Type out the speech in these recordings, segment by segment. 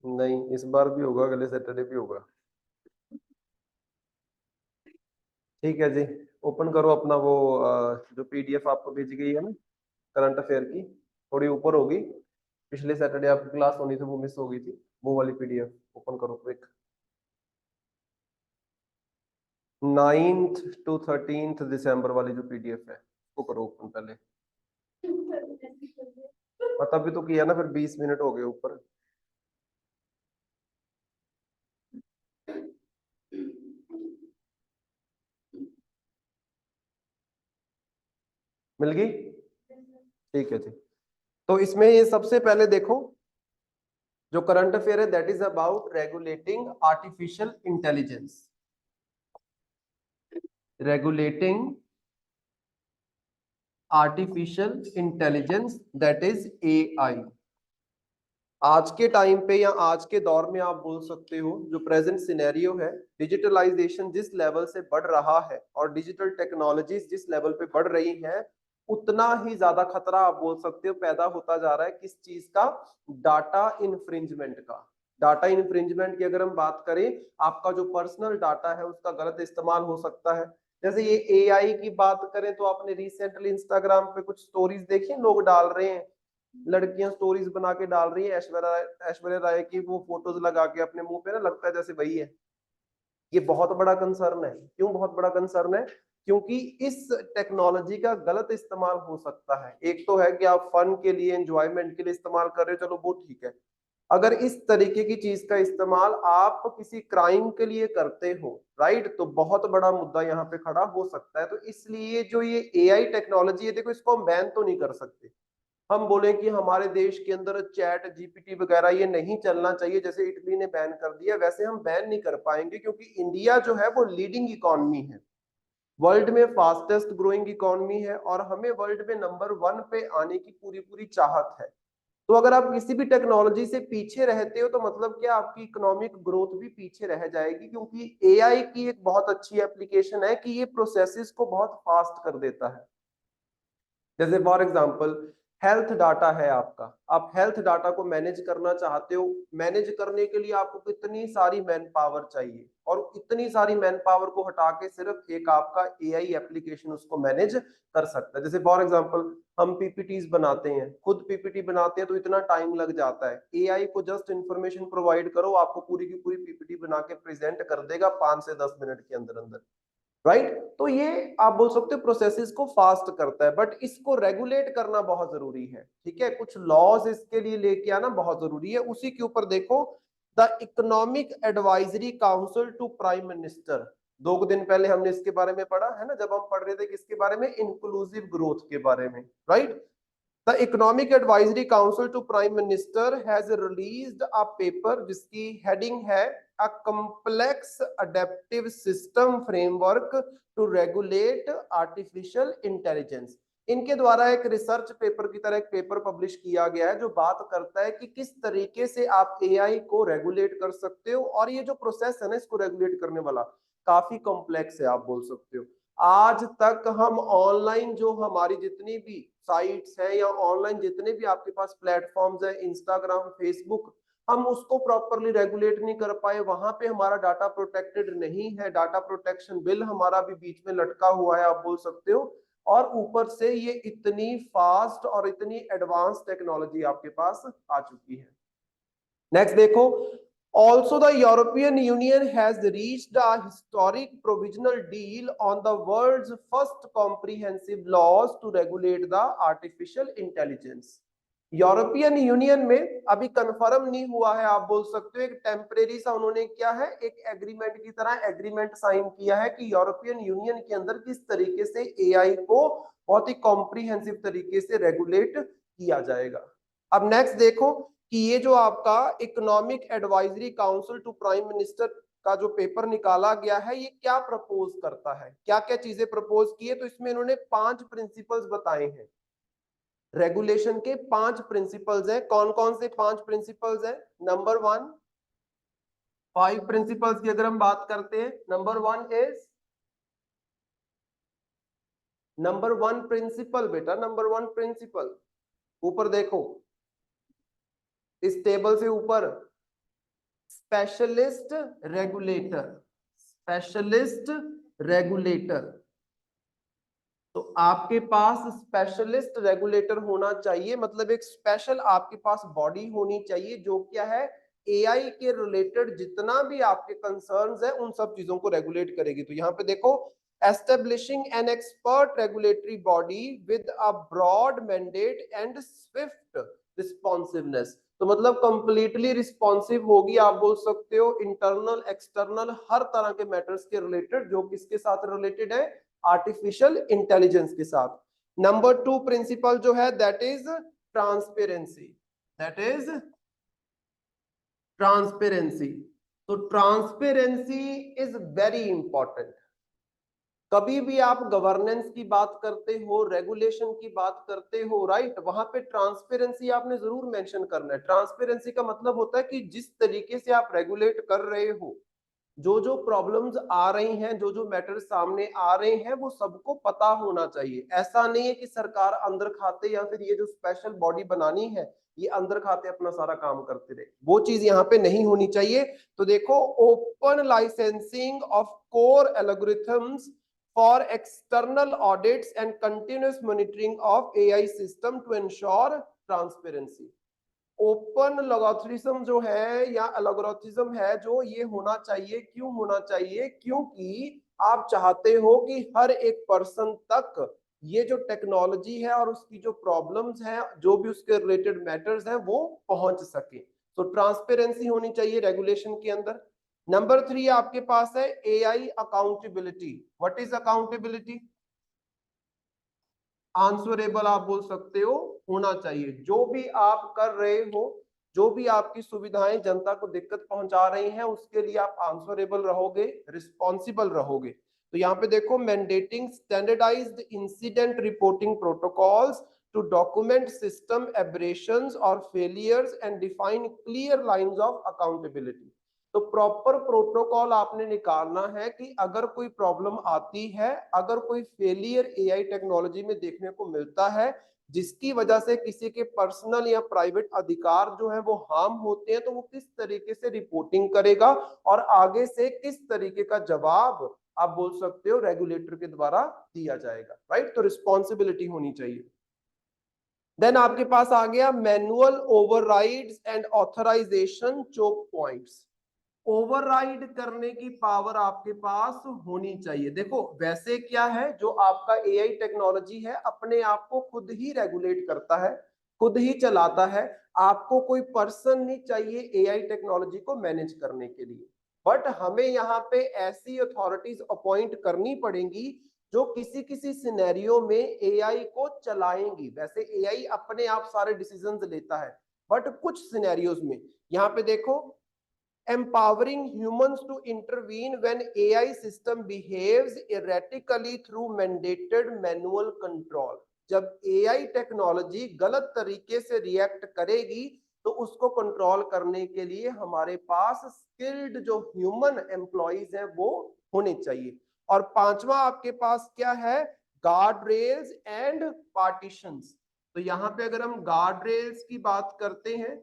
नहीं, इस बार भी होगा, अगले सैटरडे भी होगा। ठीक है जी। ओपन करो अपना वो जो पीडीएफ आपको भेजी गई है ना, करंट अफेयर की, थोड़ी ऊपर होगी। पिछले सैटरडे आपकी क्लास होनी थी, वो मिस हो गई थी। वो वाली पीडीएफ ओपन करो क्विक। 9th to 13th दिसंबर वाली जो पीडीएफ है वो करो ओपन पहले। तभी तो किया ना, फिर 20 मिनट हो गए ऊपर। मिल गई? ठीक है जी। तो इसमें ये सबसे पहले देखो, जो करंट अफेयर है that is about regulating artificial intelligence. Regulating artificial intelligence that is AI. आज के टाइम पे या आज के दौर में आप बोल सकते हो, जो प्रेजेंट सिनेरियो है, डिजिटलाइजेशन जिस लेवल से बढ़ रहा है और डिजिटल टेक्नोलॉजीज जिस लेवल पे बढ़ रही हैं, उतना ही ज्यादा खतरा आप बोल सकते हो पैदा होता जा रहा है। किस चीज का? डाटा इन्फ्रिंजमेंट का। डाटा इन्फ्रिंजमेंट की अगर हम बात करें, आपका जो पर्सनल डाटा है उसका गलत इस्तेमाल हो सकता है। जैसे ये एआई की बात करें तो आपने रिसेंटली इंस्टाग्राम पे कुछ स्टोरीज देखी, लोग डाल रहे हैं, लड़कियां स्टोरीज बना के डाल रही है ऐश्वर्या राय की वो फोटोज लगा के अपने मुंह पे, ना लगता है जैसे वही है। ये बहुत बड़ा कंसर्न है। क्यों बहुत बड़ा कंसर्न है? क्योंकि इस टेक्नोलॉजी का गलत इस्तेमाल हो सकता है। एक तो है कि आप फन के लिए, एंजॉयमेंट के लिए इस्तेमाल कर रहे हो, चलो वो ठीक है। अगर इस तरीके की चीज का इस्तेमाल आप किसी क्राइम के लिए करते हो, राइट, तो बहुत बड़ा मुद्दा यहाँ पे खड़ा हो सकता है। तो इसलिए जो ये एआई टेक्नोलॉजी है, देखो इसको हम बैन तो नहीं कर सकते। हम बोले कि हमारे देश के अंदर चैट जीपीटी वगैरह ये नहीं चलना चाहिए, जैसे इटली ने बैन कर दिया, वैसे हम बैन नहीं कर पाएंगे, क्योंकि इंडिया जो है वो लीडिंग इकोनॉमी है, वर्ल्ड में फास्टेस्ट ग्रोइंग इकोनॉमी है, और हमें वर्ल्ड में नंबर 1 पे आने की पूरी पूरी चाहत है। तो अगर आप किसी भी टेक्नोलॉजी से पीछे रहते हो, तो मतलब क्या, आपकी इकोनॉमिक ग्रोथ भी पीछे रह जाएगी। क्योंकि एआई की एक बहुत अच्छी एप्लीकेशन है कि ये प्रोसेसेस को बहुत फास्ट कर देता है। जैसे फॉर एग्जांपल, हेल्थ डाटा है आपका, आप हेल्थ डाटा को मैनेज करना चाहते हो, मैनेज करने के लिए आपको कितनी सारी मैन पावर चाहिए, और इतनी सारी मैन पावर को हटा के सिर्फ एक आपका एआई एप्लीकेशन उसको मैनेज कर सकता है। जैसे फॉर एग्जांपल, हम पीपीटीज बनाते हैं, खुद पीपीटी बनाते हैं तो इतना टाइम लग जाता है, एआई को जस्ट इंफॉर्मेशन प्रोवाइड करो, आपको पूरी की पूरी पीपीटी बना के प्रेजेंट कर देगा 5 से 10 मिनट के अंदर अंदर, राइट। तो ये आप बोल सकते हो प्रोसेसेस को फास्ट करता है, बट इसको रेगुलेट करना बहुत जरूरी है। ठीक है, कुछ लॉज इसके लिए लेके आना बहुत जरूरी है। उसी के ऊपर देखो, the economic advisory council to prime minister, 2 दिन पहले हमने इसके बारे में पढ़ा है ना, जब हम पढ़ रहे थे किसके बारे में, इंक्लूसिव ग्रोथ के बारे में, right. The economic advisory council to prime minister has released a paper जिसकी हेडिंग है a complex adaptive system framework to regulate artificial intelligence. इनके द्वारा एक रिसर्च पेपर की तरह एक पेपर पब्लिश किया गया है, जो बात करता है कि किस तरीके से आप एआई को रेगुलेट कर सकते हो। और ये जो प्रोसेस है ना इसको रेगुलेट करने वाला, काफी कॉम्प्लेक्स है आप बोल सकते हो। आज तक हम ऑनलाइन जो हमारी जितनी भी साइट्स है, या ऑनलाइन जितने भी आपके पास प्लेटफॉर्म्स है, इंस्टाग्राम, फेसबुक, हम उसको प्रॉपरली रेगुलेट नहीं कर पाए। वहां पे हमारा डाटा प्रोटेक्टेड नहीं है, डाटा प्रोटेक्शन बिल हमारा भी बीच में लटका हुआ है आप बोल सकते हो। और ऊपर से ये इतनी फास्ट और इतनी एडवांस टेक्नोलॉजी आपके पास आ चुकी है। नेक्स्ट देखो, also the European Union has reached a historic provisional deal on the world's first comprehensive laws to regulate the artificial intelligence। European union में अभी कंफर्म नहीं हुआ है आप बोल सकते हो, एक टेम्परेरी सा उन्होंने क्या है, एक एग्रीमेंट की तरह एग्रीमेंट साइन किया है कि यूरोपियन यूनियन के अंदर किस तरीके से एआई को बहुत ही कॉम्प्रिहेंसिव तरीके से रेगुलेट किया जाएगा। अब नेक्स्ट देखो कि ये जो आपका economic advisory council to prime minister का जो पेपर निकाला गया है, ये क्या प्रपोज करता है, क्या क्या चीजें प्रपोज की है। तो इसमें इन्होंने 5 प्रिंसिपल्स बताए हैं, रेगुलेशन के 5 प्रिंसिपल्स हैं। कौन कौन से 5 प्रिंसिपल्स हैं? नंबर 1, 5 प्रिंसिपल्स की अगर हम बात करते हैं, नंबर 1 इज, नंबर 1 प्रिंसिपल बेटा, नंबर 1 प्रिंसिपल, ऊपर देखो इस टेबल से ऊपर, स्पेशलिस्ट रेगुलेटर, स्पेशलिस्ट रेगुलेटर। तो आपके पास स्पेशलिस्ट रेगुलेटर होना चाहिए, मतलब एक स्पेशल आपके पास बॉडी होनी चाहिए जो क्या है, एआई के रिलेटेड जितना भी आपके कंसर्न्स है उन सब चीजों को रेगुलेट करेगी। तो यहाँ पे देखो, establishing an expert regulatory body with a broad mandate and swift responsiveness. तो मतलब कंप्लीटली रिस्पॉन्सिव होगी, आप बोल सकते हो इंटरनल एक्सटर्नल हर तरह के मैटर्स के रिलेटेड, जो किसके साथ रिलेटेड है, आर्टिफिशियल इंटेलिजेंस के साथ। नंबर 2 प्रिंसिपल जो है that is transparency, that is transparency. तो ट्रांसपेरेंसी इज वेरी इंपॉर्टेंट। कभी भी आप गवर्नेंस की बात करते हो, रेगुलेशन की बात करते हो, राइट, वहां पे ट्रांसपेरेंसी आपने जरूर मेंशन करना है। ट्रांसपेरेंसी का मतलब होता है कि जिस तरीके से आप रेगुलेट कर रहे हो, जो जो प्रॉब्लम्स आ रही हैं, जो जो मैटर सामने आ रहे हैं, वो सबको पता होना चाहिए। ऐसा नहीं है कि सरकार अंदर खाते या फिर ये जो स्पेशल बॉडी बनानी है ये अंदर खाते अपना सारा काम करते रहे, वो चीज यहाँ पे नहीं होनी चाहिए। तो देखो, open licensing of core algorithms for external audits and continuous monitoring of AI system to ensure transparency. Open logarithm जो है या अलगोरिथम है जो ये होना चाहिए, क्यों होना चाहिए, क्योंकि आप चाहते हो कि हर एक पर्सन तक ये जो टेक्नोलॉजी है और उसकी जो प्रॉब्लम्स हैं, जो भी उसके रिलेटेड मैटर्स हैं, वो पहुंच सके। तो ट्रांसपेरेंसी होनी चाहिए रेगुलेशन के अंदर। नंबर 3 आपके पास है AI accountability. What is accountability? Answerable आप बोल सकते हो, होना चाहिए। जो भी आप कर रहे हो, जो भी आपकी सुविधाएं जनता को दिक्कत पहुंचा रही हैं, उसके लिए आप आंसरेबल रहोगे, रिस्पॉन्सिबल रहोगे। तो यहाँ पे देखो, mandating standardised incident reporting protocols to document system aberrations और failures and define clear lines of accountability. तो प्रॉपर प्रोटोकॉल आपने निकालना है कि अगर कोई प्रॉब्लम आती है, अगर कोई फेलियर एआई टेक्नोलॉजी में देखने को मिलता है जिसकी वजह से किसी के पर्सनल या प्राइवेट अधिकार जो है वो हार्म होते हैं, तो वो किस तरीके से रिपोर्टिंग करेगा और आगे से किस तरीके का जवाब आप बोल सकते हो रेगुलेटर के द्वारा दिया जाएगा, राइट। तो रिस्पॉन्सिबिलिटी होनी चाहिए। देन आपके पास आ गया manual overrides and authorization choke points. Override करने की पावर आपके पास होनी चाहिए। देखो, वैसे क्या है, जो आपका एआई टेक्नोलॉजी है अपने आप को खुद ही रेगुलेट करता है, खुद ही चलाता है। आपको कोई पर्सन नहीं चाहिए एआई टेक्नोलॉजी को मैनेज करने के लिए, बट हमें यहाँ पे ऐसी अथॉरिटीज अपॉइंट करनी पड़ेंगी जो किसी किसी सिनेरियो में एआई को चलाएंगी। वैसे एआई अपने आप सारे डिसीजंस लेता है, बट कुछ सिनेरियोज में, यहाँ पे देखो, empowering humans to intervene when AI system behaves erratically through mandated manual control। जब AI टेक्नोलॉजी गलत तरीके से रिएक्ट करेगी तो उसको कंट्रोल करने के लिए हमारे पास स्किल्ड जो ह्यूमन एम्प्लॉइज हैं वो होने चाहिए। और पांचवा आपके पास क्या है, गार्ड रेल्स एंड पार्टीशंस। तो यहाँ पे अगर हम गार्ड रेल्स की बात करते हैं,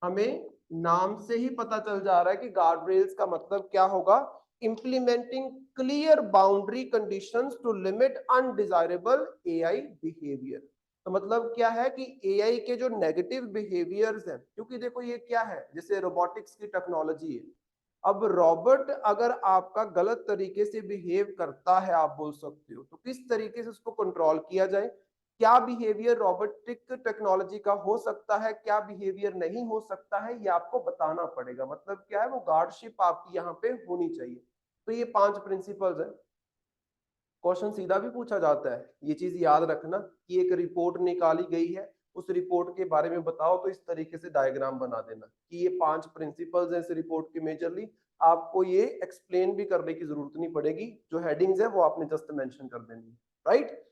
हमें नाम से ही पता चल जा रहा है कि गार्ड रेल्स का मतलब क्या होगा, implementing clear boundary conditions to limit undesirable AI behaviour. तो मतलब क्या है कि एआई के जो नेगेटिव बिहेवियर्स हैं, क्योंकि देखो ये क्या है, जैसे रोबोटिक्स की टेक्नोलॉजी है, अब रॉबोट अगर आपका गलत तरीके से बिहेव करता है, आप बोल सकते हो, तो किस तरीके से उसको कंट्रोल किया जाए, क्या बिहेवियर रोबोटिक टेक्नोलॉजी का हो सकता है, क्या बिहेवियर नहीं हो सकता है, ये आपको बताना पड़ेगा। मतलब क्या है, वो गार्डशिप आपकी यहाँ पे होनी चाहिए। तो ये 5 प्रिंसिपल्स है। क्वेश्चन सीधा भी पूछा जाता है, ये चीज याद रखना कि एक रिपोर्ट निकाली गई है, उस रिपोर्ट के बारे में बताओ, तो इस तरीके से डायग्राम बना देना कि ये 5 प्रिंसिपल्स हैं इस रिपोर्ट के मेजरली। आपको ये एक्सप्लेन भी करने की जरूरत नहीं पड़ेगी, जो हेडिंग्स है वो आपने जस्ट मेंशन कर देनी है, राइट।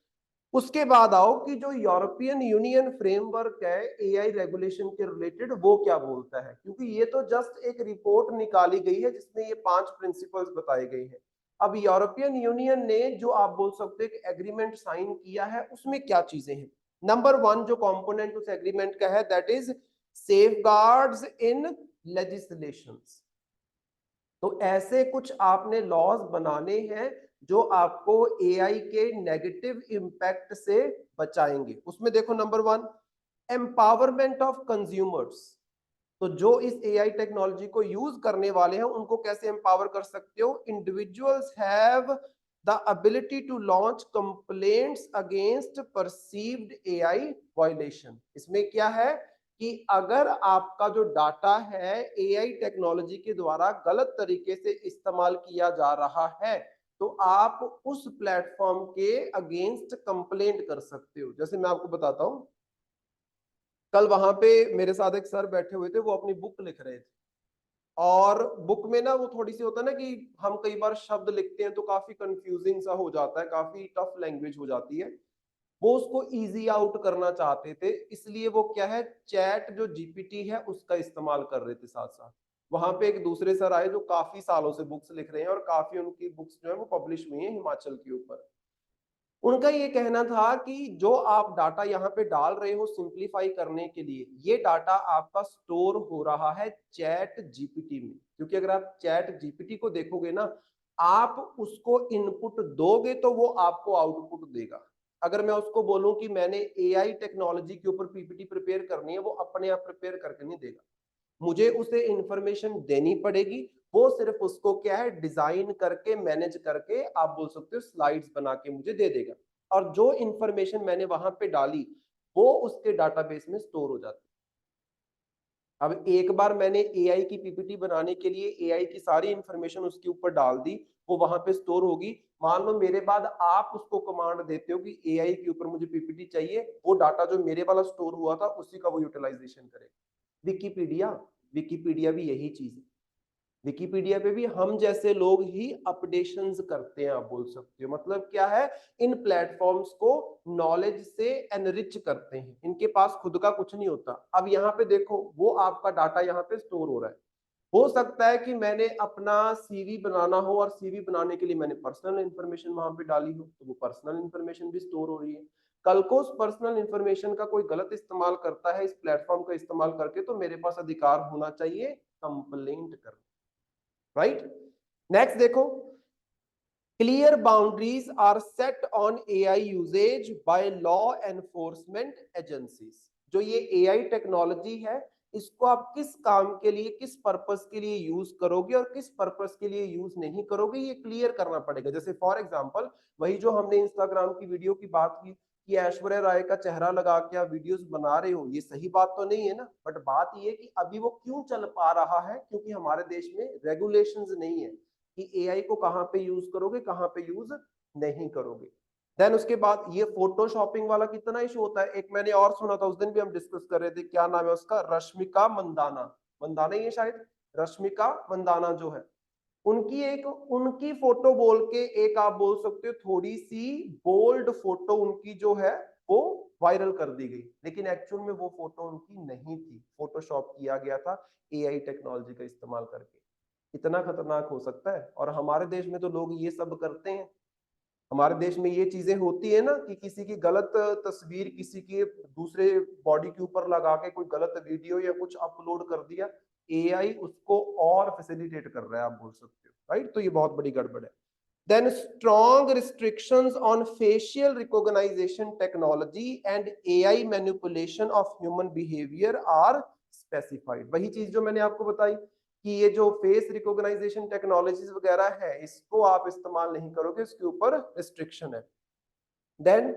उसके बाद आओ कि जो यूरोपियन यूनियन फ्रेमवर्क है एआई रेगुलेशन के रिलेटेड, वो क्या बोलता है, क्योंकि ये तो जस्ट एक रिपोर्ट निकाली गई है जिसमें ये 5 प्रिंसिपल्स बताए गए हैं। अब यूरोपियन यूनियन ने जो आप बोल सकते हैं कि एग्रीमेंट साइन किया है, उसमें क्या चीजें हैं। नंबर 1 जो कंपोनेंट उस एग्रीमेंट का है that is safeguards in legislations. तो ऐसे कुछ आपने लॉज बनाने हैं जो आपको एआई के नेगेटिव इंपैक्ट से बचाएंगे। उसमें देखो नंबर 1, एम्पावरमेंट ऑफ कंज्यूमर्स। तो जो इस एआई टेक्नोलॉजी को यूज करने वाले हैं उनको कैसे एम्पावर कर सकते हो? Individuals have the ability to launch complaints against perceived AI violation. इसमें क्या है कि अगर आपका जो डाटा है एआई टेक्नोलॉजी के द्वारा गलत तरीके से इस्तेमाल किया जा रहा है तो आप उस प्लेटफॉर्म के अगेंस्ट कंप्लेंट कर सकते हो। जैसे मैं आपको बताता हूं, कल वहां पे मेरे साथ एक सर बैठे हुए थे, वो अपनी बुक लिख रहे थे और बुक में ना वो थोड़ी सी होता है ना कि हम कई बार शब्द लिखते हैं तो काफी कंफ्यूजिंग सा हो जाता है, काफी टफ लैंग्वेज हो जाती है। वो उसको इजी आउट करना चाहते थे, इसलिए वो क्या है, चैट जो जीपीटी है उसका इस्तेमाल कर रहे थे साथ साथ। वहां पे एक दूसरे सर आए जो काफी सालों से बुक्स लिख रहे हैं और काफी उनकी बुक्स जो है वो पब्लिश हुई है हिमाचल के ऊपर। उनका ये कहना था कि जो आप डाटा यहाँ पे डाल रहे हो सिंप्लीफाई करने के लिए, ये डाटा आपका स्टोर हो रहा है चैट जीपीटी में। क्योंकि अगर आप चैट जीपीटी को देखोगे ना, आप उसको इनपुट दोगे तो वो आपको आउटपुट देगा। अगर मैं उसको बोलूं कि मैंने एआई टेक्नोलॉजी के ऊपर पीपीटी प्रिपेयर करनी है, वो अपने आप प्रिपेयर करके नहीं देगा, मुझे उसे इंफॉर्मेशन देनी पड़ेगी। वो सिर्फ उसको क्या है, डिजाइन करके मैनेज करके आप बोल सकते हो स्लाइड्स बना के मुझे दे देगा। और जो इंफॉर्मेशन मैंने वहां पे डाली वो उसके डाटाबेस में स्टोर हो जाती है। अब एक बार मैंने एआई की पीपीटी बनाने के लिए एआई की सारी इंफॉर्मेशन उसके ऊपर डाल दी, वो वहां पे स्टोर होगी। मान लो मेरे बाद आप उसको कमांड देते हो कि एआई के ऊपर मुझे पीपीटी चाहिए, वो डाटा जो मेरे वाला स्टोर हुआ था उसी का वो यूटिलाइजेशन करेगा। विकीपीडिया, विकीपीडिया भी यही चीज है। विकिपीडिया पे भी हम जैसे लोग ही अपडेशंस करते हैं, आप बोल सकते हो। मतलब क्या है, इन प्लेटफॉर्म्स को नॉलेज से एनरिच करते हैं, इनके पास खुद का कुछ नहीं होता। अब यहाँ पे देखो, वो आपका डाटा यहाँ पे स्टोर हो रहा है। हो सकता है कि मैंने अपना सीवी बनाना हो और सीवी बनाने के लिए मैंने पर्सनल इंफॉर्मेशन वहां पे डाली हो, तो वो पर्सनल इंफॉर्मेशन भी स्टोर हो रही है। कल को उस पर्सनल इंफॉर्मेशन का कोई गलत इस्तेमाल करता है इस प्लेटफॉर्म का इस्तेमाल करके, तो मेरे पास अधिकार होना चाहिए कंप्लेंट करना। राइट। नेक्स्ट देखो, clear boundaries are set on AI usage by law enforcement agencies. जो ये एआई टेक्नोलॉजी है, इसको आप किस काम के लिए, किस पर्पस के लिए यूज करोगे और किस पर्पस के लिए यूज नहीं करोगे, ये क्लियर करना पड़ेगा। जैसे फॉर एग्जांपल, वही जो हमने इंस्टाग्राम की वीडियो की बात की कि ऐश्वर्या राय का चेहरा लगा के आप वीडियोस बना रहे हो, ये सही बात तो नहीं है ना। बट बात ये है कि अभी वो क्यों चल पा रहा है, क्योंकि हमारे देश में रेगुलेशंस नहीं है कि एआई को कहां पे यूज करोगे, कहां पे यूज नहीं करोगे। देन उसके बाद ये फोटोशॉपिंग वाला कितना इशू होता है। एक मैंने और सुना था, उस दिन भी हम डिस्कस कर रहे थे, क्या नाम है उसका, रश्मिका मंदाना, मंदाना ही है शायद, रश्मिका मंदाना जो है, उनकी फोटो बोल के एक आप बोल सकते हो थोड़ी सी बोल्ड फोटो उनकी जो है वो वायरल कर दी गई, लेकिन एक्चुअल में वो फोटो उनकी नहीं थी, फोटोशॉप किया गया था एआई टेक्नोलॉजी का इस्तेमाल करके। इतना खतरनाक हो सकता है, और हमारे देश में तो लोग ये सब करते हैं। हमारे देश में ये चीजें होती है ना कि किसी की गलत तस्वीर किसी के दूसरे बॉडी के ऊपर लगा के कोई गलत वीडियो या कुछ अपलोड कर दिया, एआई उसको और फैसिलिटेट कर रहा है, आप बोल सकते हो। राइट, तो ये बहुत बड़ी गड़बड़ है। Then strong restrictions on facial recognition technology and AI manipulation of human behavior are specified। वही चीज जो मैंने आपको बताई कि ये जो फेस रिकॉग्नाइजेशन टेक्नोलॉजीज वगैरह है, इसको आप इस्तेमाल नहीं करोगे, इसके ऊपर रिस्ट्रिक्शन है। Then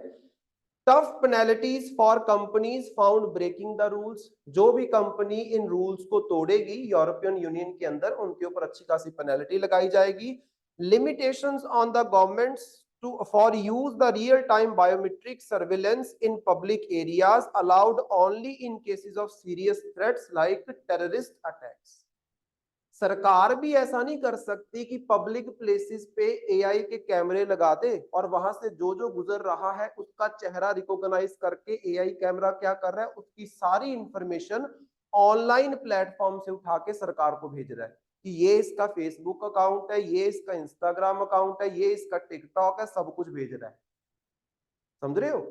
tough penalties for companies found breaking the rules. जो भी कंपनी इन रूल्स को तोड़ेगी यूरोपियन यूनियन के अंदर, उनके ऊपर अच्छी खासी पेनल्टी लगाई जाएगी। Limitations on the governments to for use the real time biometric surveillance in public areas allowed only in cases of serious threats like terrorist attacks. सरकार भी ऐसा नहीं कर सकती कि पब्लिक प्लेसेस पे एआई के कैमरे लगा दे और वहां से जो जो गुजर रहा है उसका चेहरा रिकॉग्नाइज करके एआई कैमरा क्या कर रहा है, उसकी सारी इंफॉर्मेशन ऑनलाइन प्लेटफॉर्म से उठा के सरकार को भेज रहा है कि ये इसका फेसबुक अकाउंट है, ये इसका इंस्टाग्राम अकाउंट है, ये इसका टिकटॉक है, सब कुछ भेज रहा है। समझ रहे हो,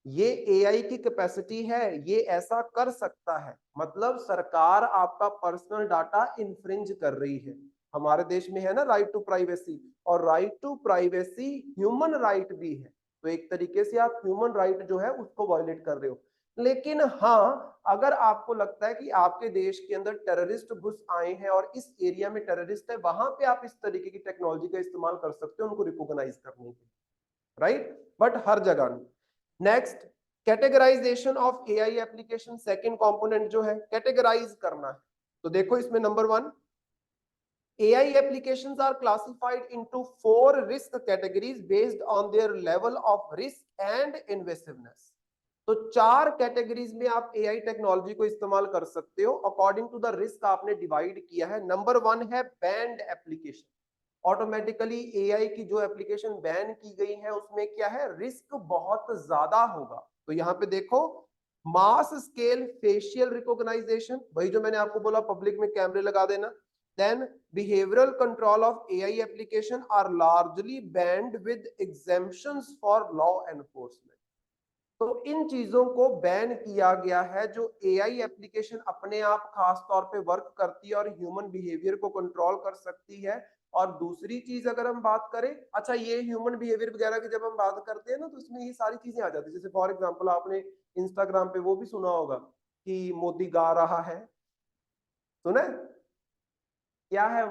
ये एआई की कैपेसिटी है, ये ऐसा कर सकता है। मतलब सरकार आपका पर्सनल डाटा इन्फ्रिंज कर रही है। हमारे देश में है ना राइट टू प्राइवेसी, और right to privacy human right भी है, तो एक तरीके से आप ह्यूमन राइट जो है उसको वायलेट कर रहे हो। लेकिन हाँ, अगर आपको लगता है कि आपके देश के अंदर टेररिस्ट घुस आए हैं और इस एरिया में टेररिस्ट है, वहां पे आप इस तरीके की टेक्नोलॉजी का इस्तेमाल कर सकते हो उनको रिकॉग्नाइज करने के, राइट, बट हर जगह नहीं। Next, categorization of AI application, second component जो है कैटेगराइज करना है। तो देखो इसमें नंबर 1, AI applications are classified into 4 risk categories based on their level of risk and invasiveness. तो 4 कैटेगरीज में आप AI टेक्नोलॉजी को इस्तेमाल कर सकते हो अकॉर्डिंग टू द रिस्क आपने डिवाइड किया है। नंबर 1 है बैंड एप्लीकेशन, ऑटोमेटिकली AI की जो एप्लीकेशन बैन की गई है उसमें क्या है, रिस्क बहुत ज्यादा होगा। तो यहाँ पे देखो, मास स्केल फेशियल रिकॉग्नाइजेशन, वही जो मैंने आपको बोला पब्लिक में कैमरे लगा देना। Then behavioral control of AI application are largely banned with exemptions for law enforcement. तो इन चीजों को बैन किया गया है, जो AI एप्लीकेशन अपने आप खास तौर पे वर्क करती है और ह्यूमन बिहेवियर को कंट्रोल कर सकती है। और दूसरी चीज अगर हम बात करें, अच्छा ये ह्यूमन बिहेवियर वगैरह की जब हम बात करते हैं ना, तो इसमें ये सारी चीजें आ जाती है। जैसे फॉर एग्जांपल आपने इंस्टाग्राम पे वो भी सुना होगा कि मोदी गा रहा है, सुना है? क्या है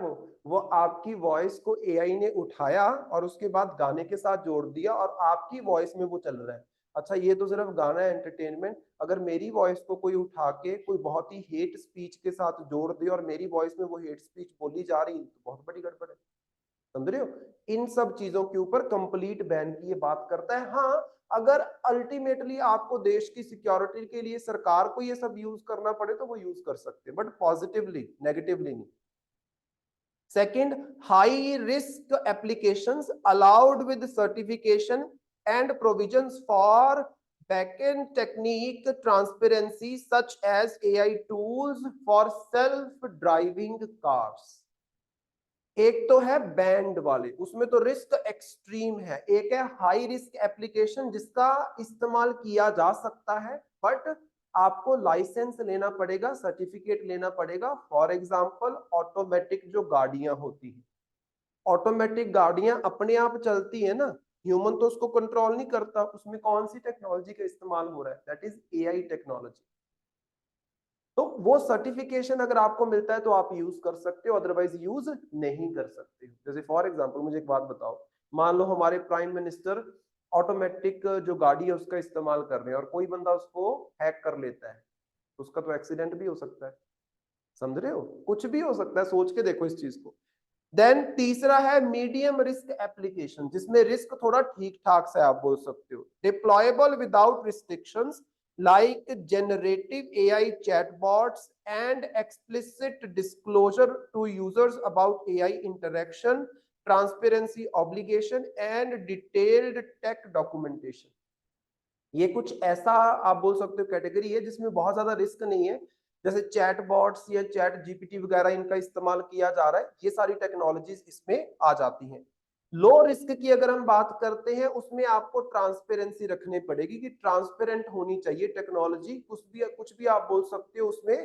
वो आपकी वॉइस को एआई ने उठाया और उसके बाद गाने के साथ जोड़ दिया और आपकी वॉइस में वो चल रहा है। अच्छा ये तो सिर्फ गाना है, एंटरटेनमेंट। अगर मेरी वॉइस को कोई उठा के कोई बहुत ही हेट स्पीच के साथ जोड़ दे और मेरी वॉइस में वो हेट स्पीच बोली जा रही, तो बहुत बड़ी गड़बड़ है, समझ रहे हो? इन सब चीजों के ऊपर कंप्लीट बैन की ये बात करता है। हाँ, अगर अल्टीमेटली आपको देश की सिक्योरिटी के लिए सरकार को ये सब यूज करना पड़े तो वो यूज कर सकते हैं, बट पॉजिटिवली, नेगेटिवली नहीं। Second, high risk applications allowed with certification and provisions for backend technique transparency, such as AI tools for self-driving cars. एक तो है बैंड वाले, उसमें तो रिस्क एक्सट्रीम है। एक है हाई रिस्क एप्लीकेशन जिसका इस्तेमाल किया जा सकता है, बट आपको लाइसेंस लेना पड़ेगा, सर्टिफिकेट लेना पड़ेगा। फॉर एग्जांपल ऑटोमेटिक जो गाड़ियां होती हैं, ऑटोमेटिक गाड़ियां अपने आप चलती है ना, ह्यूमन तो उसको कंट्रोल नहीं करता, उसमें कौन सी टेक्नोलॉजी का इस्तेमाल हो रहा है, दैट इज एआई टेक्नोलॉजी। तो वो सर्टिफिकेशन अगर आपको मिलता है तो आप यूज कर सकते हो, अदरवाइज यूज नहीं कर सकते। जैसे फॉर एग्जांपल मुझे एक बात बताओ, मान लो हमारे प्राइम मिनिस्टर ऑटोमेटिक जो गाड़ी है उसका इस्तेमाल कर रहे हैं और कोई बंदा उसको हैक कर लेता है, तो उसका तो एक्सीडेंट भी हो सकता है, समझ रहे हो? कुछ भी हो सकता है, सोच के देखो इस चीज को। देन तीसरा है मीडियम रिस्क एप्लीकेशन, जिसमें रिस्क थोड़ा ठीक ठाक से आप बोल सकते हो, deployable without restrictions like generative AI chatbots and explicit disclosure to users about AI interaction, transparency obligation and detailed tech documentation। ये कुछ ऐसा आप बोल सकते हो कैटेगरी है जिसमें बहुत ज्यादा रिस्क नहीं है, जैसे चैट बॉट्स या चैट जीपीटी वगैरह इनका इस्तेमाल किया जा रहा है, ये सारी टेक्नोलॉजीज इसमें आ जाती हैं। लो रिस्क की अगर हम बात करते हैं, उसमें आपको ट्रांसपेरेंसी रखनी पड़ेगी कि ट्रांसपेरेंट होनी चाहिए टेक्नोलॉजी, कुछ भी आप बोल सकते हो उसमें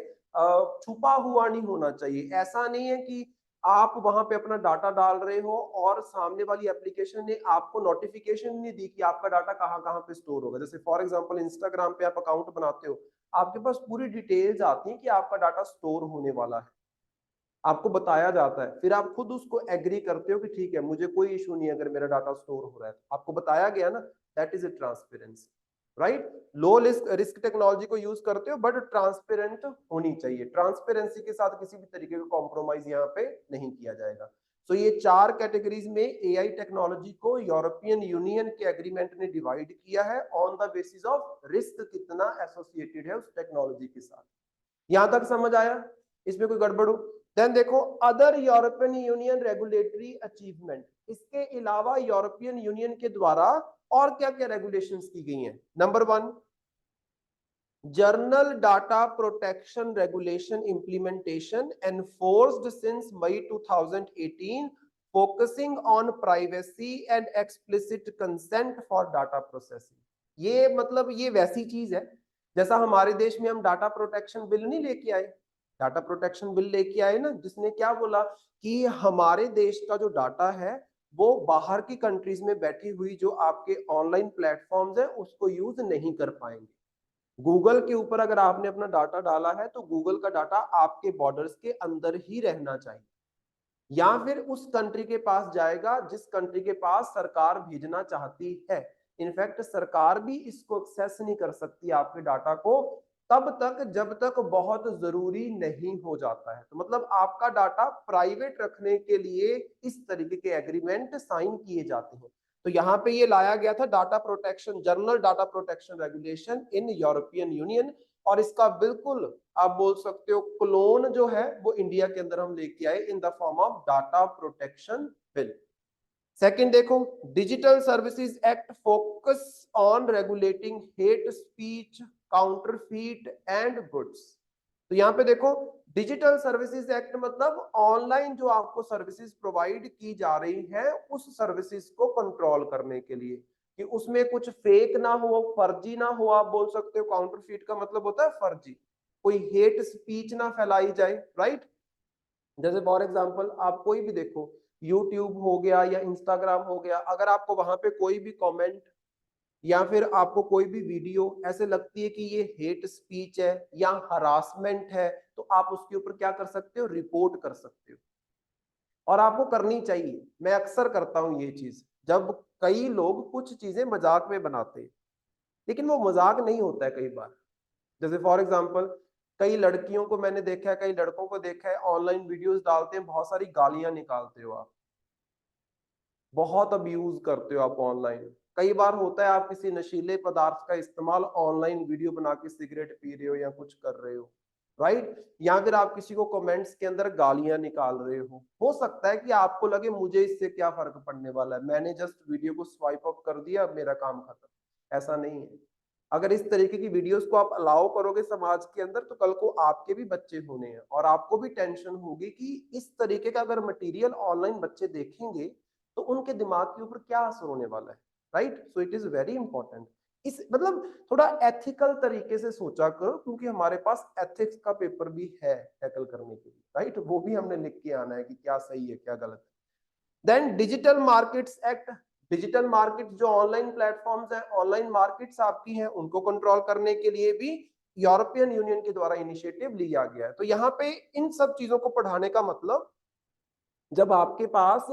छुपा हुआ नहीं होना चाहिए। ऐसा नहीं है कि आप वहां पे अपना डाटा डाल रहे हो और सामने वाली एप्लीकेशन ने आपको नोटिफिकेशन नहीं दी कि आपका डाटा कहाँ कहाँ पे स्टोर होगा। जैसे फॉर एग्जांपल इंस्टाग्राम पे आप अकाउंट बनाते हो, आपके पास पूरी डिटेल्स आती हैं कि आपका डाटा स्टोर होने वाला है, आपको बताया जाता है, फिर आप खुद उसको एग्री करते हो कि ठीक है मुझे कोई इशू नहीं अगर मेरा डाटा स्टोर हो रहा है, आपको बताया गया ना, that is a transparency, right? Low risk technology को यूज करते हो बट ट्रांसपेरेंट होनी चाहिए, ट्रांसपेरेंसी के साथ किसी भी तरीके का कॉम्प्रोमाइज यहाँ पे नहीं किया जाएगा। सो ये 4 कैटेगरीज में एआई टेक्नोलॉजी को यूरोपियन यूनियन के एग्रीमेंट ने डिवाइड किया है on the basis of risk कितना एसोसिएटेड है उस टेक्नोलॉजी के साथ। यहां तक समझ आया? इसमें कोई गड़बड़ हो? देन देखो other European union regulatory achievement, इसके अलावा यूरोपियन यूनियन के द्वारा और क्या क्या रेगुलेशंस की गई हैं। Number 1, general data protection regulation implementation enforced since May 2018, focusing on privacy and explicit consent for data processing. ये मतलब ये वैसी चीज है जैसा हमारे देश में हम डाटा प्रोटेक्शन बिल नहीं लेके आए, डाटा प्रोटेक्शन बिल लेके आए ना, जिसने क्या बोला कि हमारे देश का जो डाटा है वो बाहर की कंट्रीज में बैठी हुई जो आपके ऑनलाइन प्लेटफॉर्म्स है उसको यूज नहीं कर पाएंगे। गूगल के ऊपर अगर आपने अपना डाटा डाला है तो गूगल का डाटा आपके बॉर्डर्स के अंदर ही रहना चाहिए, या फिर उस कंट्री के पास जाएगा जिस कंट्री के पास सरकार भेजना चाहती है। इनफैक्ट सरकार भी इसको एक्सेस नहीं कर सकती आपके डाटा को तब तक जब तक बहुत जरूरी नहीं हो जाता है। तो मतलब आपका डाटा प्राइवेट रखने के लिए इस तरीके के एग्रीमेंट साइन किए जाते हैं। तो यहाँ पे ये लाया गया था data protection, general data protection regulation in European union, और इसका बिल्कुल आप बोल सकते हो क्लोन जो है वो इंडिया के अंदर हम लेके आए in the form of data protection bill. Second देखो, digital services act focus on regulating hate speech, counterfeit and goods. तो यहाँ पे देखो डिजिटल सर्विसेज एक्ट मतलब ऑनलाइन जो आपको सर्विसेज प्रोवाइड की जा रही है उस सर्विसेज को कंट्रोल करने के लिए कि उसमें कुछ फेक ना हो, फर्जी ना हो। आप बोल सकते हो काउंटरफीट का मतलब होता है फर्जी, कोई हेट स्पीच ना फैलाई जाए, राइट। जैसे फॉर एग्जांपल आप कोई भी देखो, यूट्यूब हो गया या इंस्टाग्राम हो गया, अगर आपको वहां पे कोई भी कमेंट या फिर आपको कोई भी वीडियो ऐसे लगती है कि ये हेट स्पीच है या हरासमेंट है, तो आप उसके ऊपर क्या कर सकते हो, रिपोर्ट कर सकते हो। और आपको करनी चाहिए, मैं अक्सर करता हूं ये चीज। जब कई लोग कुछ चीजें मजाक में बनाते हैं लेकिन वो मजाक नहीं होता है कई बार। जैसे फॉर एग्जांपल कई लड़कियों को मैंने देखा है, कई लड़कों को देखा है, ऑनलाइन वीडियोस डालते हैं, बहुत सारी गालियां निकालते हो आप, बहुत अब्यूज करते हो आप ऑनलाइन। कई बार होता है आप किसी नशीले पदार्थ का इस्तेमाल ऑनलाइन वीडियो बना के सिगरेट पी रहे हो या कुछ कर रहे हो, राइट। या फिर आप किसी को कमेंट्स के अंदर गालियां निकाल रहे हो सकता है कि आपको लगे मुझे इससे क्या फर्क पड़ने वाला है, मैंने जस्ट वीडियो को स्वाइप अप कर दिया, मेरा काम खत्म। ऐसा नहीं है। अगर इस तरीके की वीडियोस को आप अलाउ करोगे समाज के अंदर तो कल को आपके भी बच्चे होने हैं और आपको भी टेंशन होगी कि इस तरीके का अगर मटेरियल ऑनलाइन बच्चे देखेंगे तो उनके दिमाग के ऊपर क्या असर होने वाला है, right. So it is very important. इस मतलब थोड़ा एथिकल तरीके से सोचा करो, क्योंकि हमारे पास एथिक्स का पेपर भी है टैकल करने के लिए, राइट। वो भी हमने लिख के आना है कि क्या सही है क्या गलत है। Then digital markets act, digital market जो ऑनलाइन प्लेटफॉर्म्स हैं, ऑनलाइन मार्केट्स आपकी हैं, उनको कंट्रोल करने के लिए भी यूरोपियन यूनियन के द्वारा इनिशिएटिव लिया गया है। तो यहाँ पे इन सब चीजों को पढ़ाने का मतलब, जब आपके पास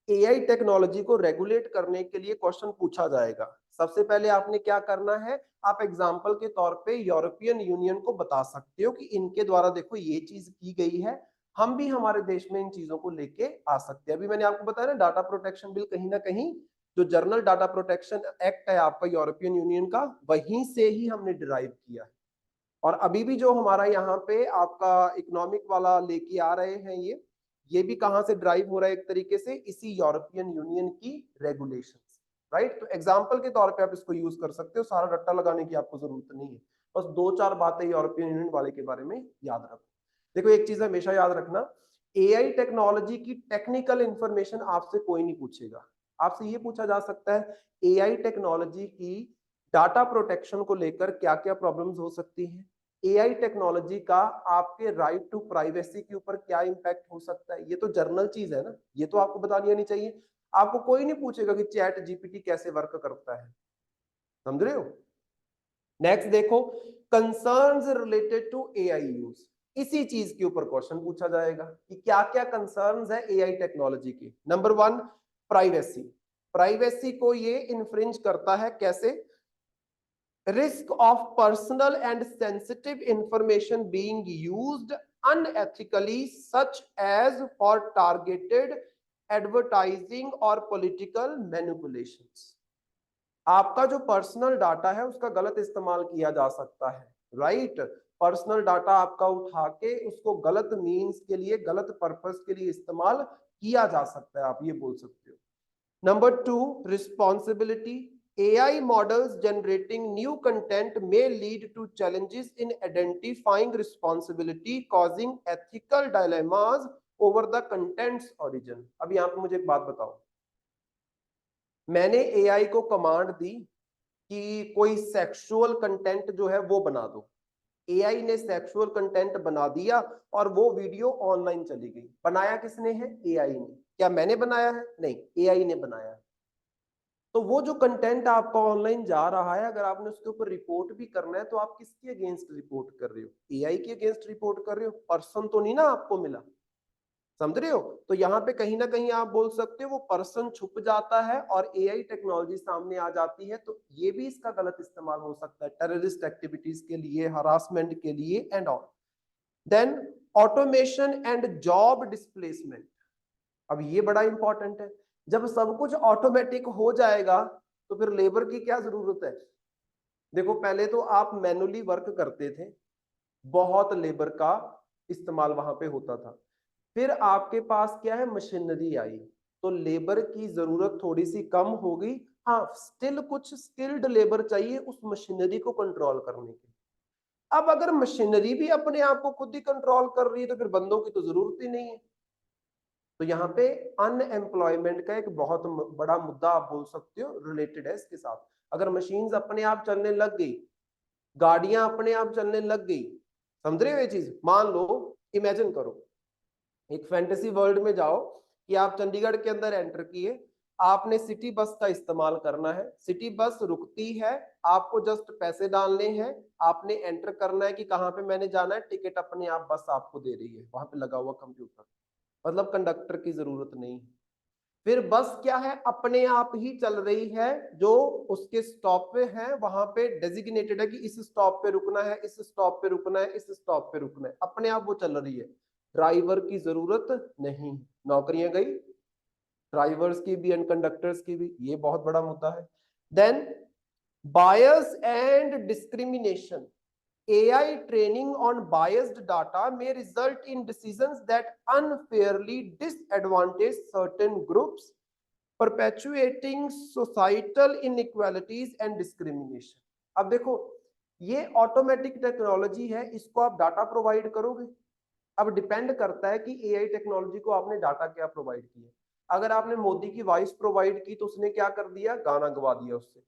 एआई टेक्नोलॉजी को रेगुलेट करने के लिए क्वेश्चन पूछा जाएगा, सबसे पहले आपने क्या करना है, आप एग्जाम्पल के तौर पे यूरोपियन यूनियन को बता सकते हो कि इनके द्वारा देखो ये चीज की गई है, हम भी हमारे देश में इन चीजों को लेके आ सकते हैं। अभी मैंने आपको बताया ना डाटा प्रोटेक्शन बिल कहीं ना कहीं जो जर्नल डाटा प्रोटेक्शन एक्ट है आपका यूरोपियन यूनियन का, वहीं से ही हमने डिराइव किया है। और अभी भी जो हमारा यहाँ पे आपका इकोनॉमिक वाला लेके आ रहे हैं ये भी कहाँ से ड्राइव हो रहा है, एक तरीके से इसी यूरोपियन यूनियन की रेगुलेशंस, राइट। तो एग्जांपल के तौर पे आप इसको यूज कर सकते हो, सारा रट्टा लगाने की आपको जरूरत नहीं है। बस दो चार बातें यूरोपियन यूनियन वाले के बारे में याद रखो। देखो एक चीज हमेशा याद रखना, एआई टेक्नोलॉजी की टेक्निकल इंफॉर्मेशन आपसे कोई नहीं पूछेगा। आपसे ये पूछा जा सकता है एआई टेक्नोलॉजी की डाटा प्रोटेक्शन को लेकर क्या क्या प्रॉब्लम्स हो सकती हैं, एआई टेक्नोलॉजी का आपके राइट टू प्राइवेसी के ऊपर क्या इंपैक्ट हो सकता है। ये तो जर्नल चीज है ना, ये तो आपको बतानी आनी चाहिए। आपको कोई नहीं पूछेगा कि चैट जीपीटी कैसे वर्क करता है, समझ रहे हो। नेक्स्ट देखो, concerns related to AI use, इसी चीज के ऊपर क्वेश्चन पूछा जाएगा कि क्या क्या कंसर्न्स है एआई टेक्नोलॉजी की। Number 1, privacy. प्राइवेसी को ये इन्फ्रिंज करता है कैसे, risk of personal and sensitive information being used unethically such as for targeted advertising or political manipulations। आपका जो पर्सनल डाटा है उसका गलत इस्तेमाल किया जा सकता है, राइट। पर्सनल डाटा आपका उठा के उसको गलत मीन्स के लिए, गलत पर्पस के लिए इस्तेमाल किया जा सकता है, आप ये बोल सकते हो। Number 2, responsibility. AI models generating new content may lead to challenges in identifying responsibility, causing ethical dilemmas over the content's origin। अब यहाँ पे मुझे एक बात बताओ, मैंने AI को कमांड दी कि कोई सेक्सुअल कंटेंट जो है वो बना दो, एआई ने सेक्सुअल कंटेंट बना दिया और वो वीडियो ऑनलाइन चली गई। बनाया किसने है? एआई ने। क्या मैंने बनाया है? नहीं, एआई ने बनाया है। तो वो जो कंटेंट आपका ऑनलाइन जा रहा है, अगर आपने उसके ऊपर रिपोर्ट भी करना है तो आप किसके अगेंस्ट रिपोर्ट कर रहे हो? एआई के अगेंस्ट रिपोर्ट कर रहे हो, पर्सन तो नहीं ना आपको मिला। समझ रहे हो? तो यहाँ पे कहीं ना कहीं आप बोल सकते हो वो पर्सन छुप जाता है और एआई टेक्नोलॉजी सामने आ जाती है। तो ये भी इसका गलत इस्तेमाल हो सकता है टेररिस्ट एक्टिविटीज के लिए, हरासमेंट के लिए and all. Then automation and job displacement. अब ये बड़ा इंपॉर्टेंट है। जब सब कुछ ऑटोमेटिक हो जाएगा तो फिर लेबर की क्या जरूरत है? देखो, पहले तो आप मैनुअली वर्क करते थे, बहुत लेबर का इस्तेमाल वहां पे होता था। फिर आपके पास क्या है? मशीनरी आई, तो लेबर की जरूरत थोड़ी सी कम हो गई। हाँ, स्टिल कुछ स्किल्ड लेबर चाहिए उस मशीनरी को कंट्रोल करने के। अब अगर मशीनरी भी अपने आप को खुद ही कंट्रोल कर रही है तो फिर बंदों की तो जरूरत ही नहीं है। तो यहाँ पे अनएम्प्लॉयमेंट का एक बहुत बड़ा मुद्दा आप बोल सकते हो रिलेटेड है इसके साथ। अगर मशीन्स अपने आप चलने लग गई, गाड़ियां अपने आप चलने लग गई, समझ रहे हो ये चीज? मान लो, इमेजिन करो, एक फैंटेसी वर्ल्ड में जाओ कि आप चंडीगढ़ के अंदर एंटर किए, आपने सिटी बस का इस्तेमाल करना है। सिटी बस रुकती है, आपको जस्ट पैसे डालने हैं, आपने एंटर करना है कि कहाँ पे मैंने जाना है, टिकट अपने आप बस आपको दे रही है, वहां पे लगा हुआ कंप्यूटर, मतलब कंडक्टर की जरूरत नहीं। फिर बस क्या है? अपने आप ही चल रही है। जो उसके स्टॉप पे है वहां पे डेजिग्नेटेड है कि इस स्टॉप पे रुकना है, इस स्टॉप पे रुकना है, इस स्टॉप पे रुकना है, अपने आप वो चल रही है। ड्राइवर की जरूरत नहीं, नौकरियां गई, ड्राइवर्स की भी एंड कंडक्टर्स की भी। ये बहुत बड़ा मुद्दा है। Then bias and discrimination. AI training on biased data may result in decisions that unfairly disadvantage certain groups, perpetuating societal inequalities and discrimination. अब देखो, ये ऑटोमेटिक टेक्नोलॉजी है, इसको आप डाटा प्रोवाइड करोगे। अब डिपेंड करता है कि एआई टेक्नोलॉजी को आपने डाटा क्या प्रोवाइड किया। अगर आपने मोदी की वॉइस प्रोवाइड की तो उसने क्या कर दिया? गाना गवा दिया उससे।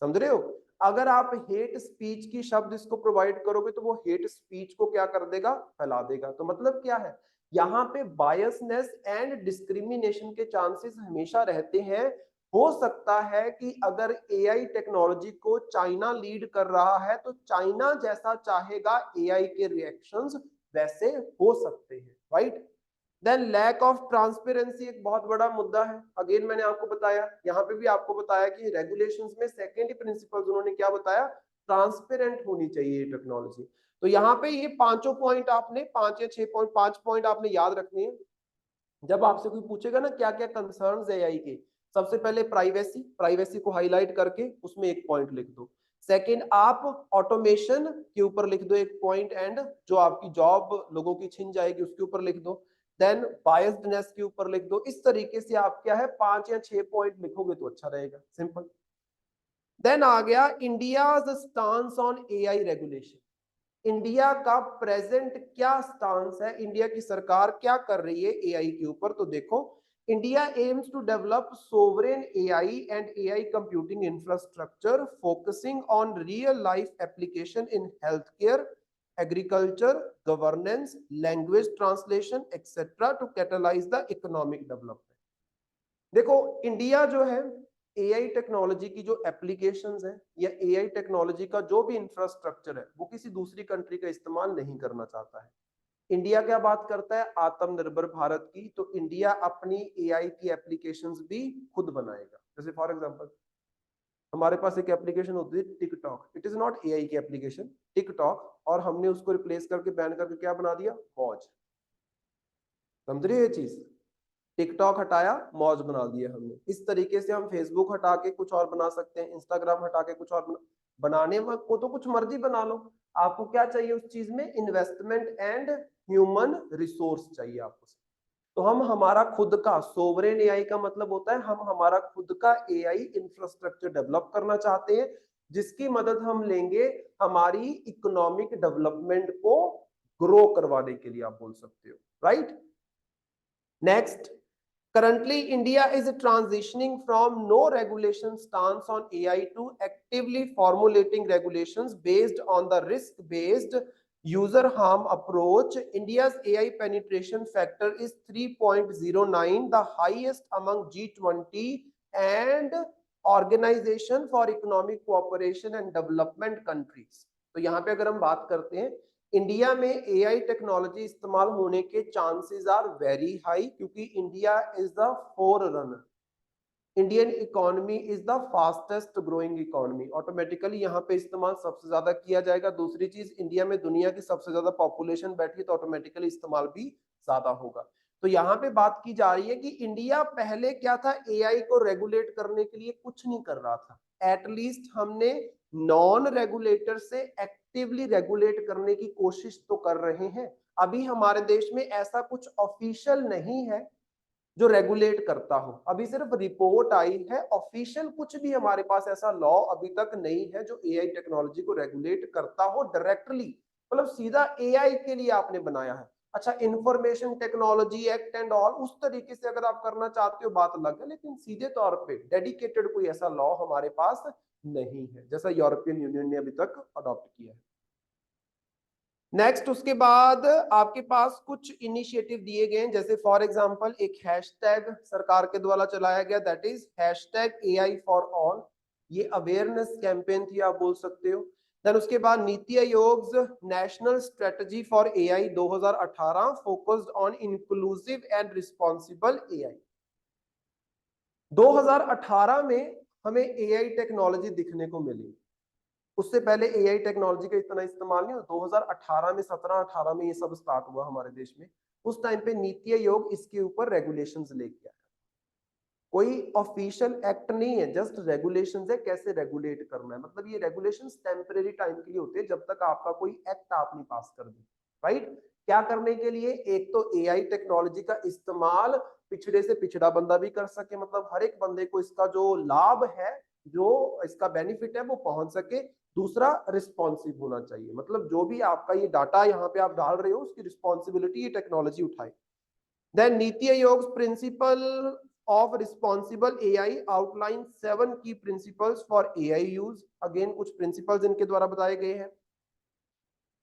समझ रहे हो? अगर आप हेट स्पीच की शब्द इसको प्रोवाइड करोगे तो वो हेट स्पीच को क्या कर देगा? फैला देगा। तो मतलब क्या है? यहाँ पे बायसनेस एंड डिस्क्रिमिनेशन के चांसेस हमेशा रहते हैं। हो सकता है कि अगर एआई टेक्नोलॉजी को चाइना लीड कर रहा है तो चाइना जैसा चाहेगा एआई के रिएक्शंस वैसे हो सकते हैं, right? Then lack of transparency एक बहुत बड़ा मुद्दा है। अगेन मैंने आपको बताया, यहाँ पे भी आपको बताया कि रेगुलेशंस में सेकेंडरी प्रिंसिपल्स उन्होंने क्या बताया? ट्रांसपेरेंट होनी चाहिए टेक्नोलॉजी। तो यहाँ पे ये पांचों पॉइंट आपने, 5 या 6 पॉइंट, 5 पॉइंट आपने याद रखने हैं। जब आपसे कोई पूछेगा ना क्या क्या कंसर्न्स है एआई के, सबसे पहले प्राइवेसी, प्राइवेसी को हाईलाइट करके उसमें एक पॉइंट लिख दो। सेकंड, आप ऑटोमेशन के ऊपर लिख दो एक पॉइंट, एंड जो आपकी जॉब लोगों की छिन जाएगी उसके ऊपर लिख दो। देन बायस्डनेस के ऊपर लिख दो। इस तरीके से आप क्या है 5 या 6 पॉइंट लिखोगे तो अच्छा रहेगा, सिंपल। देन आ गया India's stance on AI regulation. India का प्रेजेंट क्या स्टांस है, इंडिया की सरकार क्या कर रही है एआई के ऊपर? तो देखो, India aims to develop sovereign AI and AI computing infrastructure focusing on real life application in health care, agriculture, governance, language translation etcetera to catalyse the economic development. देखो, इंडिया जो है एआई टेक्नोलॉजी की जो applications हैं या AI technology का जो भी इंफ्रास्ट्रक्चर है वो किसी दूसरी कंट्री का इस्तेमाल नहीं करना चाहता है। इंडिया क्या बात करता है? आत्मनिर्भर भारत की। तो इंडिया अपनी एआई की एप्लीकेशंस भी खुद बनाएगा। जैसे फॉर एग्जांपल हमारे पास एक एप्लीकेशन होती है TikTok, it is not AI की एप्लीकेशन, टिकटॉक, और हमने उसको रिप्लेस करके बैन करके क्या बना दिया? मौज। समझ रहे हो ये चीज? टिकटॉक हटाया, मौज बना दिया हमने। इस तरीके से हम फेसबुक हटा के कुछ और बना सकते हैं, इंस्टाग्राम हटा के कुछ और बनाने को तो कुछ मर्जी बना लो। आपको क्या चाहिए उस चीज में? इन्वेस्टमेंट एंड ह्यूमन रिसोर्स चाहिए आपको। तो हम हमारा खुद का सोवरेन एआई का मतलब होता है हम हमारा खुद का एआई इंफ्रास्ट्रक्चर डेवलप करना चाहते हैं, जिसकी मदद हम लेंगे हमारी इकोनॉमिक डेवलपमेंट को ग्रो करवाने के लिए, आप बोल सकते हो, right? Next, Currently, India is transitioning from no regulation stance on AI to actively formulating regulations based on the risk-based user harm approach. India's AI penetration factor is 3.09, the highest among G20 and Organization for Economic Cooperation and Development countries. तो यहाँ पे अगर हम बात करते हैं, India में AI technology इस्तेमाल होने के चांसेस आर वेरी हाई, क्योंकि India is the four runner. Indian economy is the fastest growing economy, automatically यहाँ पे इस्तेमाल सबसे ज्यादा किया जाएगा। दूसरी चीज, इंडिया में दुनिया की सबसे ज्यादा पॉपुलेशन बैठी है, तो ऑटोमेटिकली इस्तेमाल भी ज्यादा होगा। तो यहाँ पे बात की जा रही है कि इंडिया पहले क्या था, एआई को रेगुलेट करने के लिए कुछ नहीं कर रहा था। एटलीस्ट हमने नॉन रेगुलेटर से एक्टिवली रेगुलेट करने की कोशिश तो कर रहे हैं। अभी हमारे देश में ऐसा कुछ ऑफिशियल नहीं है जो रेगुलेट करता हो, अभी सिर्फ रिपोर्ट आई है। ऑफिशियल कुछ भी हमारे पास ऐसा लॉ अभी तक नहीं है जो एआई टेक्नोलॉजी को रेगुलेट करता हो डायरेक्टली, मतलब सीधा एआई के लिए आपने बनाया है। अच्छा, information technology act and all, उस तरीके से अगर आप करना चाहते हो बात अलग है, लेकिन सीधे तौर पे डेडिकेटेड कोई ऐसा लॉ हमारे पास नहीं है जैसा यूरोपियन यूनियन ने अभी तक अडॉप्ट किया है। नेक्स्ट, उसके बाद आपके पास कुछ इनिशिएटिव दिए गए हैं, जैसे फॉर एग्जांपल एक हैशटैग सरकार के द्वारा चलाया गया, that is hashtag AI for all. ये अवेयरनेस कैंपेन थी, आप बोल सकते हो। देन उसके बाद NITI Aayog national strategy for AI 2018 focused on inclusive and responsible AI. 2018 में हमें एआई टेक्नोलॉजी दिखने को मिली, उससे पहले एआई टेक्नोलॉजी का इतना इस्तेमाल नहीं हुआ। 2018 में 17-18 में ये सब स्टार्ट हुआ हमारे देश में। उस टाइम पे नीति आयोग इसके ऊपर रेगुलेशंस लेके आया। कोई ऑफिशियल एक्ट नहीं है, जस्ट रेगुलेशंस है, कैसे रेगुलेट करना है। मतलब ये रेगुलेशंस टेम्परेरी टाइम के लिए होते हैं, जब तक आपका कोई एक्ट आप नहीं पास कर दे, राइट। क्या करने के लिए, एक तो एआई टेक्नोलॉजी का इस्तेमाल पिछड़े से पिछड़ा बंदा भी कर सके, मतलब हर एक बंदे को इसका जो लाभ है, जो इसका बेनिफिट है, वो पहुंच सके। दूसरा, रिस्पॉन्सिव होना चाहिए, मतलब जो भी आपका ये डाटा यहाँ पे आप डाल रहे हो, उसकी रिस्पॉन्सिबिलिटी ये टेक्नोलॉजी उठाए। Then NITI Aayog principle of responsible AI outline 7 की principles for AI use. Again कुछ प्रिंसिपल्स इनके द्वारा बताए गए हैं।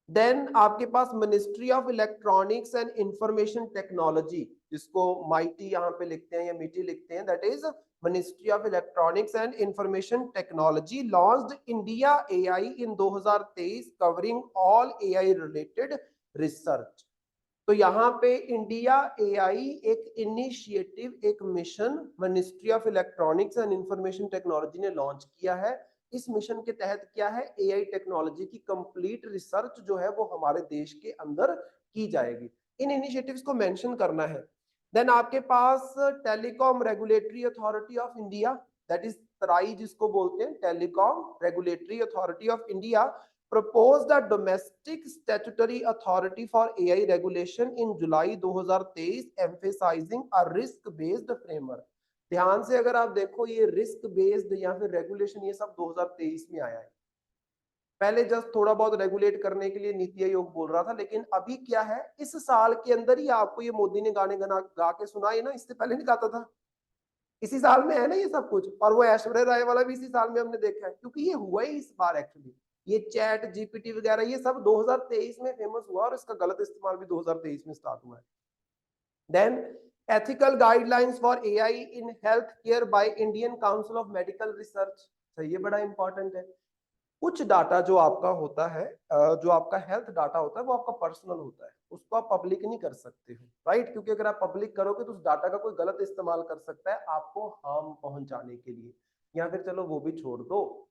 देन आपके पास ministry of electronics and information technology, जिसको माइटी यहाँ पे लिखते हैं या मीटी लिखते हैं, that is ministry of electronics and information technology launched India AI in 2023 covering all AI related research. तो यहाँ पे इंडिया एआई एक इनिशिएटिव, एक mission ministry of electronics and information technology ने लॉन्च किया है। इस मिशन के तहत क्या है, एआई टेक्नोलॉजी की कंप्लीट रिसर्च जो है वो हमारे देश के अंदर की जाएगी। इन इनिशिएटिव्स को मेंशन करना है। देन आपके पास telecom regulatory authority of India, that is TRAI जिसको बोलते हैं, telecom regulatory authority of India proposed a domestic statutory authority for AI regulation in July 2023 emphasizing a risk based framework। ध्यान से अगर आप देखो, ये रिस्क बेस्ड या फिर रेगुलेशन ये सब 2023 में आया है। पहले जस्ट थोड़ा बहुत रेगुलेट करने के लिए नीति आयोग बोल रहा था, लेकिन अभी क्या है, इस साल के अंदर ही आपको ये मोदी ने गाने गा के सुनाए ना, इससे पहले नहीं गाता था। इसी साल में है ना ये सब कुछ, और वो ऐश्वर्या राय वाला भी इसी साल में हमने देखा है, क्योंकि ये हुआ ही इस बार एक्चुअली। ये चैट जीपीटी वगैरह ये सब 2023 में फेमस हुआ, और इसका गलत इस्तेमाल भी 2023 में स्टार्ट हुआ है। Then ethical guidelines for AI in health care by Indian Council of Medical Research. तो ये बड़ा इंपॉर्टेंट है। कुछ डाटा जो आपका होता है, जो आपका हेल्थ डाटा होता है, वो आपका पर्सनल होता है, उसको आप पब्लिक नहीं कर सकते हो, राइट। क्योंकि अगर आप पब्लिक करोगे तो उस डाटा का कोई गलत इस्तेमाल कर सकता है आपको हार्म पहुंचाने के लिए। या फिर चलो वो भी छोड़ दो,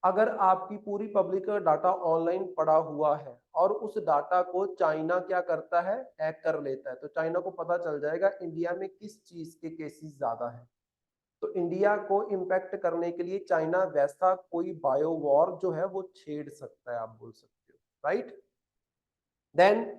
अगर आपकी पूरी पब्लिक का डाटा ऑनलाइन पड़ा हुआ है और उस डाटा को चाइना क्या करता है, हैक कर लेता है, तो चाइना को पता चल जाएगा इंडिया में किस चीज के केसेस ज्यादा है। तो इंडिया को इम्पैक्ट करने के लिए चाइना वैसा कोई बायो वॉर जो है वो छेड़ सकता है, आप बोल सकते हो, right. Then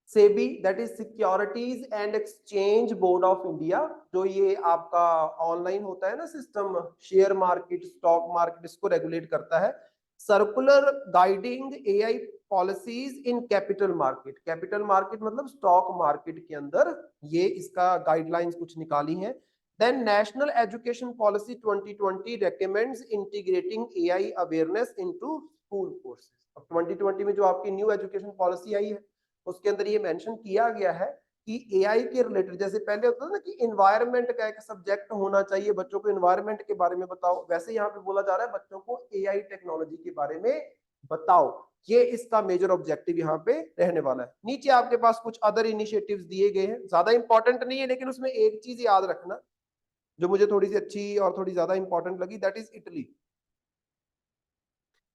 SEBI, that is Securities and Exchange Board of India, जो ये आपका ऑनलाइन होता है ना system, share market, stock market, इसको रेगुलेट करता है। Circular guiding AI policies in capital market. Capital market मतलब स्टॉक मार्केट के अंदर ये इसका गाइडलाइंस कुछ निकाली है। Then National Education Policy 2020 recommends integrating AI awareness into school courses. अब 2020 में जो आपकी न्यू एजुकेशन पॉलिसी आई है उसके अंदर ये मेंशन किया गया है कि एआई के रिलेटेड, जैसे पहले होता था ना कि एनवायरनमेंट का एक सब्जेक्ट होना चाहिए, बच्चों को एनवायरनमेंट के बारे में बताओ, वैसे यहाँ पे बोला जा रहा है बच्चों को एआई टेक्नोलॉजी के बारे में बताओ। ये इसका मेजर ऑब्जेक्टिव यहाँ पे रहने वाला है। नीचे आपके पास कुछ अदर इनिशिएटिव्स दिए गए हैं, ज्यादा इंपॉर्टेंट नहीं है, लेकिन उसमें एक चीज याद रखना जो मुझे थोड़ी सी अच्छी और थोड़ी ज्यादा इंपॉर्टेंट लगी, that is Italy.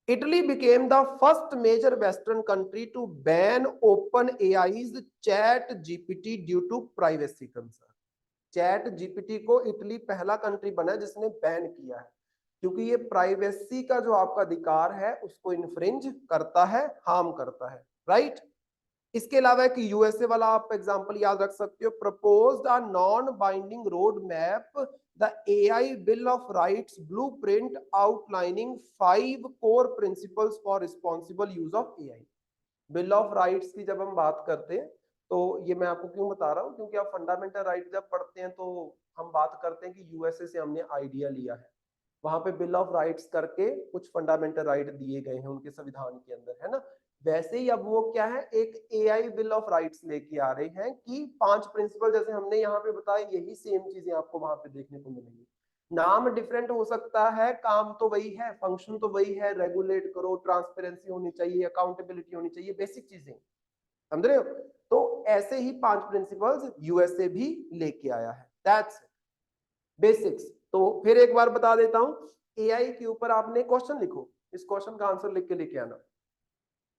Italy became the first major Western country to ban OpenAI's ChatGPT due to privacy concern. ChatGPT को इटली पहला कंट्री बना जिसने बैन किया है क्योंकि ये प्राइवेसी का जो आपका अधिकार है उसको इन्फ्रिंज करता है, हार्म करता है, राइट। इसके अलावा एक यूएसए वाला आप एग्जांपल याद रख सकते हो। Proposed a non binding road map the AI bill of rights blueprint outlining 5 core principles for responsible use of AI. Bill of rights की जब हम बात करते हैं तो ये मैं आपको क्यों बता रहा हूँ, क्योंकि आप फंडामेंटल राइट जब पढ़ते हैं तो हम बात करते हैं कि यूएसए से हमने आइडिया लिया है, वहां पे बिल ऑफ राइट्स करके कुछ फंडामेंटल राइट दिए गए हैं उनके संविधान के अंदर, है ना। वैसे ही अब वो क्या है, एक एआई बिल ऑफ राइट्स लेके आ रहे हैं कि 5 प्रिंसिपल जैसे हमने यहाँ पे बताया, यही सेम चीजें आपको वहां पे देखने को मिलेंगी। नाम डिफरेंट हो सकता है, काम तो वही है, फंक्शन तो वही है, रेगुलेट करो, ट्रांसपेरेंसी होनी चाहिए, अकाउंटेबिलिटी होनी चाहिए, बेसिक चीजें, समझ रहे हो। तो ऐसे ही 5 प्रिंसिपल्स यूएसए भी लेके आया है, दैट्स बेसिक्स। तो फिर एक बार बता देता हूं, एआई के ऊपर आपने क्वेश्चन लिखो, इस क्वेश्चन का आंसर लिख के लेके आना,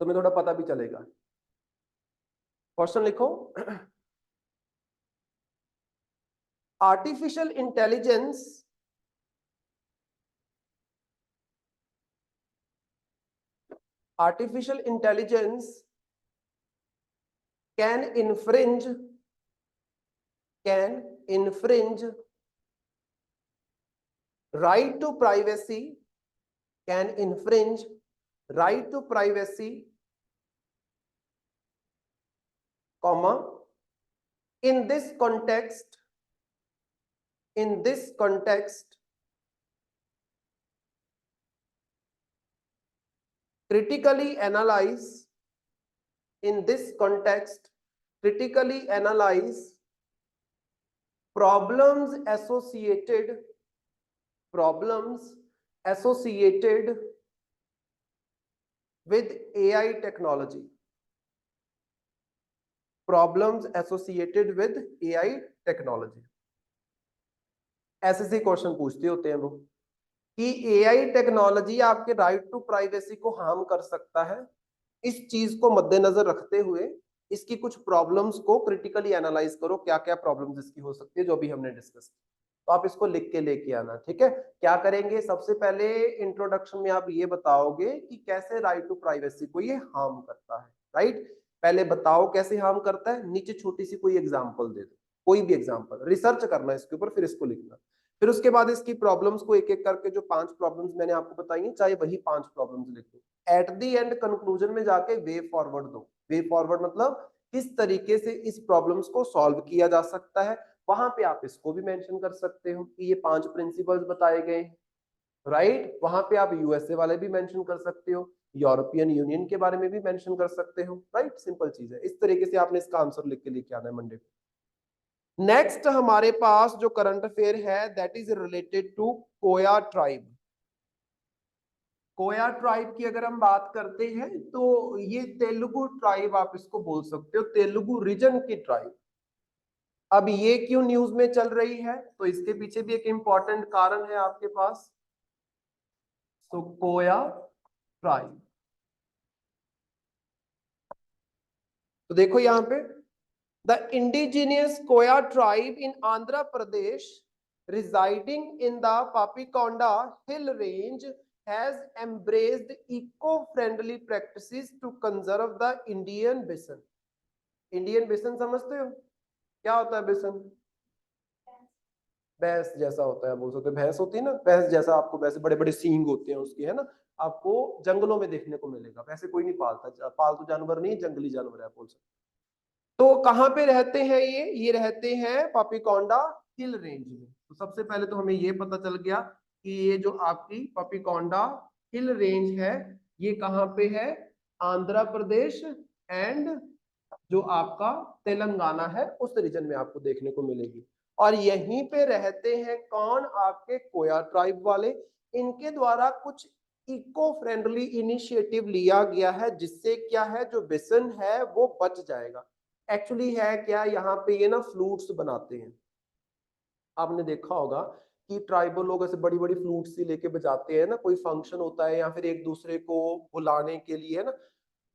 तुम्हें थोड़ा पता भी चलेगा। क्वेश्चन लिखो, artificial intelligence can infringe right to privacy, can infringe right to privacy, comma, in this context critically analyze problems associated with AI technology, ऐसे से क्वेश्चन पूछते होते हैं वो कि एआई टेक्नोलॉजी आपके राइट टू प्राइवेसी को हार्म कर सकता है। इस चीज को मद्देनजर रखते हुए इसकी कुछ प्रॉब्लम्स को क्रिटिकली एनालाइज करो, क्या क्या प्रॉब्लम्स इसकी हो सकती है, जो भी हमने डिस्कस की। तो आप इसको लिख के लेके आना, ठीक है। क्या करेंगे, सबसे पहले इंट्रोडक्शन में आप ये बताओगे कि कैसे राइट टू प्राइवेसी को ये हार्म करता है, राइट। पहले बताओ कैसे हार्म करता है, नीचे छोटी सी कोई एग्जांपल दे दो, कोई भी एग्जांपल, रिसर्च करना इसके ऊपर, फिर इसको लिखना। फिर उसके बाद इसकी प्रॉब्लम्स को एक एक करके, जो 5 प्रॉब्लम्स मैंने आपको बताई हैं, चाहे वही 5 प्रॉब्लम्स लिख दो। एट दी एंड कंक्लूजन में जाके वे फॉरवर्ड दो। वे फॉरवर्ड मतलब किस तरीके से इस प्रॉब्लम्स को सॉल्व किया जा सकता है, वहां पे आप इसको भी मेंशन कर सकते हो कि ये 5 प्रिंसिपल्स बताए गए हैं, राइट। वहां पे आप यूएसए वाले भी मेंशन कर सकते हो, यूरोपियन यूनियन के बारे में भी मेंशन कर सकते हो, राइट। सिंपल चीज है, इस तरीके से आपने इसका आंसर लिख के लेके आना है मंडे को। नेक्स्ट हमारे पास जो करंट अफेयर है that is related to Koya tribe. Koya tribe की अगर हम बात करते हैं तो ये तेलुगु ट्राइब आप इसको बोल सकते हो, तेलुगु रीजन की ट्राइब। अब ये क्यों न्यूज में चल रही है, तो इसके पीछे भी एक इंपॉर्टेंट कारण है आपके पास। तो कोया ट्राइब, तो देखो यहां पे, the indigenous Koya tribe in Andhra Pradesh residing in the Papikonda hill range has embraced eco-friendly practices to conserve the Indian basin. Indian बेसन समझते हो, क्या होता है बेसन? भैंस जैसा होता है, बोल सकते, भैंस होती है ना, भैंस जैसा, आपको वैसे बड़े बड़े सींग होते हैं उसकी, है ना। आपको जंगलों में देखने को मिलेगा, वैसे कोई नहीं पालता, पालतू जानवर नहीं, जंगली जानवर है बोल सकते। तो कहाँ पे रहते हैं ये रहते हैं पापीकोंडा हिल रेंज में। तो सबसे पहले तो हमें ये पता चल गया कि ये जो आपकी पापीकोंडा हिल रेंज है ये कहाँ पे है, आंध्र प्रदेश एंड जो आपका तेलंगाना है उस रीजन में आपको देखने को मिलेगी। और यहीं पे रहते हैं कौन, आपके कोया ट्राइब वाले। इनके द्वारा कुछ इको फ्रेंडली इनिशिएटिव लिया गया है जिससे क्या है, जो बिसन है वो बच जाएगा। एक्चुअली है क्या, यहाँ पे ये ना फ्लूट्स बनाते हैं। आपने देखा होगा कि ट्राइबल लोग ऐसे बड़ी बड़ी फ्लूट्स ही लेके बजाते हैं ना, कोई फंक्शन होता है या फिर एक दूसरे को बुलाने के लिए, है ना।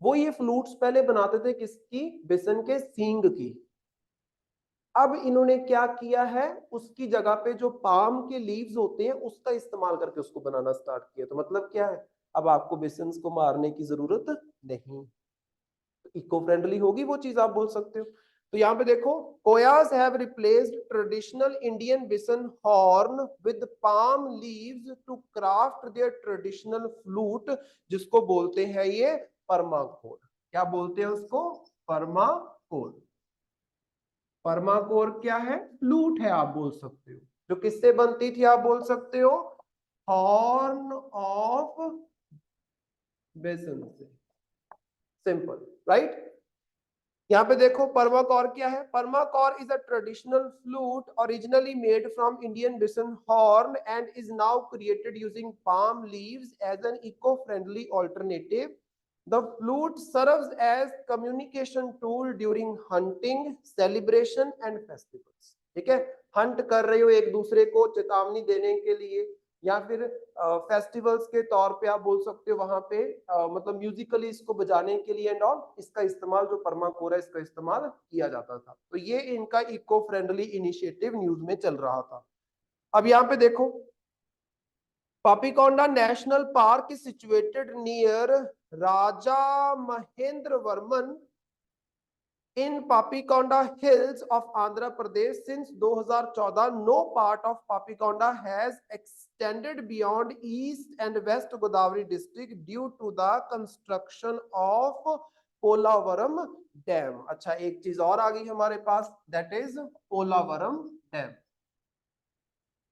वो ये फ्लूट्स पहले बनाते थे किसकी, बिसन के सींग की। अब इन्होंने क्या किया है, उसकी जगह पे जो पाम के लीव्स होते हैं उसका इस्तेमाल करके उसको बनाना स्टार्ट किया। तो मतलब क्या है, अब आपको बिसन्स को मारने की जरूरत नहीं, इको फ्रेंडली होगी वो चीज, आप बोल सकते हो। तो यहाँ पे देखो, Koyas have replaced traditional Indian bison horn with palm leaves to craft their traditional flute, जिसको बोलते हैं ये परमाकोर। क्या बोलते हैं उसको, परमाकोर। परमाकोर क्या है, फ्लूट है आप बोल सकते हो, जो किससे बनती थी आप बोल सकते हो, हॉर्न ऑफ बेसन से। Simple, right. यहाँ पे देखो परमाकौर क्या है, परमाकौर is a traditional flute originally made from Indian bison horn and is now created using palm leaves as an eco friendly alternative. The flute serves as communication tool during hunting, celebration and festivals. ठीक है, Hunt कर रहे हो एक दूसरे को चेतावनी देने के लिए, या फिर फेस्टिवल्स के तौर पे आप बोल सकते हो वहां पे मतलब म्यूजिकली इसको बजाने के लिए एंड ऑल, इसका इस्तेमाल जो परमाकोर है इसका इस्तेमाल किया जाता था। तो ये इनका इको फ्रेंडली इनिशिएटिव न्यूज में चल रहा था। अब यहाँ पे देखो, Papikonda National Park is situated near Raja Mahendravarman in Papikonda Hills of Andhra Pradesh. Since 2014, no part of Papikonda has extended beyond East and West Godavari district due to the construction of Polavaram dam. अच्छा, एक चीज और आ गई हमारे पास, that is Polavaram dam.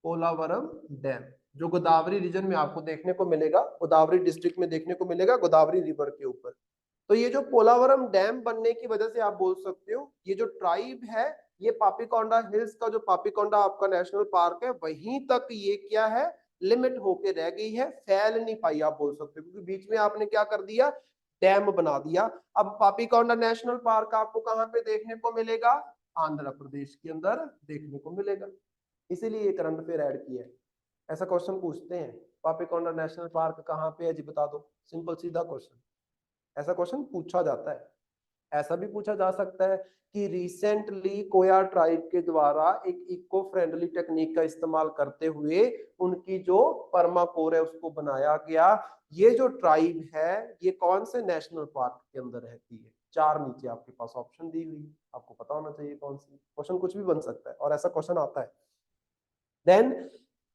Polavaram dam जो Godavari reason में आपको देखने को मिलेगा, गोदावरी डिस्ट्रिक्ट में देखने को मिलेगा, गोदावरी रिवर के ऊपर। तो ये जो पोलावरम डैम बनने की वजह से आप बोल सकते हो ये जो ट्राइब है, ये पापीकोंडा हिल्स का जो पापीकोंडा आपका नेशनल पार्क है वहीं तक ये क्या है, लिमिट होके रह गई है, फैल नहीं पाई आप बोल सकते हो, क्योंकि बीच में आपने क्या कर दिया, डैम बना दिया। अब पापीकोंडा नेशनल पार्क आपको कहाँ पे देखने को मिलेगा, आंध्र प्रदेश के अंदर देखने को मिलेगा। इसीलिए ये करंट अफेयर ऐड किया है। ऐसा क्वेश्चन पूछते हैं, पापीकोंडा नेशनल पार्क कहाँ पे है जी बता दो, सिंपल सीधा क्वेश्चन, ऐसा क्वेश्चन पूछा जाता है। ऐसा भी पूछा जा सकता है कि रिसेंटली कोया ट्राइब के द्वारा एक इको फ्रेंडली टेक्निक का इस्तेमाल करते हुए उनकी जो परमाकोर है उसको बनाया गया। ये जो ट्राइब है ये कौन से नेशनल पार्क के अंदर रहती है, चार नीचे आपके पास ऑप्शन दी हुई, आपको पता होना चाहिए कौन सी। क्वेश्चन कुछ भी बन सकता है और ऐसा क्वेश्चन आता है। Then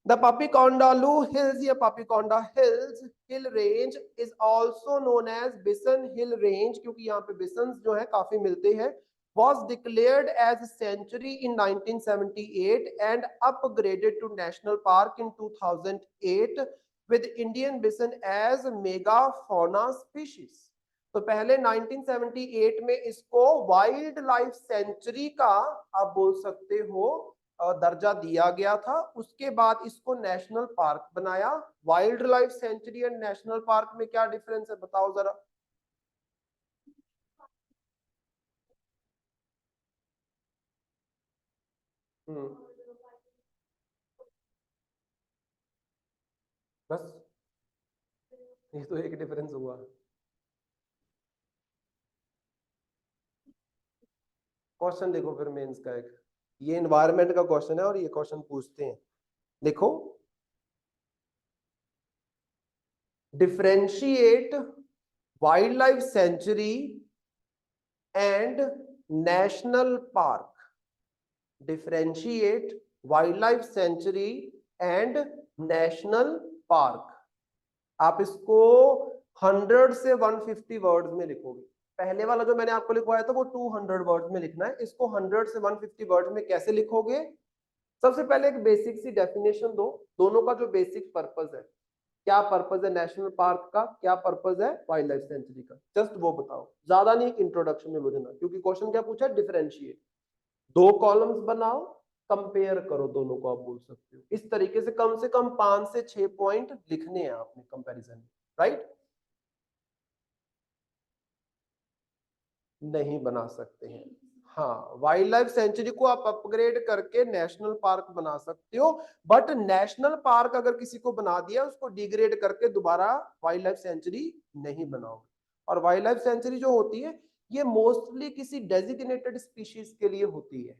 the Papikondalu Hills या Papikonda Hills hill range is also known as Bisan Hill Range, क्योंकि यहाँ पे बिसन्स जो है काफी मिलते हैं, was declared as sanctuary in 1978 and upgraded to national park in 2008 with Indian bison as megafauna species. तो पहले 1978 में इसको वाइल्ड लाइफ सेंचुरी का आप बोल सकते हो दर्जा दिया गया था, उसके बाद इसको नेशनल पार्क बनाया। Wild life sanctuary and national park में क्या डिफरेंस है बताओ जरा। बस ये तो एक डिफरेंस हुआ। क्वेश्चन देखो फिर मेंस का एक, ये एनवायरनमेंट का क्वेश्चन है और ये क्वेश्चन पूछते हैं, देखो differentiate wild life sanctuary and national park, differentiate wild life sanctuary and national park. आप इसको 100 से 150 वर्ड्स में लिखोगे। पहले वाला जो मैंने आपको लिखवाया था वो 200 वर्ड्स में लिखना है, इसको 100 से 150 वर्ड्स में कैसे लिखोगे? सबसे पहले एक बेसिक सी डेफिनेशन दो, दोनों का जो बेसिक पर्पस है, क्या पर्पस है नेशनल पार्क का, क्या पर्पस है वाइल्ड लाइफ सेंचुरी का, जस्ट वो बताओ, ज्यादा नहीं, एक इंट्रोडक्शन में बुझना, क्योंकि क्वेश्चन क्या पूछा, डिफरेंशिएट, 2 कॉलम्स बनाओ, कंपेयर करो दोनों को, आप बोल सकते हो इस तरीके से कम 5 से 6 पॉइंट लिखने हैं आपने कंपैरिजन में, राइट? नहीं बना सकते हैं, हाँ, वाइल्ड लाइफ सेंचुरी को आप अपग्रेड करके नेशनल पार्क बना सकते हो, बट नेशनल पार्क अगर किसी को बना दिया उसको डिग्रेड करके दोबारा वाइल्ड लाइफ सेंचुरी नहीं बनाओगे। और वाइल्ड लाइफ सेंचुरी जो होती है ये मोस्टली किसी डेजिग्नेटेड स्पीशीज के लिए होती है।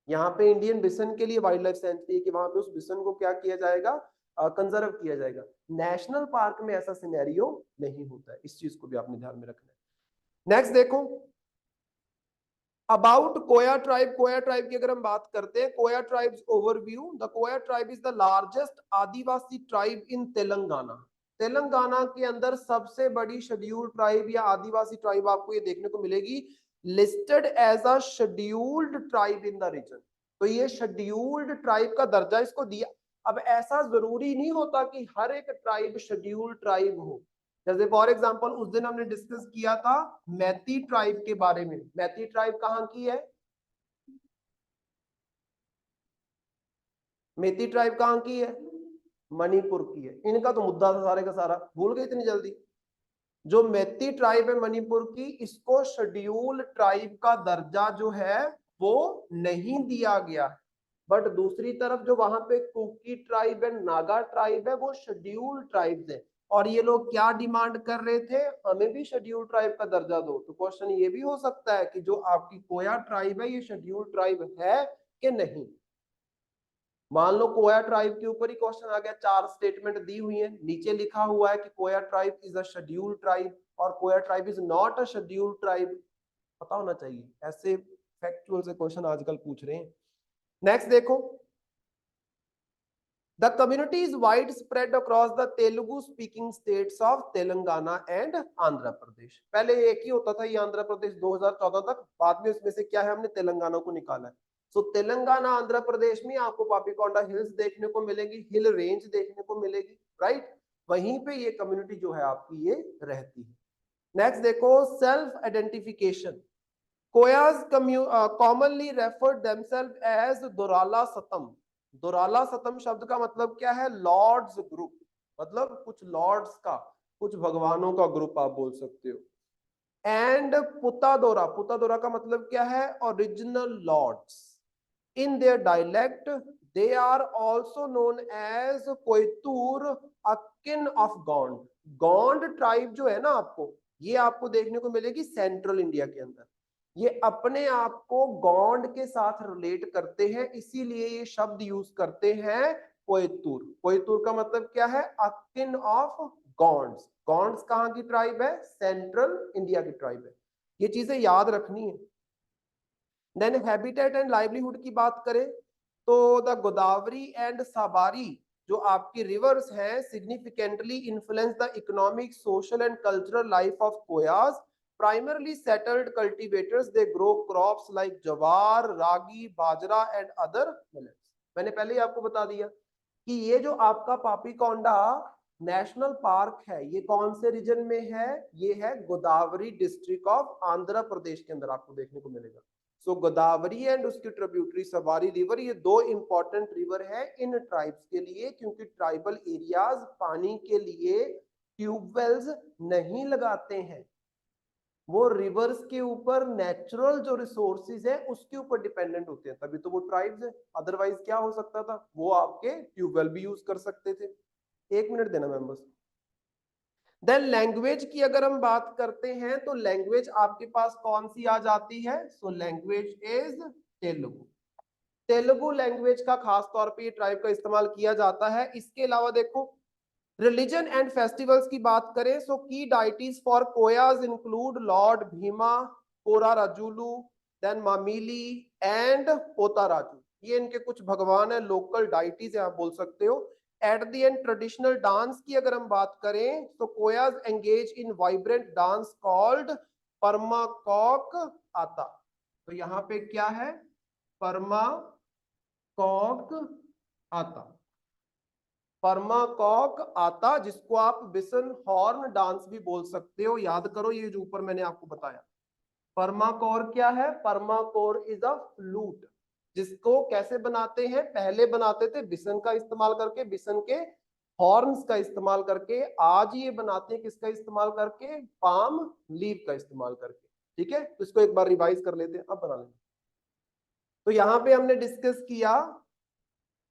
यहाँ पे इंडियन बिसन के लिए वाइल्ड लाइफ सेंचुरी है कि वहां पे उस बिसन को क्या किया जाएगा, कंजर्व किया जाएगा। नेशनल पार्क में ऐसा सिनेरियो नहीं होता है, इस चीज को भी आपने ध्यान में रखना है। नेक्स्ट देखो, about Koya tribe. Koya tribe की अगर हम बात करते हैं, Koya tribes overview, the Koya tribe is the largest adivasi tribe in Telangana. Telangana के अंदर सबसे बड़ी शेड्यूल्ड ट्राइब या आदिवासी ट्राइब आपको ये देखने को मिलेगी, listed as a scheduled tribe in the region. तो ये शेड्यूल्ड ट्राइब का दर्जा इसको दिया। अब ऐसा जरूरी नहीं होता कि हर एक ट्राइब शेड्यूल्ड ट्राइब हो। जैसे फॉर एग्जांपल उस दिन हमने डिस्कस किया था मैती ट्राइब के बारे में। मैती ट्राइब कहाँ की है? मैती ट्राइब कहाँ की है? मणिपुर की है। इनका तो मुद्दा था सारे का सारा, भूल गए इतनी जल्दी। जो मैती ट्राइब है मणिपुर की, इसको शेड्यूल ट्राइब का दर्जा जो है वो नहीं दिया गया। बट दूसरी तरफ जो वहां पे कुकी ट्राइब है, नागा ट्राइब है, वो शेड्यूल ट्राइब्स है। और ये लोग क्या डिमांड कर रहे थे, हमें भी शेड्यूल ट्राइब का दर्जा दो। तो क्वेश्चन ये भी हो सकता है कि जो आपकी कोया ट्राइब है ये शेड्यूल ट्राइब है कि नहीं। मान लो कोया ट्राइब के ऊपर ही क्वेश्चन आ गया, 4 स्टेटमेंट दी हुई है, नीचे लिखा हुआ है कि Koya tribe is a schedule tribe और Koya tribe is not a schedule tribe, पता होना चाहिए। ऐसे फैक्चुअल से क्वेश्चन आजकल पूछ रहे हैं। नेक्स्ट देखो, the community is widespread across the Telugu speaking states of Telangana and Andhra Pradesh। पहले एक ही होता था ये आंध्र प्रदेश 2014 तक, बाद में इसमें से क्या है हमने तेलंगाना को निकाला है। सो तेलंगाना आंध्र प्रदेश में आपको पापीकोंडा हिल्स देखने को मिलेगी, हिल रेंज देखने को मिलेगी, राइट? वहीं पे ये कम्युनिटी जो है आपकी ये रहती है। नेक्स्ट देखो, self identification. Koyas commonly referred themselves as Dorala Satam. Dorala Satam शब्द का मतलब क्या है? लॉर्ड्स ग्रुप, मतलब कुछ लॉर्ड्स का, कुछ भगवानों का ग्रुप आप बोल सकते हो। एंड पुतादोरा, पुतादोरा का मतलब क्या है? Original lords. In their dialect they are also known as Koitur, akin of Gond. Gond tribe जो है ना आपको, ये आपको देखने को मिलेगी सेंट्रल इंडिया के अंदर। ये अपने आप को गौंड के साथ रिलेट करते हैं, इसीलिए ये शब्द यूज करते हैं कोयतूर। कोयतूर का मतलब क्या है? Akin of गौंड्स। गौंड्स कहाँ की ट्राइब है? सेंट्रल इंडिया की ट्राइब है। ये चीजें याद रखनी है। देन हैबिटेट एंड लाइवलीहुड की बात करें तो द गोदावरी एंड साबारी जो आपकी रिवर्स हैं significantly influence the economic, social and cultural life of Koyas. Primarily settled cultivators, they grow crops like jawar, ragi, bajra and other millets। मैंने पहले ही आपको बता दिया कि ये जो आपका पापीकोंडा नेशनल पार्क है ये कौन से रीजन में है? ये है गोदावरी डिस्ट्रिक्ट ऑफ आंध्र प्रदेश के अंदर आपको देखने को मिलेगा। सो गोदावरी एंड उसकी ट्रिब्यूटरी सवारी रिवर, ये 2 इंपॉर्टेंट रिवर है इन ट्राइब्स के लिए, क्योंकि ट्राइबल एरियाज पानी के लिए ट्यूबवेल्स नहीं लगाते हैं, वो रिवर्स के ऊपर नेचुरल जो रिसोर्सेज है उसके ऊपर डिपेंडेंट होते हैं, तभी तो वो ट्राइब्स है। अदरवाइज क्या हो सकता था? वो आपके ट्यूबवेल भी यूज कर सकते थे। 1 मिनट देना मैम बस। देन लैंग्वेज की अगर हम बात करते हैं तो लैंग्वेज आपके पास कौन सी आ जाती है? So language is Telugu. Telugu language का खास तौर पे ट्राइब का इस्तेमाल किया जाता है। इसके अलावा देखो, रिलीजन एंड फेस्टिवल्स की बात करें सो की deities for Koyas include lord Bhima, Kora Rajulu, then Mamili and Potaraju. ये इनके कुछ भगवान है, लोकल डाइटीज है आप बोल सकते हो। At the end traditional dance की अगर हम बात करें तो Koyas engage in vibrant dance called परमाकॉक आता। तो यहाँ पे क्या है, परमाकॉक आता, परमाकॉक आता, जिसको आप बिसन हॉर्न डांस भी बोल सकते हो। याद करो ये जो ऊपर मैंने आपको बताया। परमाकोर क्या है, परमाकोर इज अ फ्लूट, जिसको कैसे बनाते हैं, पहले बनाते थे बिसन का इस्तेमाल करके, बिसन के हॉर्न्स का इस्तेमाल करके। आज ये बनाते हैं किसका इस्तेमाल करके, पाम लीव का इस्तेमाल करके। ठीक है, तो इसको एक बार रिवाइज कर लेते हैं, अब बना लेंगे। तो यहां पे हमने डिस्कस किया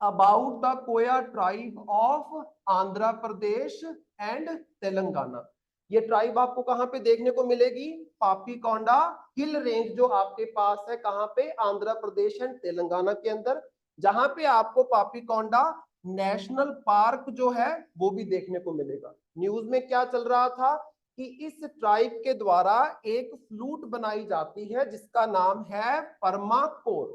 about the Koya tribe of Andhra Pradesh and Telangana. ये ट्राइब आपको कहां पे देखने को मिलेगी, पापीकोंडा हिल रेंज जो आपके पास है, कहां पे, आंध्र प्रदेश एंड तेलंगाना के अंदर, जहां पे आपको पापीकोंडा नेशनल पार्क जो है वो भी देखने को मिलेगा। न्यूज में क्या चल रहा था कि इस ट्राइब के द्वारा एक फ्लूट बनाई जाती है जिसका नाम है परमाकोर।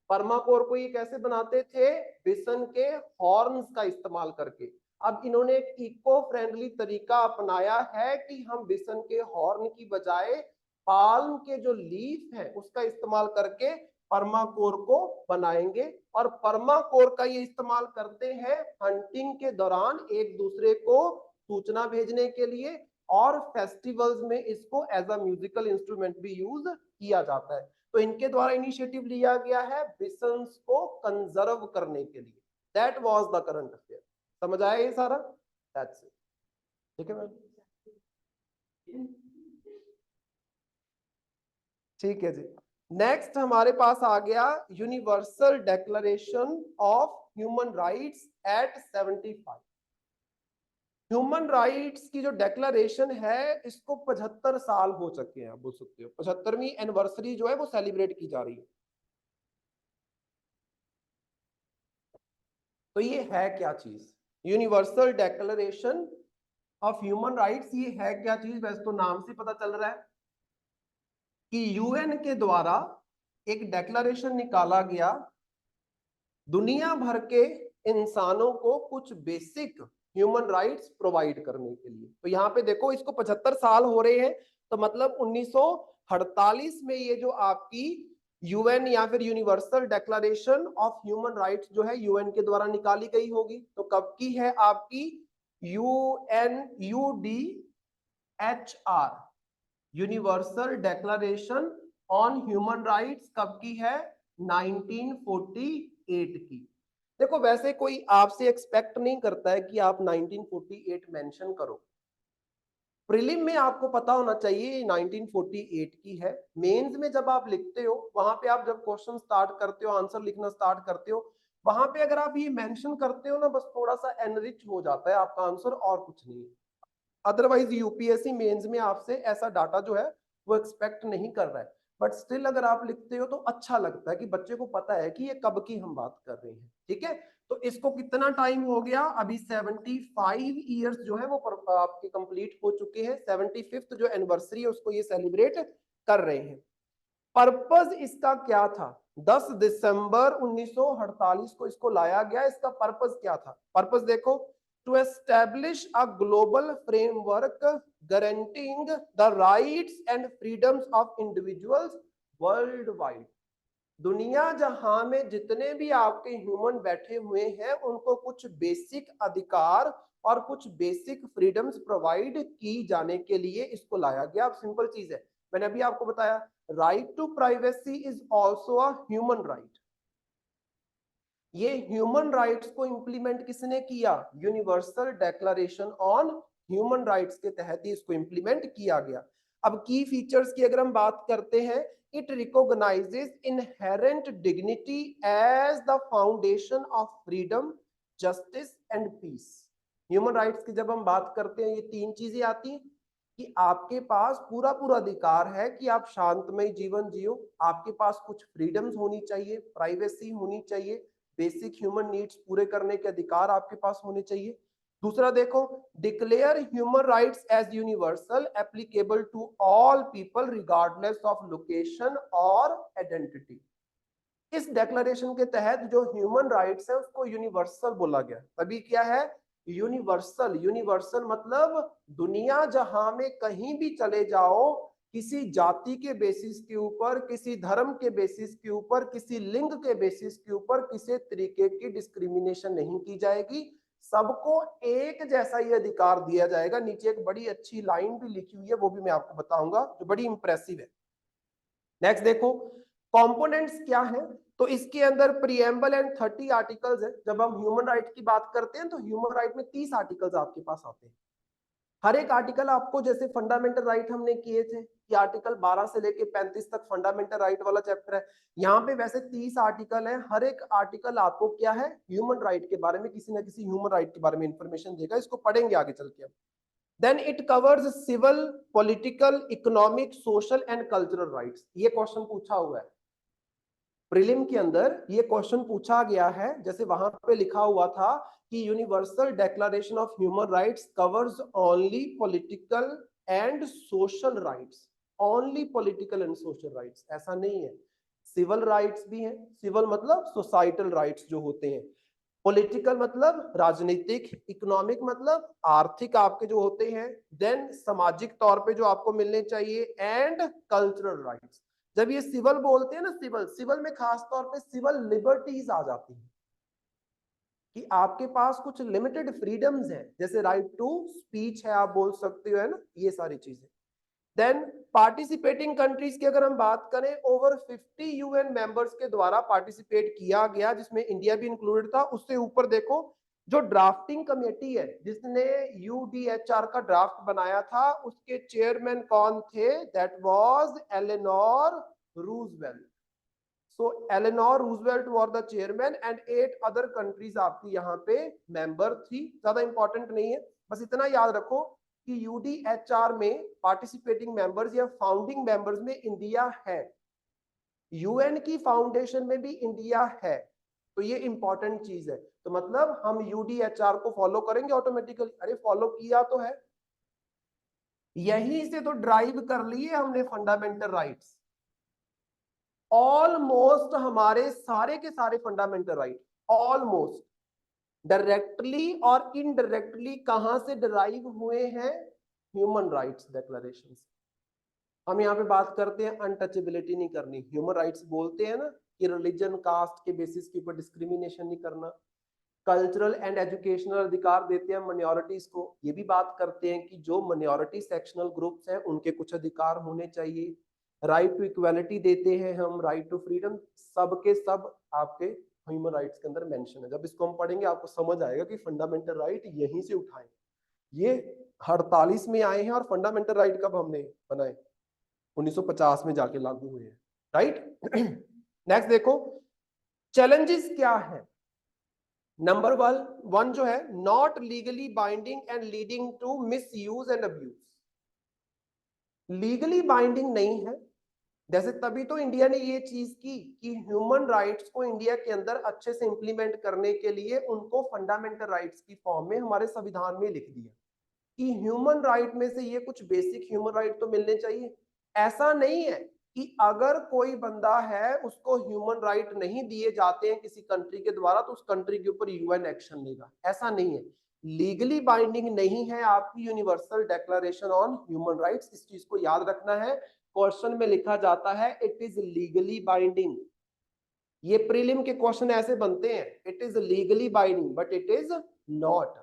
परमाकोर को ये कैसे बनाते थे, बिसन के हॉर्न्स का इस्तेमाल करके। अब इन्होंने एक इको फ्रेंडली तरीका अपनाया है कि हम बिसन के हॉर्न की बजाय पाल्म के जो लीफ है उसका इस्तेमाल करके परमाकोर को बनाएंगे। और परमाकोर का ये इस्तेमाल करते हैं हंटिंग के दौरान एक दूसरे को सूचना भेजने के लिए, और फेस्टिवल्स में इसको एज अ म्यूजिकल इंस्ट्रूमेंट भी यूज किया जाता है। तो इनके द्वारा इनिशिएटिव लिया गया है बिसन्स को कंजर्व करने के लिए। That was the current affair. समझ आया ये सारा, दैट्स इट। ठीक है मैम, ठीक है जी। नेक्स्ट हमारे पास आ गया Universal Declaration of Human Rights at 75। Human rights की जो डेक्लेरेशन है इसको 75 साल हो चुके हैं, आप बोल सकते हो 75वीं एनिवर्सरी जो है वो सेलिब्रेट की जा रही है। तो ये है क्या चीज, universal declaration of Human rights, ये है क्या चीज। वैसे तो नाम से पता चल रहा है कि यूएन के द्वारा एक डेक्लेरेशन निकाला गया दुनिया भर के इंसानों को कुछ बेसिक ह्यूमन राइट्स प्रोवाइड करने के लिए। तो यहाँ पे देखो इसको 75 साल हो रहे हैं, तो मतलब 1948 में ये जो आपकी यूएन या फिर universal Declaration of Human rights जो है यूएन के द्वारा निकाली गई होगी। तो कब की है आपकी, UNUDHR universal Declaration on Human rights कब की है, 1948 की। देखो वैसे कोई आपसे एक्सपेक्ट नहीं करता है कि आप 1948 मेंशन करो, प्रीलिम में आपको पता होना चाहिए 1948 की है। मेंस में जब आप लिखते हो वहां पे आप जब क्वेश्चन स्टार्ट करते हो, आंसर लिखना स्टार्ट करते हो, वहां पे अगर आप ये मेंशन करते हो ना, बस थोड़ा सा एनरिच हो जाता है आपका आंसर, और कुछ नहीं है। अदरवाइज यूपीएससी मेंस में आपसे ऐसा डाटा जो है वो एक्सपेक्ट नहीं कर रहा है, बट स्टिल अगर आप लिखते हो तो अच्छा लगता है कि बच्चे को पता है कि ये कब की हम बात कर रहे हैं। ठीक है, तो इसको कितना टाइम हो गया, अभी 75 ईयर्स जो है वो आपके कंप्लीट हो चुके हैं। 75th जो एनिवर्सरी है उसको ये सेलिब्रेट कर रहे हैं। पर्पस इसका क्या था, 10 दिसंबर 1948 को इसको लाया गया। इसका पर्पस क्या था, पर्पस देखो, to establish a global framework guaranteeing the rights and freedoms of individuals worldwide। दुनिया जहां में जितने भी आपके ह्यूमन बैठे हुए हैं उनको कुछ बेसिक अधिकार और कुछ बेसिक फ्रीडम्स प्रोवाइड की जाने के लिए इसको लाया गया। अब सिंपल चीज है, मैंने अभी आपको बताया right to privacy is also a human right. ये ह्यूमन राइट्स को इंप्लीमेंट किसने किया, Universal Declaration on Human Rights के तहत ही इसको इंप्लीमेंट किया गया। अब की फीचर्स की अगर हम बात करते हैं, it recognises inherent dignity as the foundation of freedom, justice and peace. Human rights की जब हम बात करते हैं ये तीन चीजें आती हैं कि आपके पास पूरा पूरा अधिकार है कि आप शांतमय जीवन जियो, आपके पास कुछ फ्रीडम्स होनी चाहिए, प्राइवेसी होनी चाहिए, बेसिक ह्यूमन नीड्स पूरे करने के अधिकार आपके पास होने चाहिए। दूसरा देखो, declare human rights as universal applicable to all people regardless of location और आइडेंटिटी। इस डेक्लेरेशन के तहत जो ह्यूमन राइट्स है उसको यूनिवर्सल बोला गया। तभी क्या है यूनिवर्सल। यूनिवर्सल मतलब दुनिया जहां में कहीं भी चले जाओ, किसी जाति के बेसिस के ऊपर, किसी धर्म के बेसिस के ऊपर, किसी लिंग के बेसिस के ऊपर किसी तरीके की डिस्क्रिमिनेशन नहीं की जाएगी। सबको एक जैसा ही अधिकार दिया जाएगा। नीचे एक बड़ी अच्छी लाइन भी लिखी हुई है, वो भी मैं आपको बताऊंगा, जो बड़ी इंप्रेसिव है। नेक्स्ट देखो कंपोनेंट्स क्या है। तो इसके अंदर प्रीएम्बल एंड 30 आर्टिकल्स है। जब हम ह्यूमन राइट की बात करते हैं तो ह्यूमन राइट में 30 आर्टिकल्स आपके पास आते हैं। हर एक आर्टिकल आपको, जैसे फंडामेंटल राइट हमने किए थे कि आर्टिकल 12 से लेके 35 तक फंडामेंटल राइट वाला चैप्टर है, यहाँ पे वैसे 30 आर्टिकल है। हर एक आर्टिकल आपको क्या है ह्यूमन राइट के बारे में, किसी ना किसी ह्यूमन राइट के बारे में इंफॉर्मेशन देगा। इसको पढ़ेंगे आगे चल के हम। Then it covers civil, political, economic, social and cultural rights. ये क्वेश्चन पूछा हुआ है प्रीलिम के अंदर, ये क्वेश्चन पूछा गया है। जैसे वहां पे लिखा हुआ था कि universal Declaration of Human rights covers only political and social rights. Only political and social rights, ऐसा नहीं है। सिविल राइट्स भी हैं। सिविल मतलब सोसाइटल राइट्स जो होते हैं, पॉलिटिकल मतलब राजनीतिक, इकोनॉमिक मतलब आर्थिक आपके जो होते हैं, देन सामाजिक तौर पे जो आपको मिलने चाहिए, एंड कल्चरल राइट्स। जब ये सिविल बोलते हैं ना, सिविल, सिविल में खास तौर पे सिविल लिबर्टीज आ जाती है कि आपके पास कुछ लिमिटेड फ्रीडम्स हैं, जैसे राइट टू स्पीच है, आप बोल सकते हो, है ना, ये सारी चीजें। देन पार्टिसिपेटिंग कंट्रीज की अगर हम बात करें, ओवर 50 यूएन मेंबर्स के द्वारा पार्टिसिपेट किया गया, जिसमें इंडिया भी इंक्लूडेड था। उससे ऊपर देखो जो ड्राफ्टिंग कमेटी है जिसने यूडीएचआर का ड्राफ्ट बनाया था, उसके चेयरमैन कौन थे? That was Eleanor Roosevelt. So Eleanor Roosevelt were the chairman and 8 other countries आपकी यहाँ पे मेंबर थी। ज्यादा इंपॉर्टेंट नहीं है, बस इतना याद रखो कि यूडीएचआर में पार्टिसिपेटिंग मेंबर्स या फाउंडिंग मेंबर्स में इंडिया है, यूएन की फाउंडेशन में भी इंडिया है। तो ये इंपॉर्टेंट चीज है। तो मतलब हम यूडीएचआर को फॉलो करेंगे ऑटोमेटिकली। अरे फॉलो किया तो है, यहीं से तो ड्राइव कर लिए हमने फंडामेंटल राइट्स। ऑलमोस्ट हमारे सारे के सारे फंडामेंटल राइट ऑलमोस्ट डायरेक्टली और इनडायरेक्टली कहां से डिराइव हुए हैं? Human rights declaration. हम यहाँ पे बात करते हैं अनटचेबिलिटी नहीं करनी। ह्यूमन राइट्स बोलते हैं ना कि रिलीजन, कास्ट के बेसिस के ऊपर डिस्क्रिमिनेशन नहीं करना। कल्चरल एंड एजुकेशनल अधिकार देते हैं माइनॉरिटीज को। ये भी बात करते हैं कि जो माइनॉरिटी सेक्शनल ग्रुप्स हैं उनके कुछ अधिकार होने चाहिए। राइट टू इक्वालिटी देते हैं हम, राइट टू फ्रीडम, सब के सब आपके ह्यूमन राइट्स के अंदर मेंशन है। जब इसको हम पढ़ेंगे आपको समझ आएगा कि फंडामेंटल राइट यहीं से उठाए, ये 48 में आए हैं और फंडामेंटल राइट कब हमने बनाए? 1950 में जाके लागू हुए हैं, राइट। नेक्स्ट देखो चैलेंजेस क्या है। नंबर वन जो है, not legally binding and leading to misuse and abuse. Legally binding नहीं है। जैसे तभी तो इंडिया ने ये चीज की कि ह्यूमन राइट्स को इंडिया के अंदर अच्छे से इंप्लीमेंट करने के लिए उनको फंडामेंटल राइट्स की फॉर्म में हमारे संविधान में लिख दिया कि ह्यूमन राइट में से ये कुछ बेसिक ह्यूमन राइट तो मिलने चाहिए। ऐसा नहीं है कि अगर कोई बंदा है उसको ह्यूमन राइट नहीं दिए जाते हैं किसी कंट्री के द्वारा तो उस कंट्री के ऊपर यूएन एक्शन लेगा, ऐसा नहीं है। लीगली बाइंडिंग नहीं है आपकी universal Declaration on Human rights, इस चीज को याद रखना है। क्वेश्चन में लिखा जाता है इट इज लीगली बाइंडिंग। ये प्रीलिम के क्वेश्चन ऐसे बनते हैं, it is legally binding but it is not.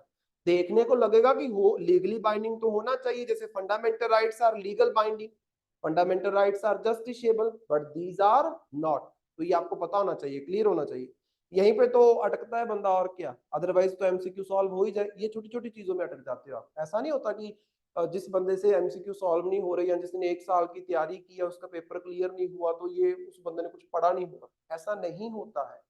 देखने को लगेगा कि हो लीगली बाइंडिंग तो होना चाहिए, जैसे fundamental rights are legal binding, fundamental rights are justiciable, but these are not. तो ये आपको पता होना चाहिए, क्लियर होना चाहिए। यहीं पे तो अटकता है बंदा, और क्या, अदरवाइज तो एमसीक्यू सॉल्व हो ही जाए। ये छोटी छोटी चीजों में अटक जाते हो आप। ऐसा नहीं होता कि जिस बंदे से एमसीक्यू सॉल्व नहीं हो रही है, जिसने 1 साल की तैयारी की है, उसका पेपर क्लियर नहीं हुआ तो ये उस बंदे ने कुछ पढ़ा नहीं होगा, ऐसा नहीं होता है।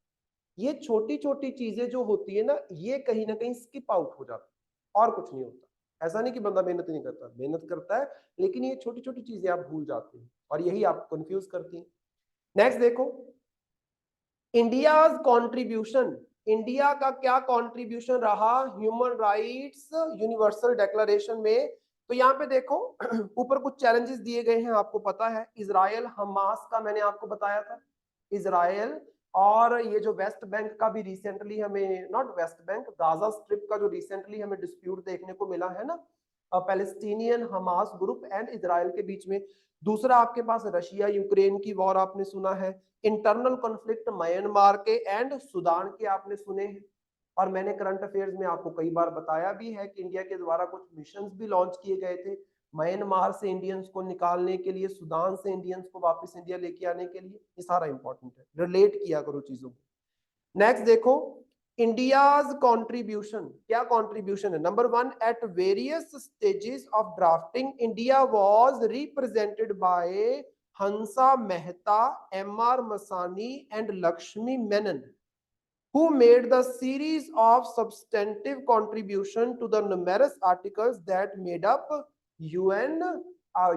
ये छोटी छोटी चीजें जो होती है ना, ये कहीं ना कहीं स्किप आउट हो जाती है, और कुछ नहीं होता। ऐसा नहीं कि बंदा मेहनत नहीं करता, मेहनत करता है, लेकिन ये छोटी छोटी चीजें आप भूल जाते हैं और यही आप कंफ्यूज करती हैं। नेक्स्ट देखो इंडियाज कॉन्ट्रीब्यूशन। इंडिया का क्या कॉन्ट्रीब्यूशन रहा ह्यूमन राइट्स यूनिवर्सल डिक्लेरेशन में? तो यहाँ पे देखो ऊपर कुछ चैलेंजेस दिए गए हैं, आपको पता है। इजराइल हमास का मैंने आपको बताया था, इजराइल और ये जो वेस्ट बैंक का भी रिसेंटली हमें, not West Bank, Gaza strip का जो रिसेंटली हमें डिस्प्यूट देखने को मिला है ना, Palestinian Hamas group and Israel के बीच में। दूसरा आपके पास रशिया यूक्रेन की वॉर आपने सुना है। इंटरनल कॉन्फ्लिक्ट म्यांमार के एंड सूडान के आपने सुने हैं। और मैंने करंट अफेयर्स में आपको कई बार बताया भी है कि इंडिया के द्वारा कुछ मिशंस भी लॉन्च किए गए थे, म्यांमार से इंडियंस को निकालने के लिए, सूडान से इंडियंस को वापस इंडिया लेके आने के लिए। ये सारा इंपॉर्टेंट है, रिलेट किया करो चीजों को। नेक्स्ट देखो, इंडियाज कॉन्ट्रीब्यूशन, क्या कॉन्ट्रीब्यूशन है? Number 1, at various stages of drafting India was represented by Hansa Mehta, MR. Masani and Lakshmi Menon, who made the series of substantive contribution to the numerous articles that made up UN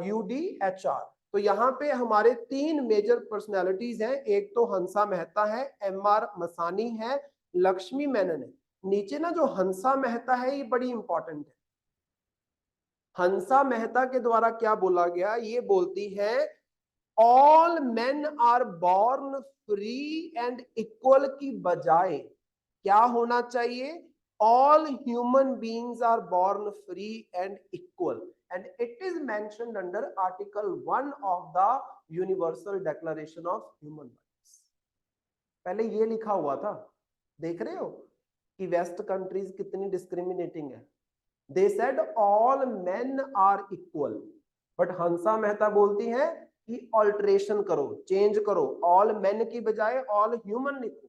UDHR। तो यहाँ पे हमारे 3 major personalities हैं, एक तो हंसा मेहता है, MR. Masani है, लक्ष्मी मेनन है। नीचे ना जो हंसा मेहता है ये बड़ी इंपॉर्टेंट है। हंसा मेहता के द्वारा क्या बोला गया? ये बोलती है all men are born free and equal की बजाय क्या होना चाहिए? All human beings are born free and equal, and it is mentioned under article 1 of the Universal Declaration of Human Rights. पहले ये लिखा हुआ था, देख रहे हो कि वेस्ट कंट्रीज कितनी डिस्क्रिमिनेटिंग है। They said all men are equal, but Hansa Mehta बोलती है कि ऑल्टरेशन करो, चेंज करो, ऑल मेन की बजाय ऑल ह्यूमन लिखो।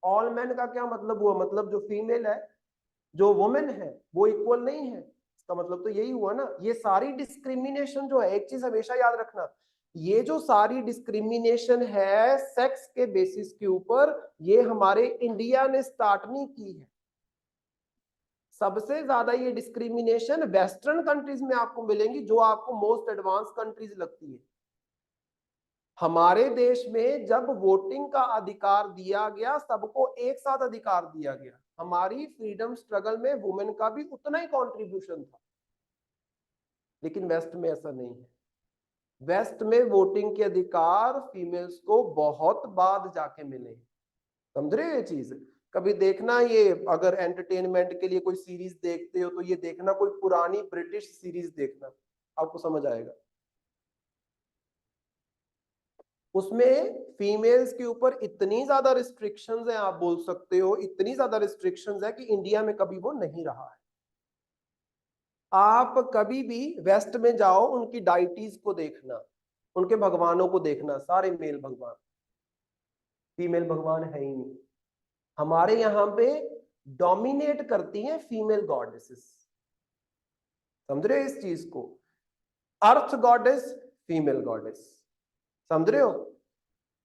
ऑल मेन का क्या मतलब हुआ? मतलब जो फीमेल है, जो वुमेन है, वो इक्वल नहीं है, इसका मतलब तो यही हुआ ना। ये सारी डिस्क्रिमिनेशन जो है, एक चीज हमेशा याद रखना, ये जो सारी डिस्क्रिमिनेशन है सेक्स के बेसिस के ऊपर, ये हमारे इंडिया ने स्टार्ट नहीं की है। सबसे ज्यादा ये डिस्क्रिमिनेशन वेस्टर्न कंट्रीज में आपको मिलेंगी, जो आपको मोस्ट एडवांस कंट्रीज लगती है। हमारे देश में जब वोटिंग का अधिकार दिया गया, सबको एक साथ अधिकार दिया गया। हमारी फ्रीडम स्ट्रगल में वुमेन का भी उतना ही कंट्रीब्यूशन था, लेकिन वेस्ट में ऐसा नहीं है। वेस्ट में वोटिंग के अधिकार फीमेल्स को बहुत बाद जाके मिले। समझ रहे हो ये चीज? कभी देखना, ये अगर एंटरटेनमेंट के लिए कोई सीरीज देखते हो तो ये देखना, कोई पुरानी ब्रिटिश सीरीज देखना, आपको समझ आएगा। उसमें फीमेल्स के ऊपर इतनी ज्यादा रिस्ट्रिक्शंस है, आप बोल सकते हो इतनी ज्यादा रिस्ट्रिक्शंस है कि इंडिया में कभी वो नहीं रहा है। आप कभी भी वेस्ट में जाओ, उनकी डाइटीज को देखना, उनके भगवानों को देखना, सारे मेल भगवान, फीमेल भगवान है ही नहीं। हमारे यहाँ पे डोमिनेट करती हैं फीमेल गॉडेसेस। समझ रहे हो इस चीज को? अर्थ गॉडेस, फीमेल गॉडेस। समझ रहे हो?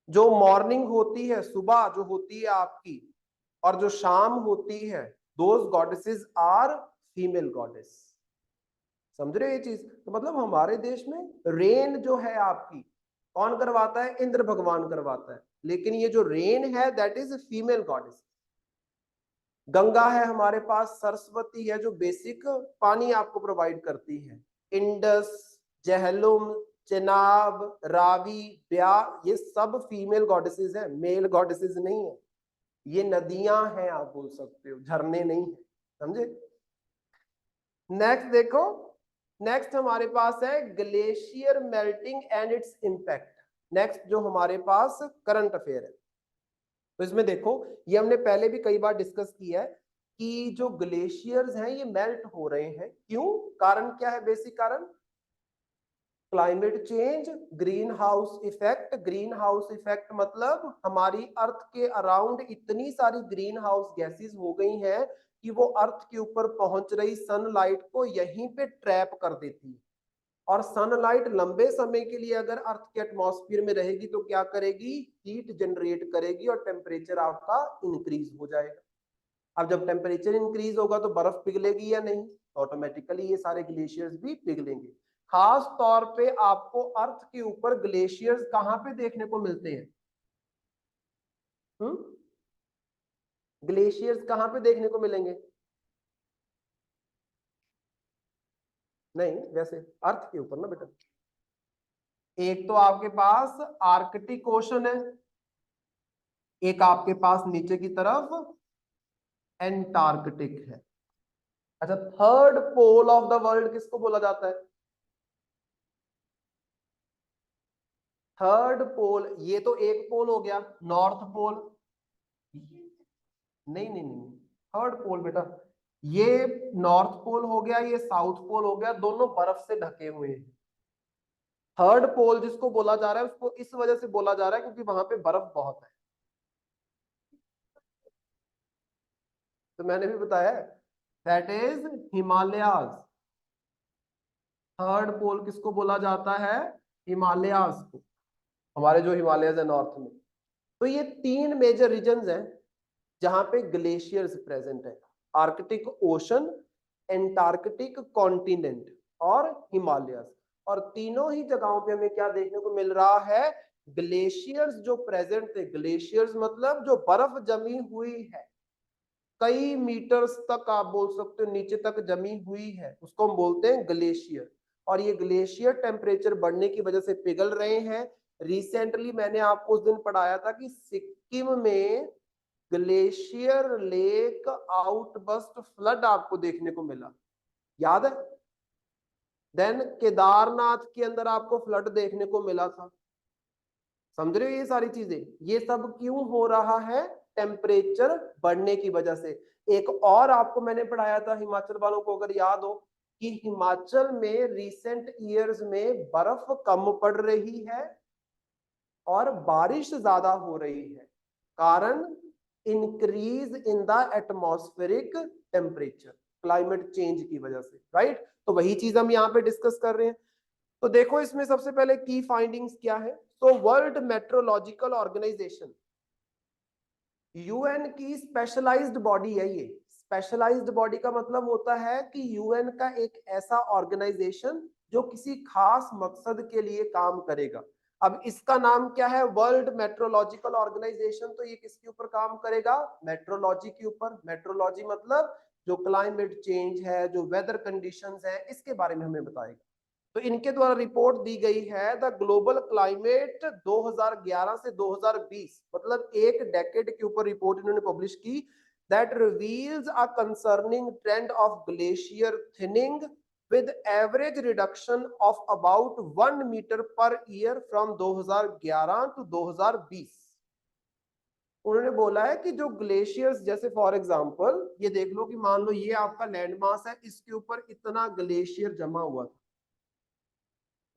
जो मॉर्निंग होती है, सुबह जो होती है आपकी, और जो शाम होती है, those goddesses are female goddess. समझ रहे हो ये चीज? तो मतलब हमारे देश में रेन जो है आपकी, कौन करवाता है? इंद्र भगवान करवाता है, लेकिन ये जो रेन है that is female goddess. Ganga है हमारे पास, सरस्वती है जो बेसिक पानी आपको प्रोवाइड करती है, इंडस, जहलुम, चेनाब, रावी, ब्यास, ये सब फीमेल गॉडेसेस है, मेल गॉडेसेस नहीं है। ये नदियां हैं, आप बोल सकते हो, झरने नहीं है। समझे? नेक्स्ट देखो, नेक्स्ट हमारे पास है glacier melting and it's impact. Next जो हमारे पास करंट अफेयर है, तो इसमें देखो, ये हमने पहले भी कई बार डिस्कस किया है कि जो ग्लेशियर्स हैं ये मेल्ट हो रहे हैं। क्यों? कारण क्या है? बेसिक कारण climate change, green house effect. Green house effect मतलब हमारी अर्थ के अराउंड इतनी सारी ग्रीन हाउस गैसेस हो गई हैं कि वो अर्थ के ऊपर पहुंच रही सनलाइट को यहीं पे ट्रैप कर देती है। और सनलाइट लंबे समय के लिए अगर अर्थ के एटमॉस्फेयर में रहेगी तो क्या करेगी? हीट जनरेट करेगी और टेम्परेचर आपका इंक्रीज हो जाएगा। अब जब टेम्परेचर इंक्रीज होगा तो बर्फ पिघलेगी या नहीं? ऑटोमेटिकली ये सारे ग्लेशियर्स भी पिघलेंगे। खास तौर पे आपको अर्थ के ऊपर ग्लेशियर्स कहां पे देखने को मिलते हैं? ग्लेशियर्स कहां पे देखने को मिलेंगे? नहीं, वैसे अर्थ के ऊपर ना बेटा। एक तो आपके पास आर्कटिक ओशन है, एक आपके पास नीचे की तरफ एंटार्कटिक है। अच्छा, third pole of the world किसको बोला जाता है? थर्ड पोल, ये तो एक पोल हो गया, नॉर्थ पोल। नहीं नहीं नहीं, थर्ड पोल बेटा, ये नॉर्थ पोल हो गया, ये साउथ पोल हो गया, दोनों बर्फ से ढके हुए हैं। थर्ड पोल जिसको बोला जा रहा है उसको इस वजह से बोला जा रहा है क्योंकि वहां पे बर्फ बहुत है। तो मैंने भी बताया, दैट इज हिमालयाज। थर्ड पोल किसको बोला जाता है? हिमालयाज को, हमारे जो हिमालयज है नॉर्थ में। तो ये तीन मेजर रीजन्स हैं जहां पे ग्लेशियर्स प्रेजेंट है, आर्कटिक ओशन, एंटार्कटिक कॉन्टिनेंट और हिमालयस। और तीनों ही जगहों पे हमें क्या देखने को मिल रहा है? ग्लेशियर्स जो प्रेजेंट थे, ग्लेशियर्स मतलब जो बर्फ जमी हुई है, कई मीटर्स तक आप बोल सकते हो नीचे तक जमी हुई है, उसको हम बोलते हैं ग्लेशियर। और ये ग्लेशियर टेम्परेचर बढ़ने की वजह से पिघल रहे हैं। रिसेंटली मैंने आपको उस दिन पढ़ाया था कि सिक्किम में ग्लेशियर लेक आउटबस्ट फ्लड आपको देखने को मिला, याद है? देन केदारनाथ के अंदर आपको फ्लड देखने को मिला था। समझ रहे हो ये सारी चीजें? ये सब क्यों हो रहा है? टेम्परेचर बढ़ने की वजह से। एक और आपको मैंने पढ़ाया था, हिमाचल वालों को अगर याद हो, कि हिमाचल में रिसेंट ईयर्स में बर्फ कम पड़ रही है और बारिश ज्यादा हो रही है। कारण increase in the atmospheric temperature, climate change की वजह से, राइट? तो वही चीज हम यहाँ पे डिस्कस कर रहे हैं। तो देखो इसमें सबसे पहले की फाइंडिंग्स क्या है। तो वर्ल्ड मेट्रोलॉजिकल ऑर्गेनाइजेशन, यूएन की स्पेशलाइज्ड बॉडी है ये। स्पेशलाइज्ड बॉडी का मतलब होता है कि यूएन का एक ऐसा ऑर्गेनाइजेशन जो किसी खास मकसद के लिए काम करेगा। अब इसका नाम क्या है? World Meteorological Organization. तो ये किसके ऊपर काम करेगा? मेट्रोलॉजी के ऊपर। मेट्रोलॉजी मतलब जो क्लाइमेट चेंज है, जो वेदर कंडीशंस है, इसके बारे में हमें बताएगा। तो इनके द्वारा रिपोर्ट दी गई है द ग्लोबल क्लाइमेट 2011 से 2020, मतलब एक डेकेड के ऊपर रिपोर्ट इन्होंने पब्लिश की, that reveals a concerning trend of glacier thinning with average reduction of about 1 metre per year from 2011 to 2020। उन्होंने बोला है कि जो ग्लेशियर्स, जैसे फॉर एग्जांपल ये देख लो कि मान लो ये आपका लैंड मास है, इसके ऊपर इतना ग्लेशियर जमा हुआ था,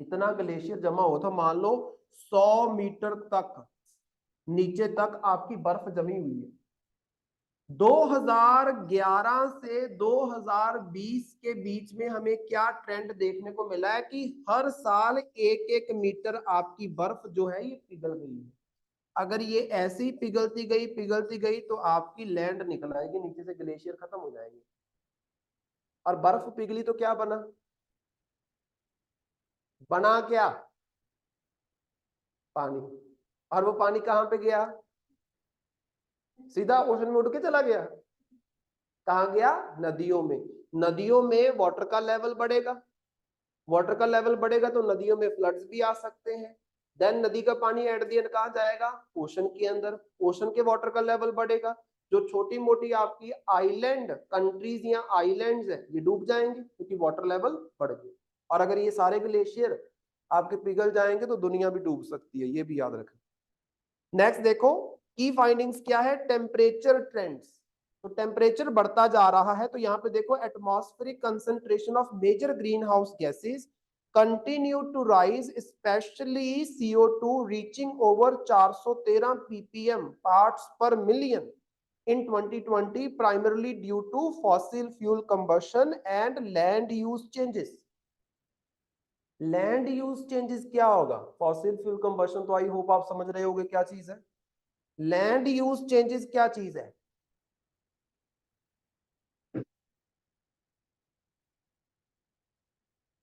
इतना ग्लेशियर जमा हुआ था, मान लो 100 मीटर तक नीचे तक आपकी बर्फ जमी हुई है। 2011 से 2020 के बीच में हमें क्या ट्रेंड देखने को मिला है कि हर साल एक एक मीटर आपकी बर्फ जो है ये पिघल गई है। अगर ये ऐसे ही पिघलती गई तो आपकी लैंड निकल आएगी नीचे से, ग्लेशियर खत्म हो जाएंगे। और बर्फ पिघली तो क्या बना? बना क्या? पानी। और वो पानी कहाँ पे गया? सीधा ओशन में उड़ के चला गया। कहाँ गया? नदियों में। नदियों में वाटर का लेवल बढ़ेगा, वाटर का लेवल बढ़ेगा तो नदियों में फ्लड्स भी आ सकते हैं। देन नदी का पानी एट द एंड कहाँ जाएगा? ओशन के अंदर। ओशन के वाटर का लेवल बढ़ेगा, जो छोटी मोटी आपकी आइलैंड कंट्रीज या आइलैंड्स है ये डूब जाएंगे क्योंकि वाटर लेवल बढ़ गया। और अगर ये सारे ग्लेशियर आपके पिघल जाएंगे तो दुनिया भी डूब सकती है, ये भी याद रखें। नेक्स्ट देखो की फाइंडिंग्स क्या है। टेम्परेचर ट्रेंड्स, तो टेम्परेचर बढ़ता जा रहा है। तो यहाँ पे देखो atmospheric concentration of major greenhouse gases continue to rise, especially CO2 reaching over 413 ppm parts per million in 2020 primarily due to fossil fuel combustion and land use changes। Land use changes क्या होगा? Fossil fuel combustion तो I hope आप समझ रहे होंगे क्या चीज है। लैंड यूज चेंजेस क्या चीज है?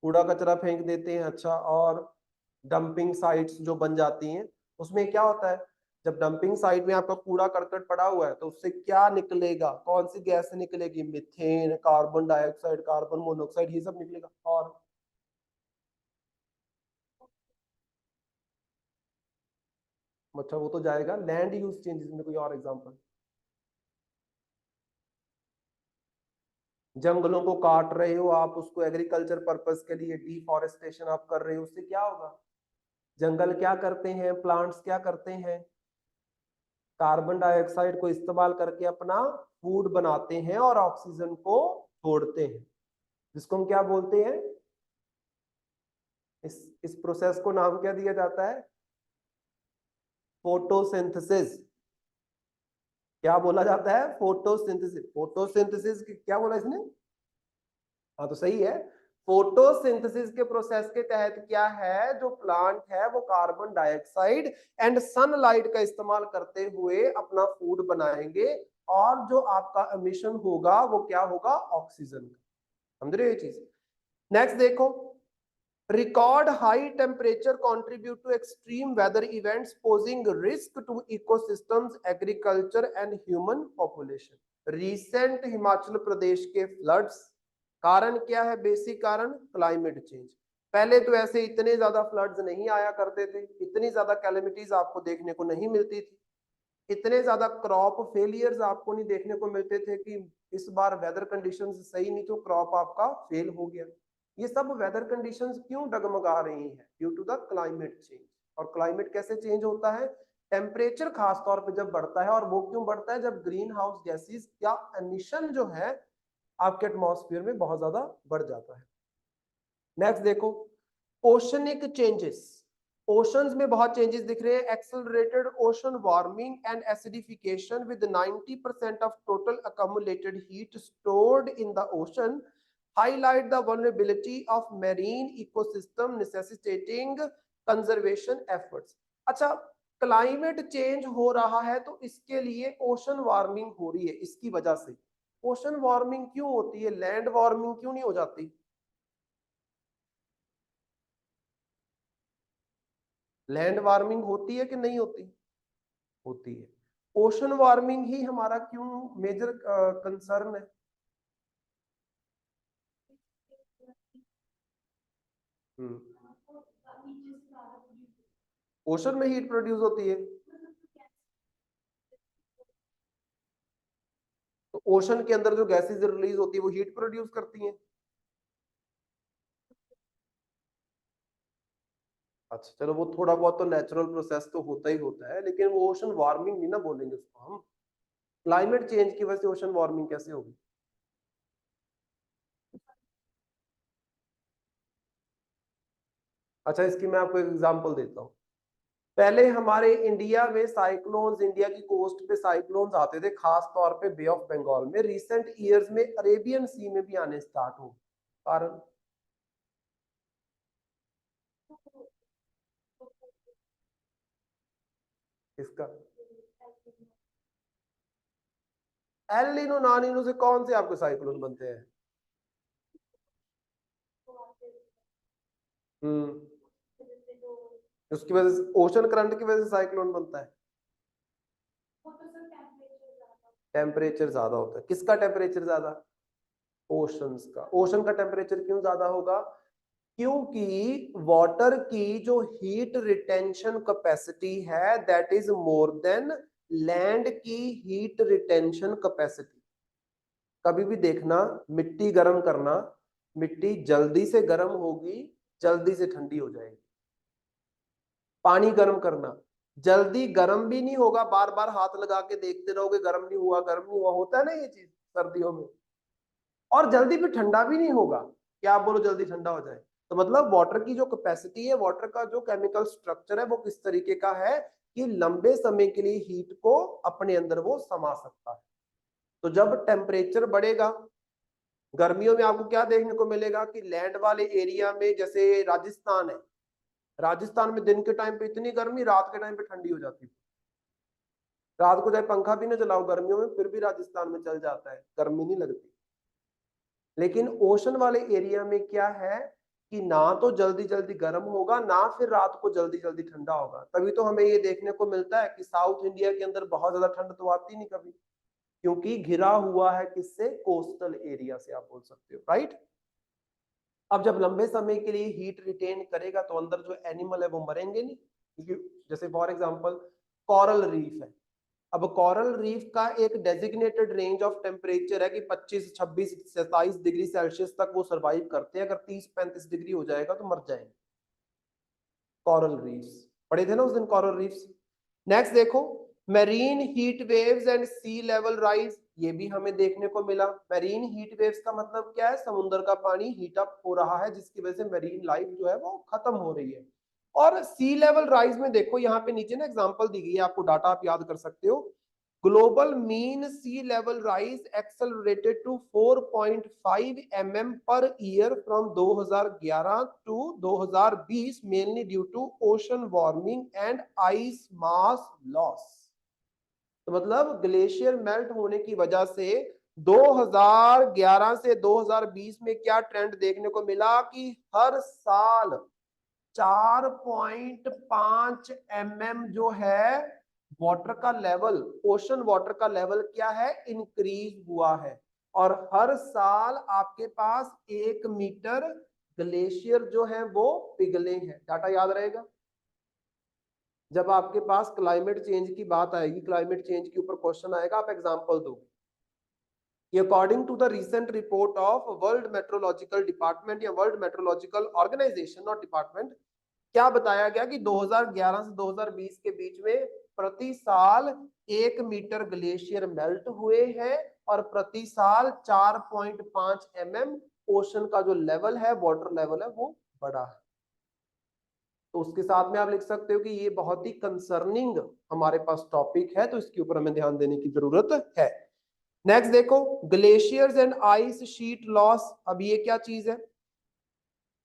कूड़ा कचरा फेंक देते हैं, अच्छा, और डंपिंग साइट्स जो बन जाती हैं, उसमें क्या होता है? जब डंपिंग साइट में आपका कूड़ा करकट पड़ा हुआ है तो उससे क्या निकलेगा? कौन सी गैस निकलेगी? Methane, carbon dioxide, carbon monoxide, ये सब निकलेगा। और अच्छा वो तो जाएगा। लैंड यूज चेंजेस में कोई और एग्जांपल? जंगलों को काट रहे हो आप, उसको एग्रीकल्चर पर्पस के लिए डिफॉरेस्टेशन आप कर रहे हो, उससे क्या होगा? जंगल क्या करते हैं, प्लांट्स क्या करते हैं? कार्बन डाइऑक्साइड को इस्तेमाल करके अपना फूड बनाते हैं और ऑक्सीजन को छोड़ते हैं, जिसको हम क्या बोलते हैं? इस प्रोसेस को नाम क्या दिया जाता है? फोटोसिंथेसिस। क्या बोला जाता है? फोटोसिंथेसिस। फोटोसिंथेसिस क्या बोला इसने? हाँ तो सही है। फोटोसिंथेसिस के प्रोसेस के तहत क्या है, जो प्लांट है वो कार्बन डाइऑक्साइड एंड सनलाइट का इस्तेमाल करते हुए अपना फूड बनाएंगे, और जो आपका एमिशन होगा वो क्या होगा? ऑक्सीजन का। समझ रहे हो ये चीज? नेक्स्ट देखो, record high temperature contribute to extreme weather events posing risk to ecosystems, agriculture and human population. Recent Himachal Pradesh के फ्लड्स, कारण क्या है? बेसिक कारण क्लाइमेट चेंज। पहले तो ऐसे इतने ज्यादा फ्लड्स नहीं आया करते थे, इतनी ज्यादा कैलेमिटीज आपको देखने को नहीं मिलती थी, इतने ज्यादा क्रॉप फेलियर्स आपको नहीं देखने को मिलते थे कि इस बार वेदर कंडीशंस सही नहीं तो क्रॉप आपका फेल हो गया। ये सब वेदर कंडीशंस क्यों डगमगा रही हैं? Due to the climate change. और क्लाइमेट कैसे चेंज होता है? टेम्परेचर खास तौर पे जब बढ़ता है, और वो क्यों बढ़ता है? जब ग्रीन हाउस गैसेस का एमिशन जो है आपके एटमॉस्फेयर में बहुत ज्यादा बढ़ जाता है। नेक्स्ट देखो, ओशनिक चेंजेस। ओशंस में बहुत चेंजेस दिख रहे हैं। Accelerated ocean warming and acidification with 90% of total accumulated heat stored in the ocean highlight the vulnerability of marine ecosystem necessitating conservation efforts। अच्छा, क्लाइमेट चेंज हो रहा है तो इसके लिए ओशन वार्मिंग हो रही है, इसकी वजह से। ओशन वार्मिंग क्यों होती है? लैंड वार्मिंग क्यों नहीं हो जाती? लैंड वार्मिंग होती है कि नहीं होती? होती है। ओशन वार्मिंग ही हमारा क्यों मेजर कंसर्न है? ओशन में हीट प्रोड्यूस होती है, तो ओशन के अंदर जो गैसेस रिलीज होती है वो हीट प्रोड्यूस करती हैं। अच्छा चलो, वो थोड़ा बहुत तो नेचुरल प्रोसेस तो होता ही होता है, लेकिन वो ओशन वार्मिंग नहीं ना बोलेंगे उसको हम। क्लाइमेट चेंज की वजह से ओशन वार्मिंग कैसे होगी? अच्छा, इसकी मैं आपको एक एग्जांपल देता हूँ। पहले हमारे इंडिया में साइक्लोन्स, इंडिया की कोस्ट पे साइक्लोन्स आते थे, खास तौर पे बे ऑफ बंगाल में। रिसेंट ईयर्स में अरेबियन सी में भी आने स्टार्ट हो। कारण? इसका एल नीनो नानिनो से कौन से आपके साइक्लोन बनते हैं? हम्म, उसकी वजह से, ओशन करंट की वजह से साइक्लोन बनता है। टेम्परेचर ज्यादा होता है। किसका टेम्परेचर ज्यादा? ओशंस का। ओशन का टेम्परेचर क्यों ज्यादा होगा? क्योंकि वाटर की जो हीट रिटेंशन कैपेसिटी है that is more than land की हीट रिटेंशन कैपेसिटी। कभी भी देखना, मिट्टी गर्म करना, मिट्टी जल्दी से गर्म होगी, जल्दी से ठंडी हो जाएगी। पानी गर्म करना, जल्दी गर्म भी नहीं होगा, बार बार हाथ लगा के देखते रहोगे गर्म नहीं हुआ, गर्म नहीं हुआ, होता है ना ये चीज सर्दियों में। और जल्दी भी ठंडा भी नहीं होगा, क्या आप बोलो जल्दी ठंडा हो जाए? तो मतलब वाटर की जो कैपेसिटी है, वाटर का जो केमिकल स्ट्रक्चर है वो किस तरीके का है कि लंबे समय के लिए हीट को अपने अंदर वो समा सकता है। तो जब टेम्परेचर बढ़ेगा, गर्मियों में आपको क्या देखने को मिलेगा कि लैंड वाले एरिया में, जैसे राजस्थान है, राजस्थान में दिन के टाइम पे इतनी गर्मी, रात के टाइम पे ठंडी हो जाती है। रात को चाहे पंखा भी ना चलाओ गर्मियों में, फिर भी राजस्थान में चल जाता है, गर्मी नहीं लगती। लेकिन ओशन वाले एरिया में क्या है कि ना तो जल्दी जल्दी गर्म होगा, ना फिर रात को जल्दी जल्दी ठंडा होगा। तभी तो हमें ये देखने को मिलता है कि साउथ इंडिया के अंदर बहुत ज्यादा ठंड तो आती नहीं कभी, क्योंकि घिरा हुआ है किससे? कोस्टल एरिया से, आप बोल सकते हो, राइट। अब जब लंबे समय के लिए हीट रिटेन करेगा तो अंदर जो एनिमल है वो मरेंगे नहीं, क्योंकि जैसे फॉर एग्जांपल कॉरल रीफ है। अब कॉरल रीफ का एक डेजिग्नेटेड रेंज ऑफ टेम्परेचर है कि 25, 26, 27 डिग्री सेल्सियस तक वो सर्वाइव करते हैं। अगर 30-35 डिग्री हो जाएगा तो मर जाएंगे। कॉरल रीफ्स पढ़े थे ना उस दिन, कॉरल रीफ्स। नेक्स्ट देखो, marine heat waves and sea level rise, ये भी हमें देखने को मिला। मैरीन हीट वेव्स का मतलब क्या है? समुद्र का पानी हीट अप हो रहा है जिसकी वजह से मैरीन लाइफ जो है वो खत्म हो रही है। और सी लेवल राइज में देखो यहाँ पे नीचे ना एग्जांपल दी गई है, आपको डाटा आप याद कर सकते हो। Global mean sea level rise accelerated to 4.5 mm per year from 2011 to 2020 mainly due to ocean warming and ice mass loss. तो मतलब ग्लेशियर मेल्ट होने की वजह से 2011 से 2020 में क्या ट्रेंड देखने को मिला कि हर साल 4.5 mm जो है वाटर का लेवल, ओशन वाटर का लेवल क्या है? इंक्रीज हुआ है। और हर साल आपके पास 1 मीटर ग्लेशियर जो है वो पिघले हैं। डाटा याद रहेगा। जब आपके पास क्लाइमेट चेंज की बात आएगी, क्लाइमेट चेंज के ऊपर क्वेश्चन आएगा, आप एग्जांपल दो। According to the recent report of World Meteorological Department या वर्ल्ड मेट्रोलॉजिकल ऑर्गेनाइजेशन और डिपार्टमेंट, क्या बताया गया कि 2011 से 2020 के बीच में प्रति साल 1 मीटर ग्लेशियर मेल्ट हुए हैं और प्रति साल 4.5 mm ओशन का जो लेवल है, वाटर लेवल है, वो बढ़ा है। तो उसके साथ में आप लिख सकते हो कि ये बहुत ही कंसर्निंग हमारे पास टॉपिक है, तो इसके ऊपर हमें ध्यान देने की जरूरत है। नेक्स्ट देखो, glaciers and ice sheet loss. अब ये क्या चीज है?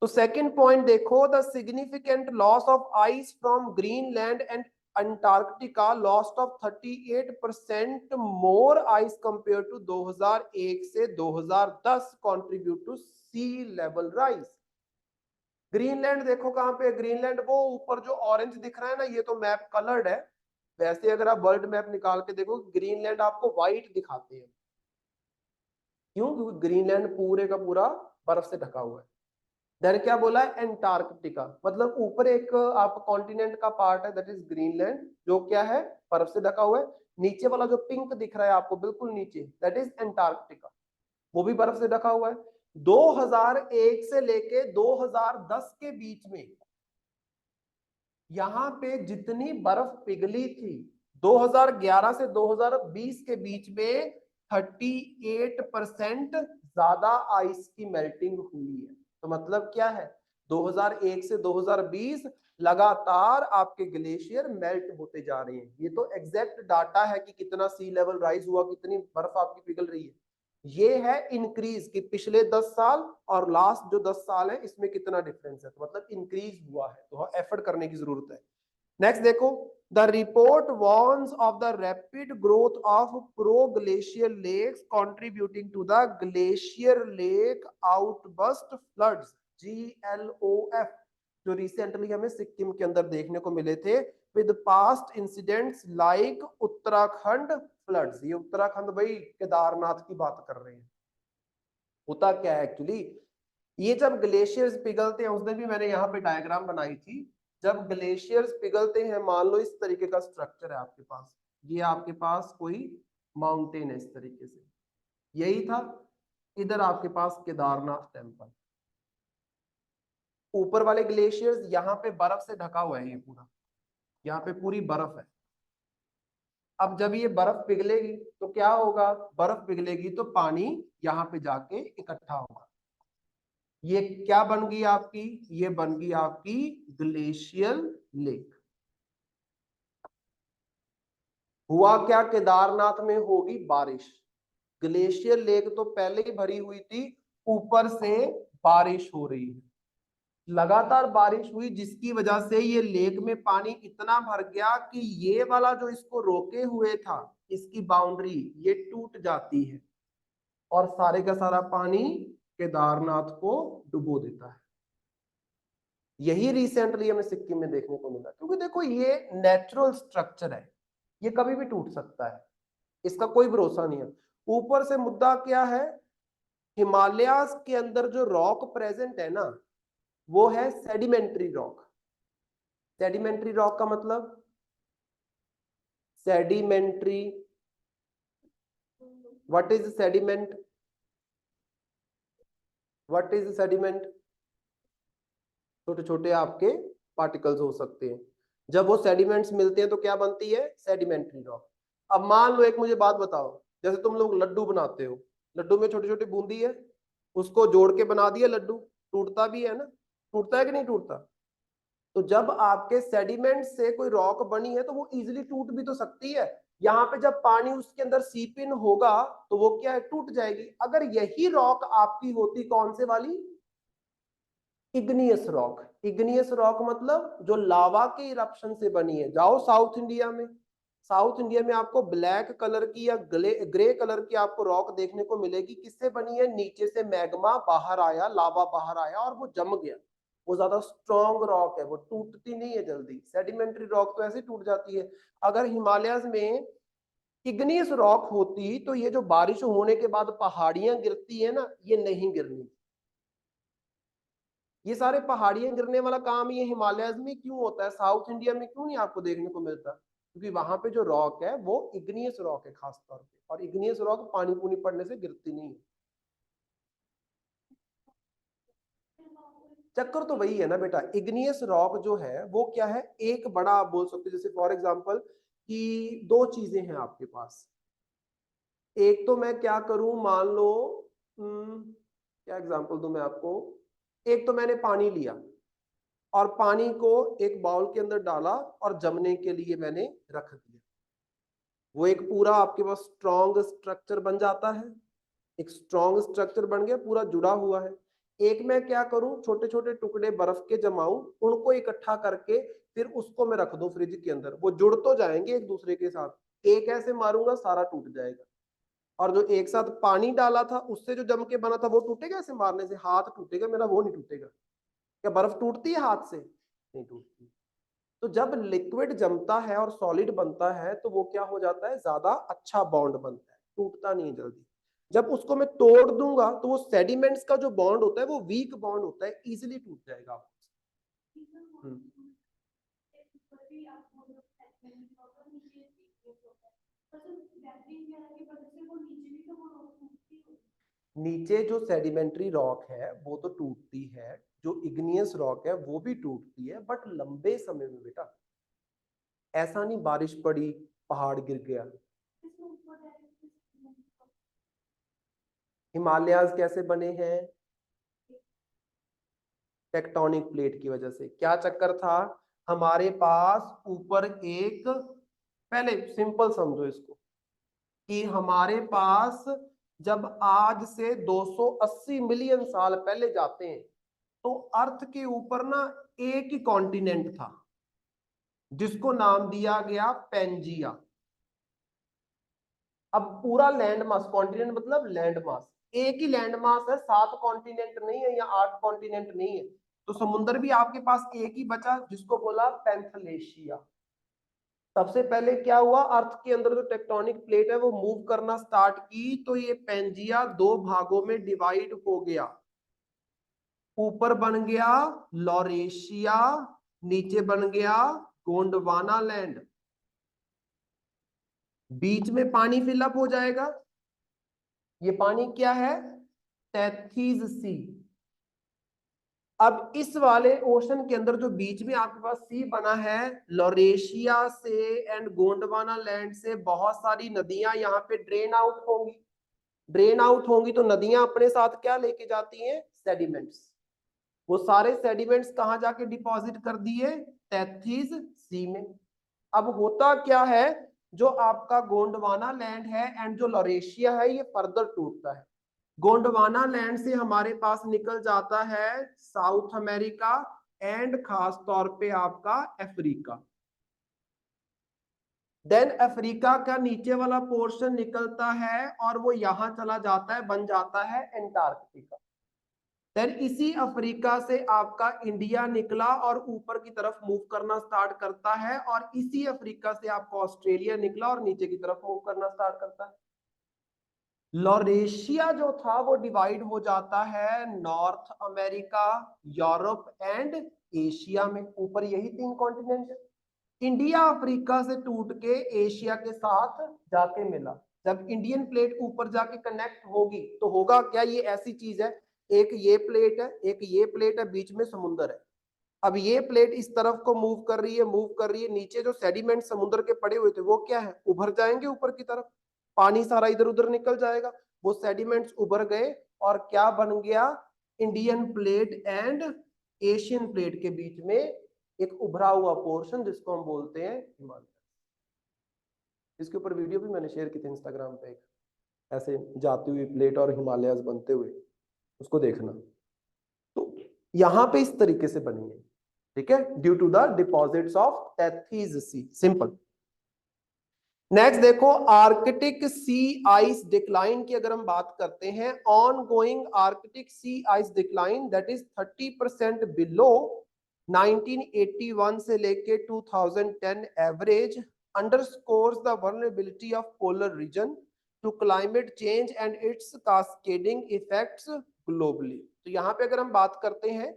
तो सेकंड पॉइंट देखो, the significant loss of ice from Greenland and Antarctica lost of 38% more ice compare to 2001 से 2010 contribute to sea level rise. Greenland देखो कहां पे? ग्रीनलैंड वो ऊपर जो ऑरेंज दिख रहा है ना, ये तो मैप कलर्ड है। वैसे अगर आप वर्ल्ड मैप निकाल के देखो, ग्रीनलैंड आपको व्हाइट दिखाते हैं। क्यों? क्योंकि ग्रीनलैंड पूरे का पूरा बर्फ से ढका हुआ है। देन क्या बोला है? एंटार्कटिका, मतलब ऊपर एक आप कॉन्टिनेंट का पार्ट है, दैट इज ग्रीनलैंड, जो क्या है? बर्फ से ढका हुआ है। नीचे वाला जो पिंक दिख रहा है आपको बिल्कुल नीचे, दैट इज एंटार्कटिका, वो भी बर्फ से ढका हुआ है। 2001 से लेके 2010 के बीच में यहां पे जितनी बर्फ पिघली थी, 2011 से 2020 के बीच में 38% ज्यादा आइस की मेल्टिंग हुई है। तो मतलब क्या है? 2001 से 2020 लगातार आपके ग्लेशियर मेल्ट होते जा रहे हैं। ये तो एग्जैक्ट डाटा है कि कितना सी लेवल राइज हुआ, कितनी बर्फ आपकी पिघल रही है। ये है इंक्रीज कि पिछले 10 साल और लास्ट जो 10 साल है इसमें कितना डिफरेंस है। तो मतलब इंक्रीज हुआ है, तो एफर्ट करने की जरूरत है। नेक्स्ट देखो, the report warns of the rapid growth of pro glacier lakes contributing to the glacier lake outburst floods, GLOF, जो रिसेंटली हमें सिक्किम के अंदर देखने को मिले थे with past incidents like Uttarakhand floods. ये उत्तराखंड भाई केदारनाथ की बात कर रहे हैं। होता क्या है एक्चुअली, ये जब ग्लेशियर्स पिघलते हैं, उस दिन भी मैंने यहाँ पे डायग्राम बनाई थी, जब ग्लेशियर्स पिघलते हैं, मान लो इस तरीके का स्ट्रक्चर है आपके पास, ये आपके पास कोई माउंटेन है इस तरीके से, यही था। इधर आपके पास केदारनाथ टेम्पल, ऊपर वाले ग्लेशियर्स यहाँ पे बर्फ से ढका हुआ है, ये पूरा यहाँ पे पूरी बर्फ है। अब जब ये बर्फ पिघलेगी तो क्या होगा? बर्फ पिघलेगी तो पानी यहाँ पे जाके इकट्ठा होगा। ये क्या बन गई आपकी? ये बन गई आपकी ग्लेशियल लेक। हुआ क्या? केदारनाथ में होगी बारिश, ग्लेशियर लेक तो पहले ही भरी हुई थी, ऊपर से बारिश हो रही है, लगातार बारिश हुई जिसकी वजह से ये लेक में पानी इतना भर गया कि ये वाला जो इसको रोके हुए था, इसकी बाउंड्री ये टूट जाती है और सारे का सारा पानी केदारनाथ को डुबो देता है। यही रिसेंटली हमें सिक्किम में देखने को मिला, क्योंकि देखो ये नेचुरल स्ट्रक्चर है, ये कभी भी टूट सकता है, इसका कोई भरोसा नहीं है। ऊपर से मुद्दा क्या है? हिमालयाज के अंदर जो रॉक प्रेजेंट है ना, वो है सेडिमेंट्री रॉक। सेडिमेंट्री रॉक का मतलब sedimentary, what is sediment, what is sediment, छोटे छोटे आपके पार्टिकल्स हो सकते हैं। जब वो सेडिमेंट्स मिलते हैं तो क्या बनती है, सेडिमेंट्री रॉक। अब मान लो एक मुझे बात बताओ, जैसे तुम लोग लड्डू बनाते हो, लड्डू में छोटी छोटी बूंदी है, उसको जोड़ के बना दिया लड्डू, टूटता भी है ना, टूटता है कि नहीं टूटता। तो जब आपके सेडिमेंट से कोई रॉक बनी है तो वो इजीली टूट भी तो सकती है। यहाँ पे जब पानी उसके अंदर सीप इन होगा तो वो क्या है, टूट जाएगी। अगर यही रॉक आपकी होती कौन से वाली, इग्नियस रॉक। इग्नियस रॉक मतलब जो लावा के इरप्शन से बनी है। जाओ साउथ इंडिया में, साउथ इंडिया में आपको ब्लैक कलर की या ग्रे कलर की आपको रॉक देखने को मिलेगी। किससे बनी है, नीचे से मैग्मा बाहर आया, लावा बाहर आया और वो जम गया। वो ज्यादा स्ट्रॉन्ग रॉक है, वो टूटती नहीं है जल्दी। सेडिमेंट्री रॉक तो ऐसे टूट जाती है। अगर हिमालयस में इग्नियस रॉक होती तो ये जो बारिश होने के बाद पहाड़ियां गिरती है ना, ये नहीं गिरनी। ये सारे पहाड़ियां गिरने वाला काम ये हिमालयस में क्यों होता है, साउथ इंडिया में क्यों नहीं आपको देखने को मिलता, क्योंकि वहां पे जो रॉक है वो इग्नियस रॉक है खास तौर पे, और इग्नियस रॉक पानी पूनी पड़ने से गिरती नहीं है। चक्कर तो वही है ना बेटा, इग्नियस रॉक जो है वो क्या है, एक बड़ा आप बोल सकते हो, जैसे फॉर एग्जांपल कि दो चीजें हैं आपके पास। एक तो मैं क्या करूं, मान लो क्या एग्जांपल दूं मैं आपको। एक तो मैंने पानी लिया और पानी को एक बाउल के अंदर डाला और जमने के लिए मैंने रख दिया। वो एक पूरा आपके पास स्ट्रॉन्ग स्ट्रक्चर बन जाता है, एक स्ट्रॉन्ग स्ट्रक्चर बन गया, पूरा जुड़ा हुआ है। एक मैं क्या करूं, छोटे छोटे टुकड़े बर्फ के जमाऊं, उनको इकट्ठा करके फिर उसको मैं रख दूं फ्रिज के अंदर। वो जुड़ तो जाएंगे एक दूसरे के साथ, एक ऐसे मारूंगा सारा टूट जाएगा। और जो एक साथ पानी डाला था उससे जो जम के बना था वो टूटेगा ऐसे मारने से, हाथ टूटेगा मेरा, वो नहीं टूटेगा। क्या बर्फ टूटती है हाथ से, नहीं टूटती। तो जब लिक्विड जमता है और सॉलिड बनता है तो वो क्या हो जाता है, ज्यादा अच्छा बॉन्ड बनता है, टूटता नहीं जल्दी। जब उसको मैं तोड़ दूंगा तो वो सेडिमेंट्स का जो बॉन्ड होता है वो वीक बॉन्ड होता है, इजीली टूट जाएगा आपको। नीचे जो सेडिमेंट्री रॉक है वो तो टूटती है, जो इग्नियस रॉक है वो भी टूटती है, बट लंबे समय में बेटा। ऐसा नहीं बारिश पड़ी पहाड़ गिर गया। हिमालयाज कैसे बने हैं, टेक्टोनिक प्लेट की वजह से। क्या चक्कर था, हमारे पास ऊपर एक, पहले सिंपल समझो इसको, कि हमारे पास जब आज से 280 मिलियन साल पहले जाते हैं तो अर्थ के ऊपर ना एक ही कॉन्टिनेंट था जिसको नाम दिया गया पेंजिया। अब पूरा लैंड मास, कॉन्टिनेंट मतलब लैंड मास, एक ही लैंड मास है, 7 कॉन्टिनेंट नहीं है या 8 कॉन्टिनेंट नहीं है। तो समुद्र भी आपके पास एक ही बचा जिसको बोला पेंथलेशिया। सबसे पहले क्या हुआ, अर्थ के अंदर जो टेक्टोनिक प्लेट है वो मूव करना स्टार्ट की तो ये पेंजिया 2 भागों में डिवाइड हो गया। ऊपर बन गया लॉरेशिया, नीचे बन गया गोंडवाना लैंड। बीच में पानी फिलअप हो जाएगा, ये पानी क्या है, टेथीज सी। अब इस वाले ओशन के अंदर जो बीच में आपके पास सी बना है, लॉरेशिया से एंड गोंडवाना लैंड से बहुत सारी नदियां यहाँ पे ड्रेन आउट होंगी। ड्रेन आउट होंगी तो नदियां अपने साथ क्या लेके जाती हैं, सेडिमेंट्स। वो सारे सेडिमेंट्स कहां जाके डिपॉजिट कर दिए, टेथीज सी में। अब होता क्या है, जो आपका गोंडवाना लैंड है एंड जो लॉरेशिया है ये फर्दर टूटता है। गोंडवाना लैंड से हमारे पास निकल जाता है साउथ अमेरिका एंड खास तौर पे आपका अफ्रीका। देन अफ्रीका का नीचे वाला पोर्शन निकलता है और वो यहां चला जाता है, बन जाता है एंटार्क्टिका। देन इसी अफ्रीका से आपका इंडिया निकला और ऊपर की तरफ मूव करना स्टार्ट करता है, और इसी अफ्रीका से आपका ऑस्ट्रेलिया निकला और नीचे की तरफ मूव करना स्टार्ट करता है। लॉरेशिया जो था वो डिवाइड हो जाता है north America, Europe and Asia में। ऊपर यही 3 कॉन्टिनेंट है। इंडिया अफ्रीका से टूट के एशिया के साथ जाके मिला। जब इंडियन प्लेट ऊपर जाके कनेक्ट होगी तो होगा क्या, ये ऐसी चीज है, एक ये प्लेट है, एक ये प्लेट है, बीच में समुद्र है। अब ये प्लेट इस तरफ को मूव कर रही है, मूव कर रही है, नीचे जो सेडिमेंट समुद्र के पड़े हुए थे वो क्या है, उभर जाएंगे ऊपर की तरफ, पानी सारा इधर उधर निकल जाएगा, वो सेडिमेंट्स उभर गए और क्या बन गया, Indian plate and Asian plate के बीच में एक उभरा हुआ पोर्शन जिसको हम बोलते हैं हिमालय। इसके ऊपर वीडियो भी मैंने शेयर की थी इंस्टाग्राम पे, एक ऐसे जाती हुई प्लेट और हिमालयस बनते हुए, उसको देखना। तो यहां पे इस तरीके से बनी है, ठीक है, due to the deposits of Tethys sea, simple. Next देखो, आर्कटिक सी आइस डिक्लाइन की अगर हम बात करते हैं, ongoing Arctic sea ice decline that is 30% below 1981 से लेके 2010 average underscores the vulnerability of polar region to climate change and its cascading effects globally. तो यहाँ पे अगर हम बात करते हैं,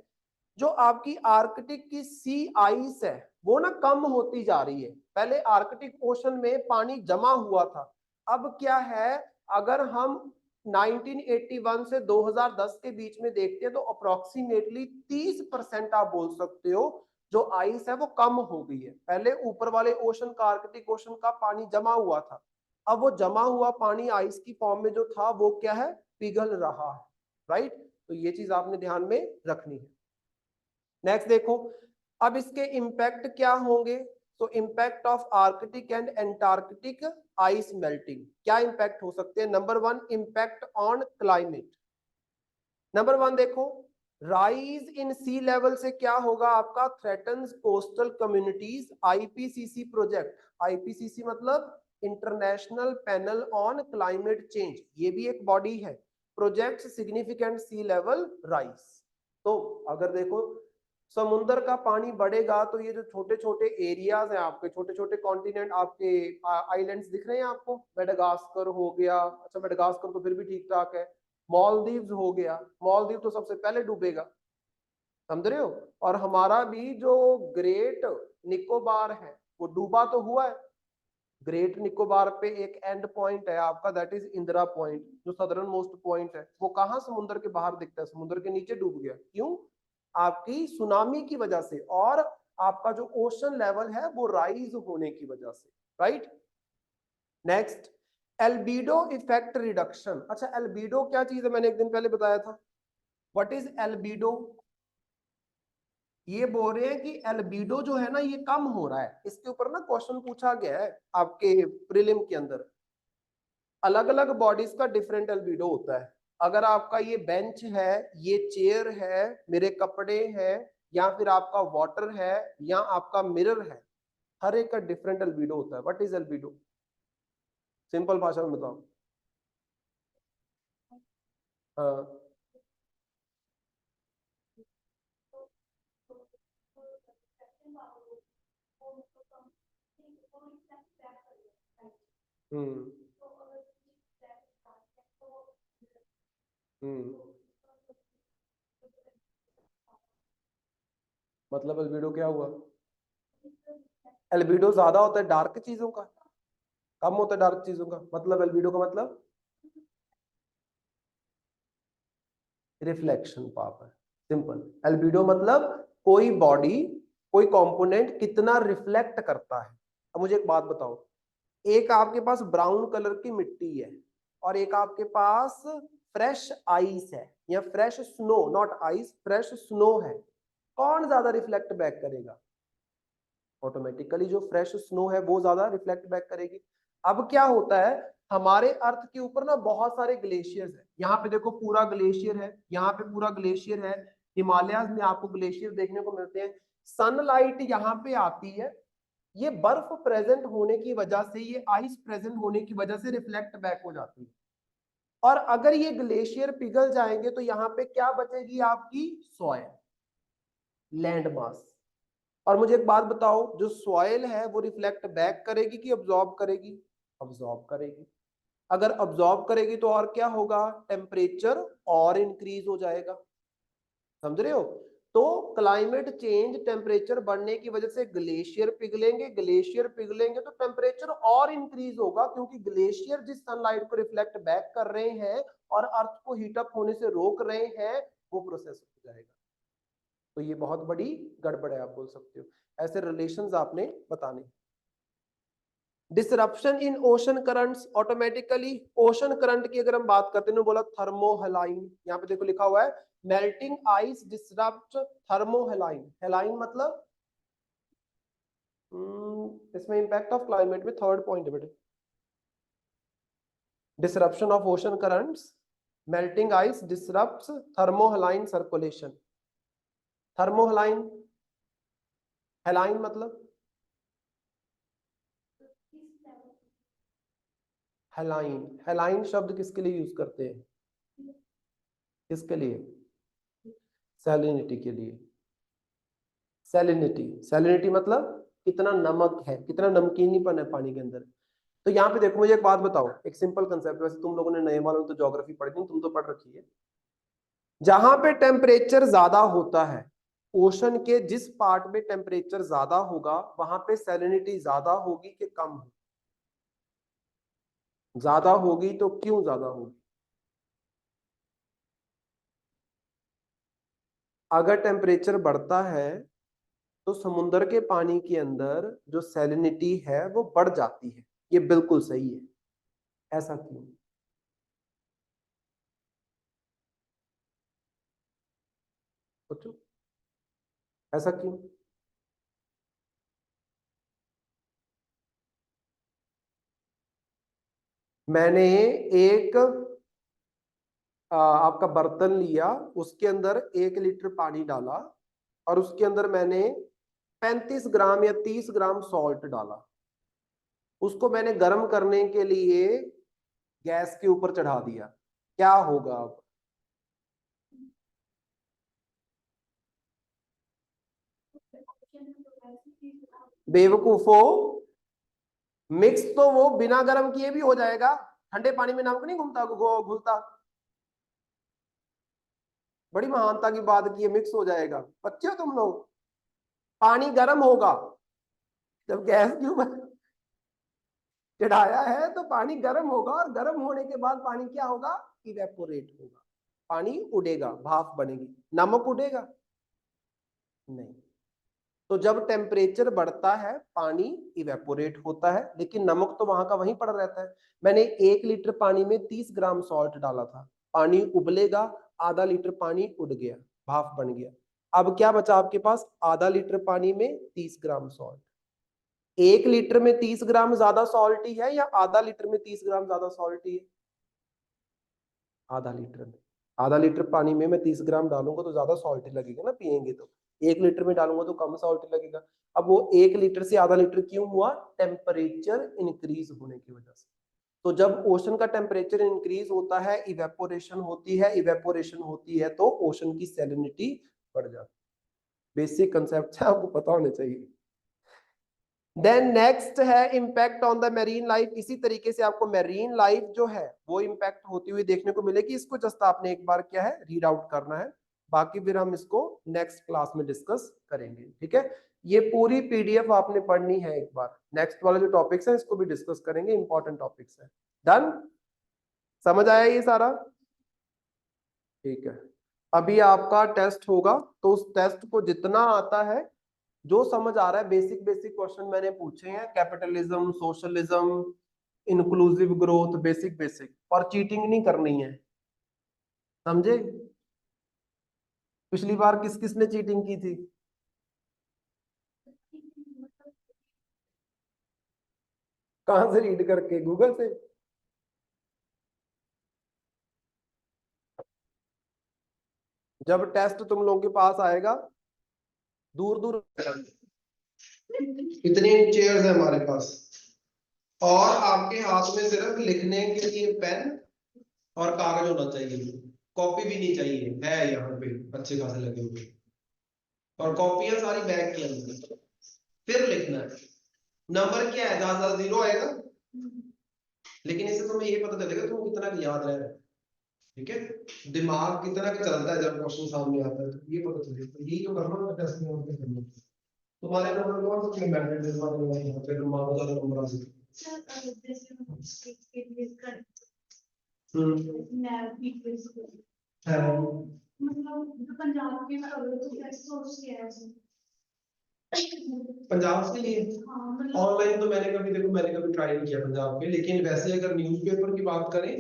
जो आपकी आर्कटिक की सी आइस है वो ना कम होती जा रही है। पहले आर्कटिक ओशन में पानी जमा हुआ था, अब क्या है, अगर हम 1981 से 2010 के बीच में देखते हैं तो अप्रोक्सीमेटली 30% आप बोल सकते हो जो आइस है वो कम हो गई है। पहले ऊपर वाले ओशन का, आर्कटिक ओशन का पानी जमा हुआ था, अब वो जमा हुआ पानी आइस की फॉर्म में जो था वो क्या है, पिघल रहा है, राइट। तो ये चीज आपने ध्यान में रखनी है। नेक्स्ट देखो, अब इसके इंपैक्ट क्या होंगे, तो impact of Arctic and Antarctic ice melting, क्या इंपैक्ट हो सकते हैं। Number one, impact on climate. Number one देखो, राइज इन सी लेवल से क्या होगा आपका, threatens coastal communities. IPCC project, IPCC मतलब international panel on climate change, ये भी एक बॉडी है, project significant sea level rise. तो अगर देखो समुद्र का पानी बढ़ेगा तो ये जो छोटे छोटे एरियाज हैं आपके, छोटे छोटे कॉन्टिनेंट आपके, आइलैंड्स दिख रहे हैं आपको, मेडागास्कर हो गया, अच्छा मेडागास्कर तो फिर भी ठीक ठाक है, मालदीव्स हो गया, मालदीव तो सबसे पहले डूबेगा, समझ रहे हो। और हमारा भी जो ग्रेट निकोबार है वो डूबा तो हुआ है। ग्रेट निकोबार पे एक एंड पॉइंट है आपका, दैट इज इंदिरा पॉइंट, जो सदर्न मोस्ट पॉइंट है, वो कहाँ समुद्र के बाहर दिखता है, समुद्र के नीचे डूब गया। क्यों, आपकी सुनामी की वजह से और आपका जो ओशन लेवल है वो राइज होने की वजह से, right. Next, albedo effect reduction. अच्छा एल्बिडो क्या चीज है, मैंने एक दिन पहले बताया था, व्हाट इज एल्बिडो। ये बोल रहे हैं कि एल्बिडो जो है ना ये कम हो रहा है, इसके ऊपर ना क्वेश्चन पूछा गया है आपके प्रीलिम के अंदर। अलग अलग बॉडीज का डिफरेंट एल्बिडो होता है। अगर आपका ये बेंच है, ये चेयर है, मेरे कपड़े हैं, या फिर आपका वाटर है, या आपका मिरर है, हर एक का डिफरेंट एल्बिडो होता है। व्हाट इज एल्बिडो, सिंपल भाषा में बताओ। हाँ। हम्म। हम्म। मतलब एल्बिडो क्या हुआ, एल्बिडो ज्यादा होता है डार्क चीजों का, कम होता है डार्क चीजों का, मतलब एल्बिडो का मतलब रिफ्लेक्शन पावर, सिंपल। एल्बिडो मतलब कोई बॉडी, कोई कंपोनेंट कितना रिफ्लेक्ट करता है। अब मुझे एक बात बताओ, एक आपके पास ब्राउन कलर की मिट्टी है और एक आपके पास फ्रेश आइस है, या fresh snow, not ice, fresh snow है, कौन ज्यादा रिफ्लेक्ट बैक करेगा, ऑटोमेटिकली जो फ्रेश स्नो है वो ज्यादा रिफ्लेक्ट बैक करेगी। अब क्या होता है, हमारे अर्थ के ऊपर ना बहुत सारे ग्लेशियर्स है, यहाँ पे देखो पूरा ग्लेशियर है, यहाँ पे पूरा ग्लेशियर है, हिमालयाज में आपको ग्लेशियर देखने को मिलते हैं। सनलाइट यहाँ पे आती है, ये बर्फ प्रेजेंट होने की वजह से, ये आइस प्रेजेंट होने की वजह से रिफ्लेक्ट बैक हो जाती है। और अगर ये ग्लेशियर पिघल जाएंगे तो यहाँ पे क्या बचेगी, आपकी सॉइल, लैंड मास। और मुझे एक बात बताओ, जो सॉइल है वो रिफ्लेक्ट बैक करेगी कि अब्सॉर्ब करेगी, अब्सॉर्ब करेगी। अगर अब्सॉर्ब करेगी तो और क्या होगा, टेम्परेचर और इंक्रीज हो जाएगा, समझ रहे हो। तो क्लाइमेट चेंज, टेम्परेचर बढ़ने की वजह से ग्लेशियर पिघलेंगे, ग्लेशियर पिघलेंगे तो टेम्परेचर और इंक्रीज होगा, क्योंकि ग्लेशियर जिस सनलाइट को रिफ्लेक्ट बैक कर रहे हैं और अर्थ को हीटअप होने से रोक रहे हैं, वो प्रोसेस हो जाएगा। तो ये बहुत बड़ी गड़बड़ है, आप बोल सकते हो। ऐसे रिलेशंस आपने बताने। Disruption in ocean currents, automatically ocean current की अगर हम बात करते हैं, बोला थर्मोहेलाइन, यहाँ पे देखो लिखा हुआ है melting ice disrupt thermohaline. Haline मतलब इसमें इंपैक्ट ऑफ क्लाइमेट में थर्ड पॉइंट है बेटे। Disruption of ocean currents, melting ice disrupts thermohaline circulation. Thermohaline, haline मतलब हेलाइन। हेलाइन शब्द किसके लिए यूज करते हैं? किसके लिए? सैलिनिटी के लिए। सैलिनिटी, सैलिनिटी मतलब कितना नमक है, कितना नमकीनीपन है पानी के अंदर। तो यहाँ पे देखो, मुझे एक बात बताओ, एक सिंपल कंसेप्ट, वैसे तुम लोगों ने नए वालों तो ज्योग्राफी पढ़ी थी, तुम तो पढ़ रखी है। जहां पे टेम्परेचर ज्यादा होता है, ओशन के जिस पार्ट में टेम्परेचर ज्यादा होगा, वहां पे सैलिनिटी ज्यादा होगी कि कम होगी? ज्यादा होगी। तो क्यों ज्यादा होगी? अगर टेम्परेचर बढ़ता है तो समुद्र के पानी के अंदर जो सैलिनिटी है वो बढ़ जाती है। ये बिल्कुल सही है। ऐसा क्यों? सोचो, ऐसा क्यों? मैंने एक आपका बर्तन लिया, उसके अंदर 1 लीटर पानी डाला और उसके अंदर मैंने 35 ग्राम या 30 ग्राम सॉल्ट डाला। उसको मैंने गर्म करने के लिए गैस के ऊपर चढ़ा दिया। क्या होगा अब? बेवकूफो, मिक्स तो वो बिना गर्म किए भी हो जाएगा। ठंडे पानी में नमक नहीं घूमता, घुलता। बड़ी महानता की बात की है, मिक्स हो जाएगा। बच्चे हो तुम लोग। पानी गर्म होगा, जब गैस के ऊपर चढ़ाया है तो पानी गर्म होगा, और गर्म होने के बाद पानी क्या होगा? इवेपोरेट होगा। पानी उड़ेगा, भाप बनेगी। नमक उड़ेगा? नहीं। तो जब टेम्परेचर बढ़ता है पानी इवेपोरेट होता है, लेकिन नमक तो वहां का वहीं पड़ा रहता है। मैंने 1 लीटर पानी में 30 ग्राम सॉल्ट डाला था, पानी उबलेगा, आधा लीटर पानी उड़ गया, भाप बन गया। अब क्या बचा आपके पास? आधा लीटर पानी में 30 ग्राम सॉल्ट। 1 लीटर में 30 ग्राम ज्यादा सॉल्टी है या आधा लीटर में 30 ग्राम ज्यादा सॉल्टी है? आधा लीटर में। आधा लीटर पानी में मैं 30 ग्राम डालूंगा तो ज्यादा सॉल्टी लगेगा ना, पियेंगे तो। 1 लीटर में डालूंगा तो कम सॉल्टी लगेगा। अब वो 1 लीटर से आधा लीटर क्यों हुआ? टेम्परेचर इंक्रीज होने की वजह से। तो जब ओशन का टेम्परेचर इंक्रीज होता है, इवेपोरेशन होती है, इवेपोरेशन होती है तो ओशन की सैलिनिटी बढ़ जाती है। बेसिक कंसेप्ट है, आपको पता होने चाहिए। देन नेक्स्ट है impact on the marine life. इसी तरीके से आपको मेरीन लाइफ जो है वो इम्पैक्ट होती हुई देखने को मिलेगी। इसको जस्ट आपने एक बार क्या है, रीड आउट करना है। बाकी फिर हम इसको नेक्स्ट क्लास में डिस्कस करेंगे, ठीक है। ये पूरी पीडीएफ आपने पढ़नी है एक बार। नेक्स्ट वाले जो टॉपिक्स हैं इसको भी डिस्कस करेंगे, इंपॉर्टेंट टॉपिक्स है। डन? समझ आया ये सारा? ठीक है। अभी आपका टेस्ट होगा, तो उस टेस्ट को जितना आता है, जो समझ आ रहा है, बेसिक बेसिक क्वेश्चन मैंने पूछे हैं, capitalism, socialism, inclusive growth, basic basic, और चीटिंग नहीं करनी है, समझे? पिछली बार किस किस ने चीटिंग की थी? कहां से रीड करके? गूगल से? जब टेस्ट तुम लोगों के पास आएगा, दूर दूर इतनी चेयर्स है हमारे पास, और आपके हाथ में सिर्फ लिखने के लिए पेन और कागज होना चाहिए। कॉपी भी नहीं चाहिए, है यहाँ पे अच्छे खासे लगे हुए, और कॉपियां सारी बैग के अंदर। फिर लिखना है। नंबर क्या है? ज्यादा ज्यादा 0 आएगा, लेकिन इससे तुम्हें ये पता चलेगा तुम कितना याद रह रहे हो। ठीक है, दिमाग कितना चलता है जब क्वेश्चन सामने आता है, तो ये पता चले, तो यही तो करना है टेस्ट में, और क्या करना। तुम्हारे नंबर कौन से मैंडेट इस बार में यहाँ पे मान ज्यादा नंबर आ सकते सर जैसे हम स्टेट के लिए कर हैं। नैब पीपीएस को है मतलब जो पंजाब के करो तो कैसे सोच के है सर? पंजाब के लिए हाँ मतलब ऑनलाइन तो मैंने कभी, देखो मैंने कभी ट्राई नहीं किया पंजाब पे, लेकिन वैसे अगर न्यूज़पेपर की बात करें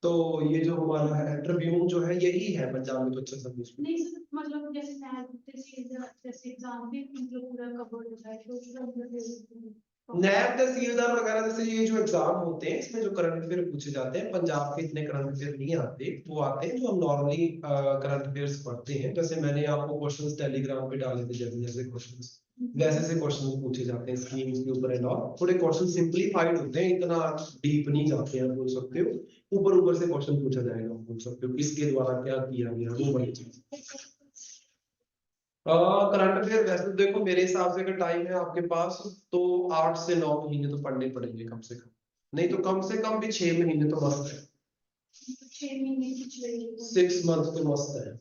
तो ये जो हमारा है ट्रिब्यून जो है यही है पंजाब में तो अच्छा सा न्यूज़पेपर। नहीं सर मतलब जैसे नैब जैसे एग्जाम भी मतलब पूरा कवर होता है तो उसका मतलब नैब तहसीलदार वगैरह जैसे ये जो एग्जाम होते हैं इसमें जो करंट अफेयर पूछे जाते हैं, पंजाब के इतने करंट अफेयर नहीं आते, वो आते हैं जो हम नॉर्मली करंट अफेयर्स पढ़ते हैं। जैसे मैंने आपको क्वेश्चंस टेलीग्राम पे डाले थे, जैसे जैसे क्वेश्चंस वैसे से क्वेश्चंस पूछे जाते हैं स्कीम्स के ऊपर एंड ऑल। थोड़े क्वेश्चन सिंपलीफाइड होते हैं, इतना डीप नहीं जाते हैं, बोल सकते हो ऊपर ऊपर से क्वेश्चन पूछा जाएगा, बोल सकते हो किसके द्वारा क्या किया गया, वो वाली चीज। करंट अफेयर वैसे तो देखो मेरे हिसाब से अगर टाइम है आपके पास तो 8 से 9 महीने तो पढ़ने पड़ेंगे कम से कम, नहीं तो कम से कम भी 6 महीने तो मस्त है। 6 महीने पिछले 6 मंथ तो मस्त है।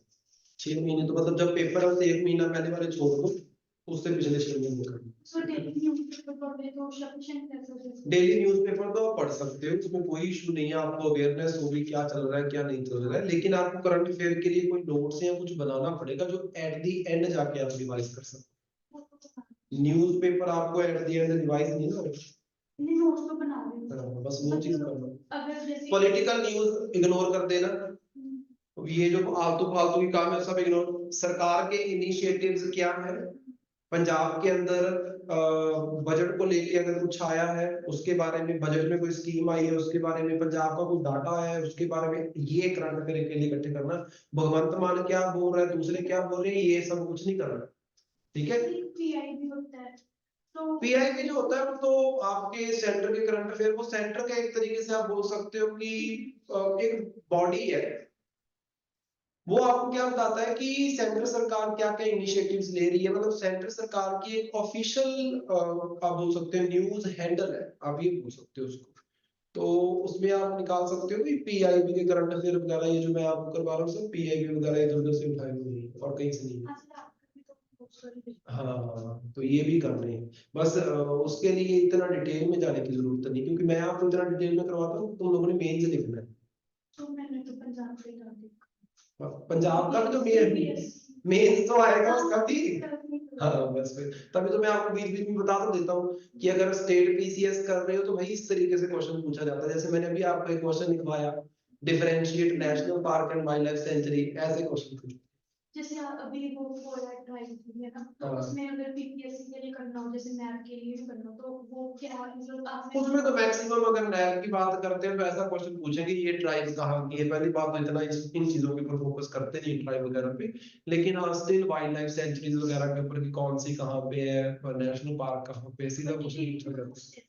6 महीने तो मतलब जब पेपर है उससे 1 महीना पहले वाले छोड़ दो, उससे पिछले 6 महीने कर लो। सो डेली न्यूज़पेपर पढ़ने तो सफिशिएंट है सर? डेली न्यूज़पेपर तो आप पढ़ सकते हो, उसमें कोई इशू नहीं है, आपको अवेयरनेस होगी क्या चल रहा है क्या नहीं चल रहा है, लेकिन आपको करंट अफेयर के लिए कोई नोट्स या कुछ बनाना पड़ेगा जो एट दी एंड जाके आप रिवाइज कर सकते। न्यूज़पेपर आपको एट दी एंड रिवाइज नहीं ना होगा। नहीं नोट्स तो बना रही हूँ हाँ, बस वो चीज करना। अगर जैसे पॉलिटिकल न्यूज इग्नोर कर देना, ये जो आलतू फालतू की काम है सब इग्नोर। सरकार के इनिशिएटिव्स क्या है, पंजाब के अंदर बजट को लेके अगर कुछ आया है उसके बारे में, बजट में कोई स्कीम आई है उसके बारे में, पंजाब का कोई डाटा है उसके बारे में, ये करंट अफेयर के लिए इकट्ठे करना। भगवंत मान क्या बोल रहा है, दूसरे क्या बोल रहे हैं, ये सब कुछ नहीं करना। ठीक है, पीआई भी होता है तो पीआईबी जो होता है वो तो आपके सेंटर के करंट अफेयर, वो सेंटर का एक तरीके से आप बोल सकते हो कि एक बॉडी है, वो आपको क्या बताता है कि सेंटर सरकार क्या क्या इनिशिएटिव्स ले रही है, मतलब सेंटर सरकार की एक ऑफिशियल आप बोल सकते हो न्यूज हैंडल है, आप ये बोल सकते हो उसको। तो उसमें आप निकाल सकते हो कि पीआईबी के करंट अफेयर वगैरह ये जो मैं आपको करवा रहा हूँ सब पीआईबी वगैरह इधर उधर से उठाए हुए हैं और कहीं से नहीं है। हाँ तो ये भी करने हैं, बस उसके लिए इतना डिटेल में जाने की जरूरत नहीं, क्योंकि मैं आपको इतना डिटेल में करवाता हूँ, तुम लोगों ने मेन से लिखना है। तो मैंने तो पंजाब से डाल दिया पंजाब का भी तो मेन तो आएगा उसका भी। हाँ बस फिर तभी तो मैं आपको बीच बीच में बता तो देता हूँ कि अगर स्टेट पीसीएस कर रहे हो तो भाई इस तरीके से क्वेश्चन पूछा जाता है, जैसे मैंने अभी आपको एक क्वेश्चन लिखवाया, differentiate national park and wild life sanctuary, ऐसे क्वेश्चन पूछो। जैसे अभी वो फोर्ट ड्राइव थी है ना, तो हाँ। उसमें अगर पीपीएससी के लिए करना हो जैसे मैप के लिए भी करना हो तो वो क्या मतलब आपने उसमें तो मैक्सिमम अगर नैब की बात करते हैं तो ऐसा क्वेश्चन पूछेंगे ये ट्राइब कहाँ की है, पहली बात तो इतना इन चीजों के ऊपर फोकस करते नहीं ट्राइब वगैरह पे, लेकिन हाँ स्टिल वाइल्ड लाइफ सेंचुरीज वगैरह के ऊपर कि कौन सी कहाँ पे है, नेशनल पार्क कहाँ पे, सीधा क्वेश्चन पूछा जाता है।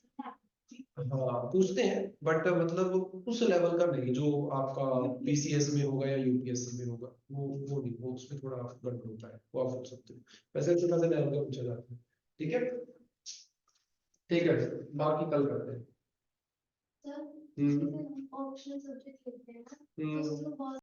हाँ पूछते हैं बट मतलब उस लेवल का नहीं जो आपका पीसीएस में होगा या यूपीएससी में होगा, वो नहीं, वो उसमें थोड़ा गड़बड़ होता है, वो आप पूछ सकते हो, वैसे छोटा सा लेवल का पूछा जाता है। ठीक है, ठीक है, बाकी कल करते हैं। ऑप्शनल सब्जेक्ट लेते हैं ना तो उसमें बहुत